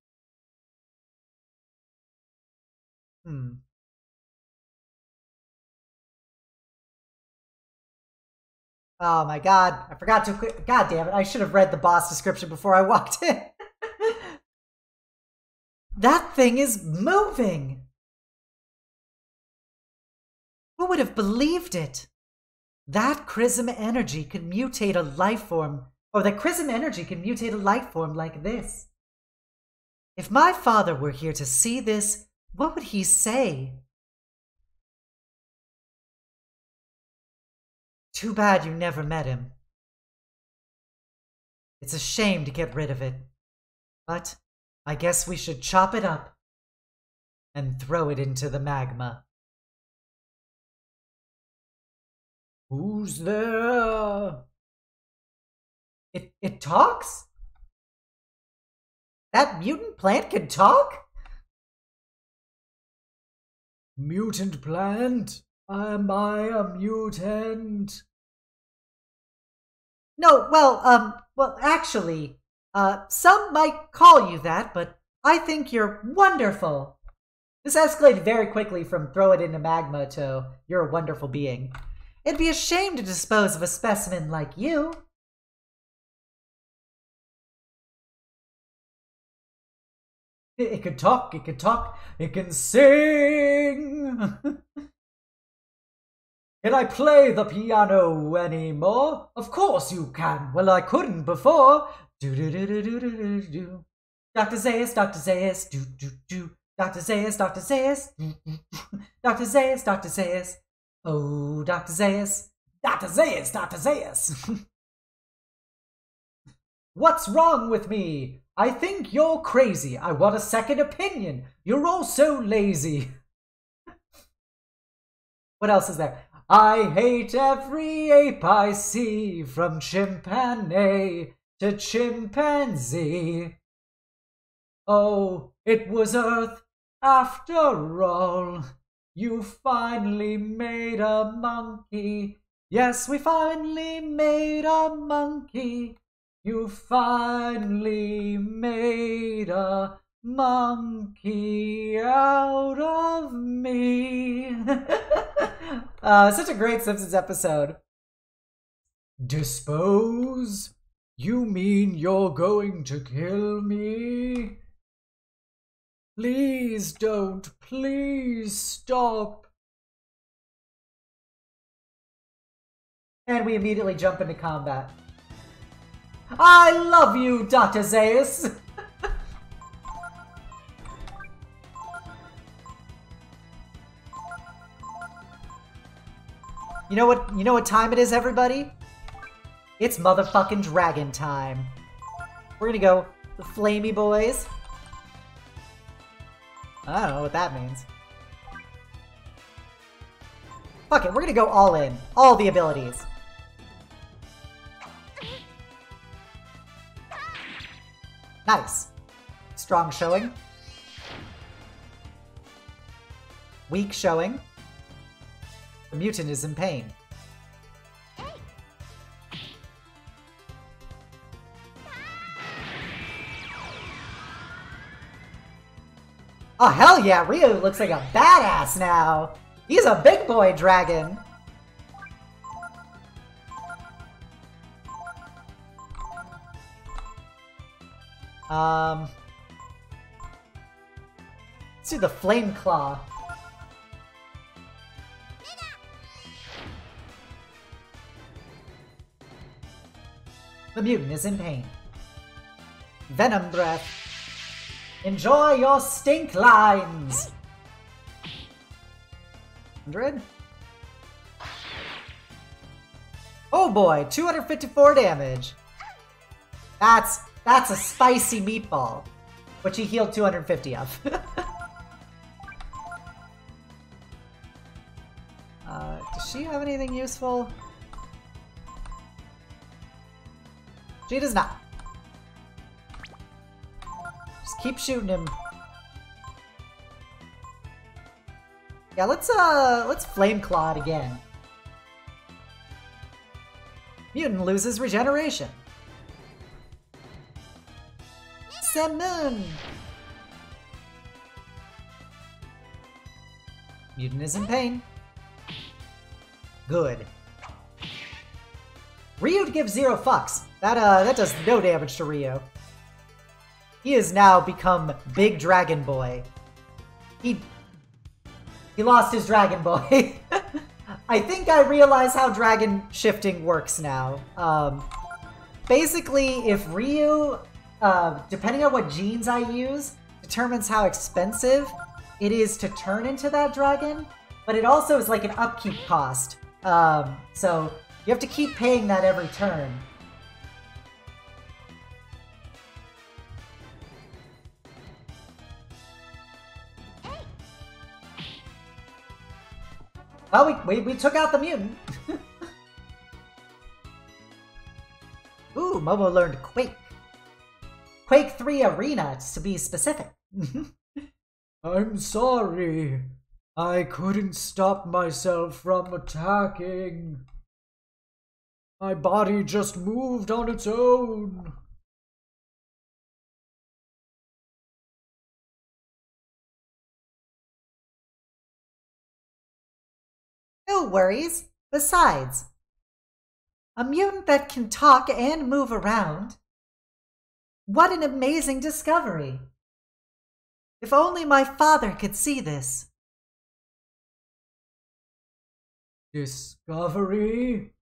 Oh my god, I forgot to... God damn it, I should have read the boss description before I walked in. That thing is moving! Who would have believed it? That Chrism energy could mutate a life form, or that Chrism energy can mutate a life form like this. If my father were here to see this, what would he say? Too bad you never met him. It's a shame to get rid of it, but I guess we should chop it up and throw it into the magma. Who's there? It talks? That mutant plant can talk? Mutant plant? Am I a mutant? No, well, actually, some might call you that, but I think you're wonderful. This escalated very quickly from throw it into magma to you're a wonderful being. It'd be a shame to dispose of a specimen like you. It can talk, it can talk, it can sing! Can I play the piano anymore? Of course you can. Well, I couldn't before. Do-do-do-do-do-do-do. Dr. Zaius, Dr. Zaius, do-do-do. Dr. Zaius, Dr. Zaius, Dr. Zaius, Dr. Zaius. Oh, Dr. Zaius. Dr. Zaius, Dr. Zaius. What's wrong with me? I think you're crazy. I want a second opinion. You're all so lazy. What else is there? I hate every ape I see, from chimpanzee to chimpanzee. Oh, it was Earth after all. You finally made a monkey. Yes, we finally made a monkey. You finally made a monkey out of me. Such a great Simpsons episode. Dispose? You mean you're going to kill me? Please don't. Please stop. And we immediately jump into combat. I love you, Dr. Zaius! You know what time it is, everybody? It's motherfucking dragon time. We're gonna go the Flamey Boys. I don't know what that means. Fuck it, we're gonna go all in. All the abilities. Nice. Strong showing. Weak showing. The mutant is in pain. Oh hell yeah, Ryu looks like a badass now! He's a big boy dragon! Let's do the Flame Claw. The mutant is in pain. Venom Breath. Enjoy your stink lines! 100? Oh boy, 254 damage. That's a spicy meatball, which he healed 250 of. Does she have anything useful? She does not. Just keep shooting him. Yeah, let's Flame Claw it again. Mutant loses regeneration. Salmon! Mutant is in pain. Good. Ryu gives 0 fucks. That does no damage to Ryu. He has now become Big Dragon Boy. He lost his Dragon Boy. I think I realize how dragon shifting works now. Basically, if Ryu, depending on what genes I use, determines how expensive it is to turn into that dragon, but it also is like an upkeep cost. So you have to keep paying that every turn. Well, we took out the mutant. Ooh, Momo learned Quake. Quake 3 Arena, to be specific. I'm sorry. I couldn't stop myself from attacking. My body just moved on its own. No worries. Besides, a mutant that can talk and move around. What an amazing discovery. If only my father could see this. Discovery?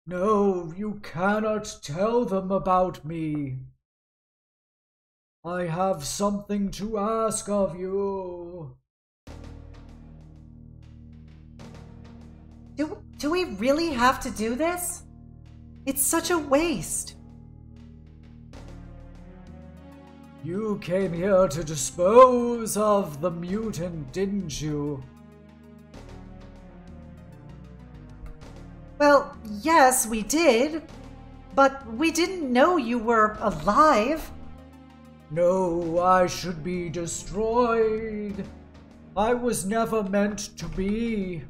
No, you cannot tell them about me. I have something to ask of you. Do we really have to do this? It's such a waste. You came here to dispose of the mutant, didn't you? Well, yes, we did. But we didn't know you were alive. No, I should be destroyed. I was never meant to be.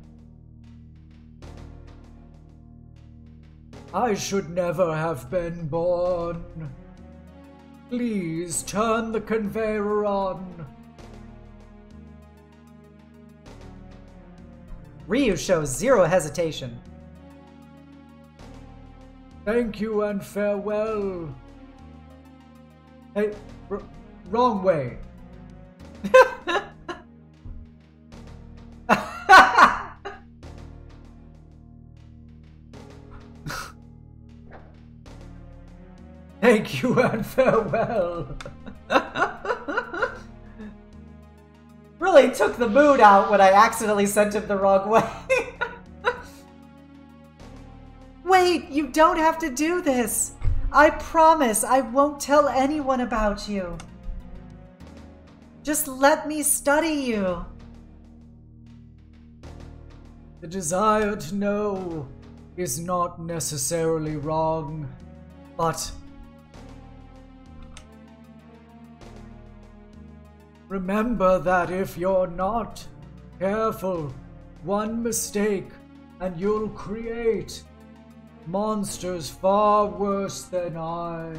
I should never have been born. Please turn the conveyor on. Ryu shows zero hesitation. Thank you and farewell. Hey, wrong way. Thank you and farewell. Really took the mood out when I accidentally sent him the wrong way. Wait, you don't have to do this. I promise I won't tell anyone about you. Just let me study you. The desire to know is not necessarily wrong, but remember that if you're not careful, one mistake and you'll create monsters far worse than I.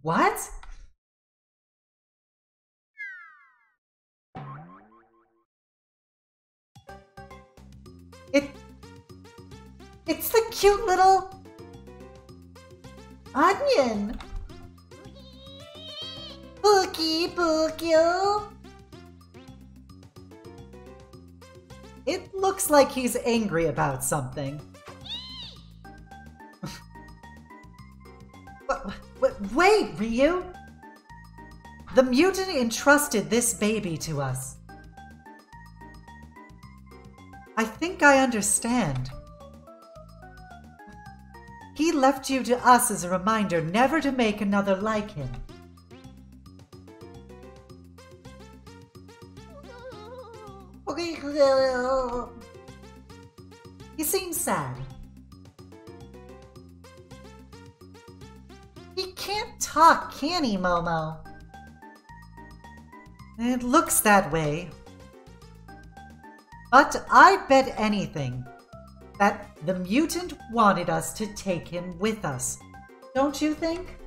What? It's the cute little onion. Bookie, Bookio. It looks like he's angry about something. Wait, Ryu! The mutant entrusted this baby to us. I think I understand. He left you to us as a reminder never to make another like him. He seems sad. He can't talk, can he, Momo? It looks that way. But I bet anything that the mutant wanted us to take him with us. Don't you think?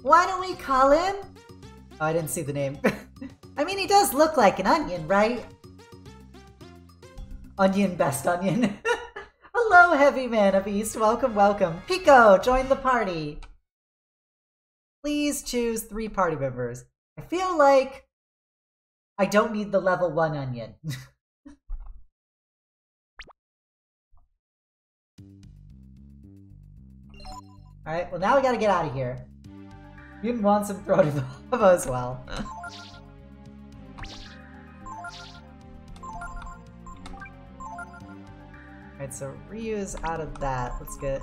Why don't we call him? Oh, I didn't see the name. I mean, he does look like an onion, right? Onion, best onion. Hello, Heavy Man of East. Welcome, welcome. Pico, join the party. Please choose 3 party members. I feel like I don't need the level 1 onion. Alright, well now we gotta get out of here. Mutant wants him thrown in lava as well. Alright, so Ryu's out of that. Let's get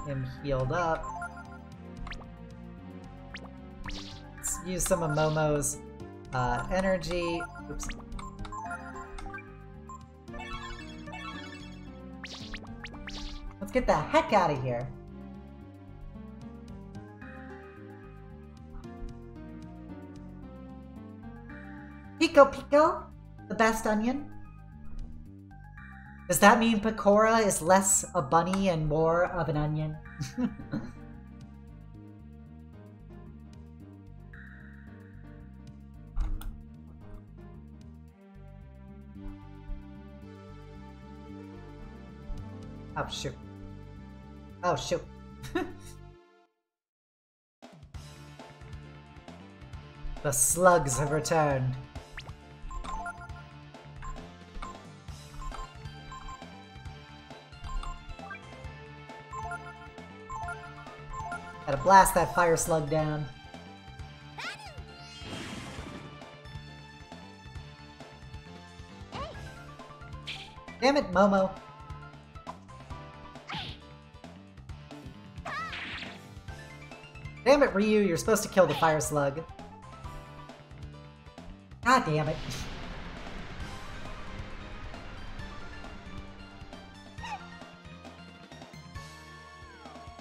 him healed up. Let's use some of Momo's energy. Oops. Let's get the heck out of here. Pico Pico, the best onion. Does that mean Pecora is less a bunny and more of an onion? Oh, shoot. Oh, shoot. The slugs have returned. Gotta blast that fire slug down. Damn it, Momo. Damn it, Ryu, you're supposed to kill the fire slug. God damn it.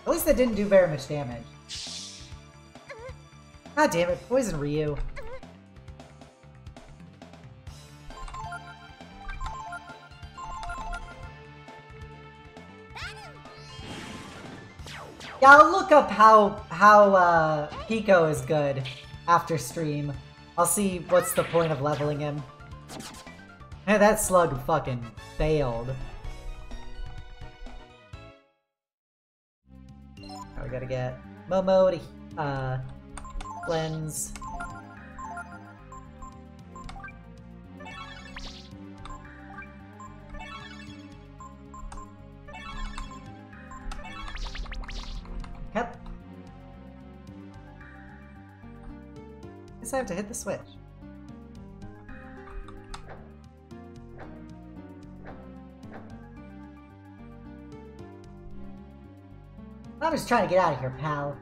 At least that didn't do very much damage. God damn it, poison Ryu. Yeah, I'll look up how Pico is good after stream. I'll see what's the point of leveling him. Hey, that slug fucking failed. Now we gotta get Momo to cleanse. Yep. Guess I have to hit the switch. I'm just trying to get out of here, pal.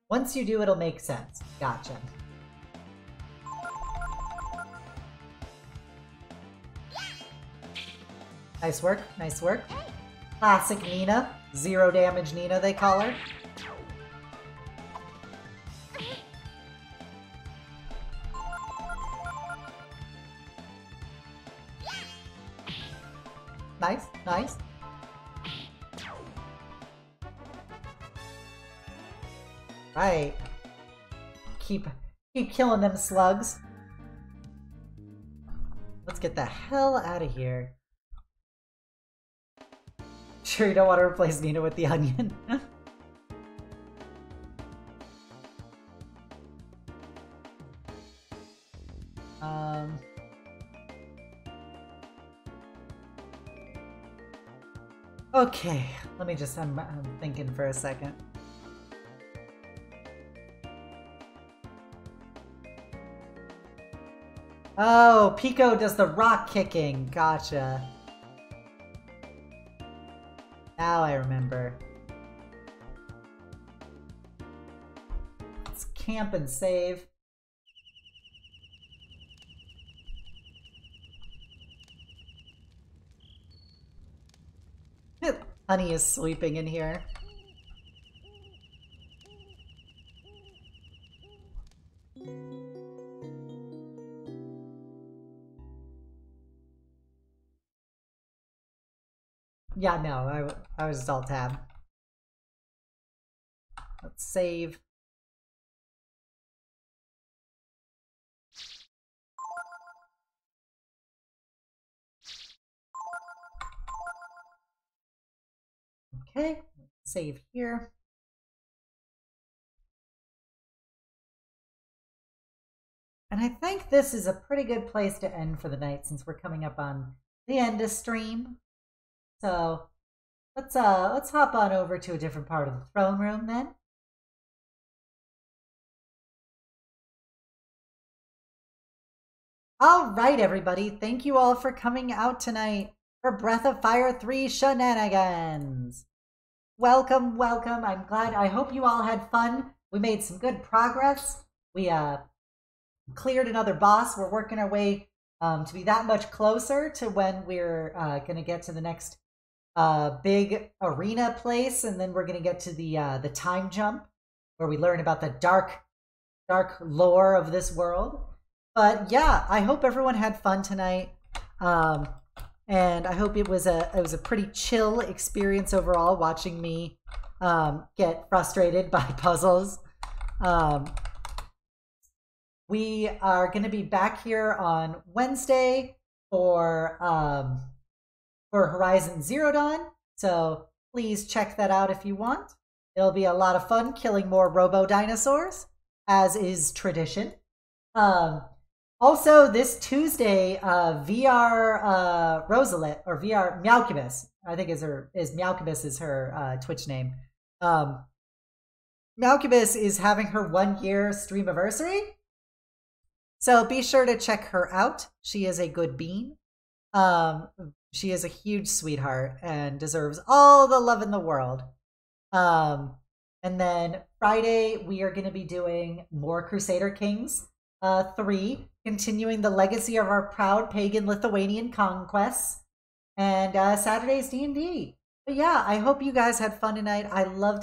Once you do, it'll make sense. Gotcha. Nice work, nice work. Classic Nina. 0 damage Nina, they call her. Nice, nice. Right. Keep killing them slugs. Let's get the hell out of here. Sure you don't want to replace Nina with the onion? Okay, let me just, I'm thinking for a second. Oh, Pico does the rock kicking. Gotcha. Now I remember. Let's camp and save. Honey is sleeping in here. Yeah, no, I was just alt tab. Let's save. Okay, save here. And I think this is a pretty good place to end for the night since we're coming up on the end of stream. So let's hop on over to a different part of the throne room then. All right, everybody. Thank you all for coming out tonight for Breath of Fire 3 shenanigans. Welcome, welcome. I'm glad. I hope you all had fun. We made some good progress. We cleared another boss. We're working our way to be that much closer to when we're going to get to the next big arena place, and then we're going to get to the time jump where we learn about the dark lore of this world. But yeah, I hope everyone had fun tonight, and I hope it was a pretty chill experience overall. Watching me get frustrated by puzzles. We are going to be back here on Wednesday for Horizon Zero Dawn, so please check that out if you want. It'll be a lot of fun killing more robo dinosaurs, as is tradition. Also, this Tuesday, VR Rosalit, or VR Meowcubus, I think Meowcubus is her Twitch name. Meowcubus is having her 1 year streamiversary. So be sure to check her out. She is a good bean. She is a huge sweetheart and deserves all the love in the world. And then Friday, we are going to be doing more Crusader Kings 3, continuing the legacy of our proud pagan Lithuanian conquests. And Saturday's D&D. But yeah, I hope you guys had fun tonight. I loved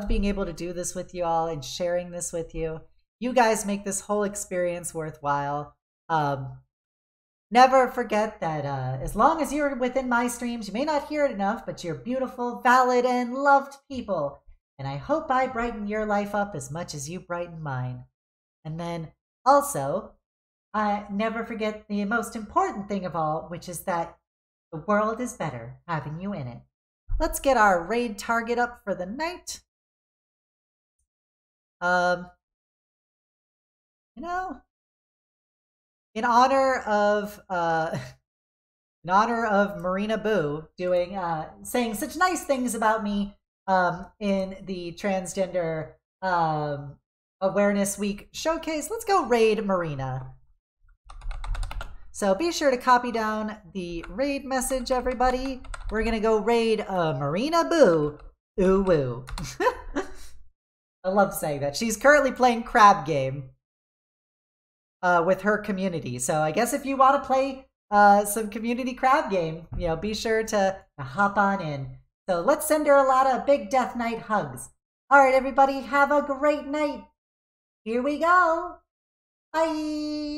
being able to do this with you all and sharing this with you. You guys make this whole experience worthwhile. Never forget that as long as you're within my streams, you may not hear it enough, but you're beautiful, valid, and loved people. And I hope I brighten your life up as much as you brighten mine. And then also, never forget the most important thing of all, which is that the world is better having you in it. Let's get our raid target up for the night. In honor of Marina Boo saying such nice things about me in the Transgender Awareness Week showcase, let's go raid Marina. So be sure to copy down the raid message, everybody. We're gonna go raid Marina Boo. Ooh woo. I love saying that. She's currently playing Crab Game with her community. So I guess if you want to play some community Crab Game, be sure to hop on in. So let's send her a lot of big Death Knight hugs. All right, everybody, have a great night. Here we go. Bye.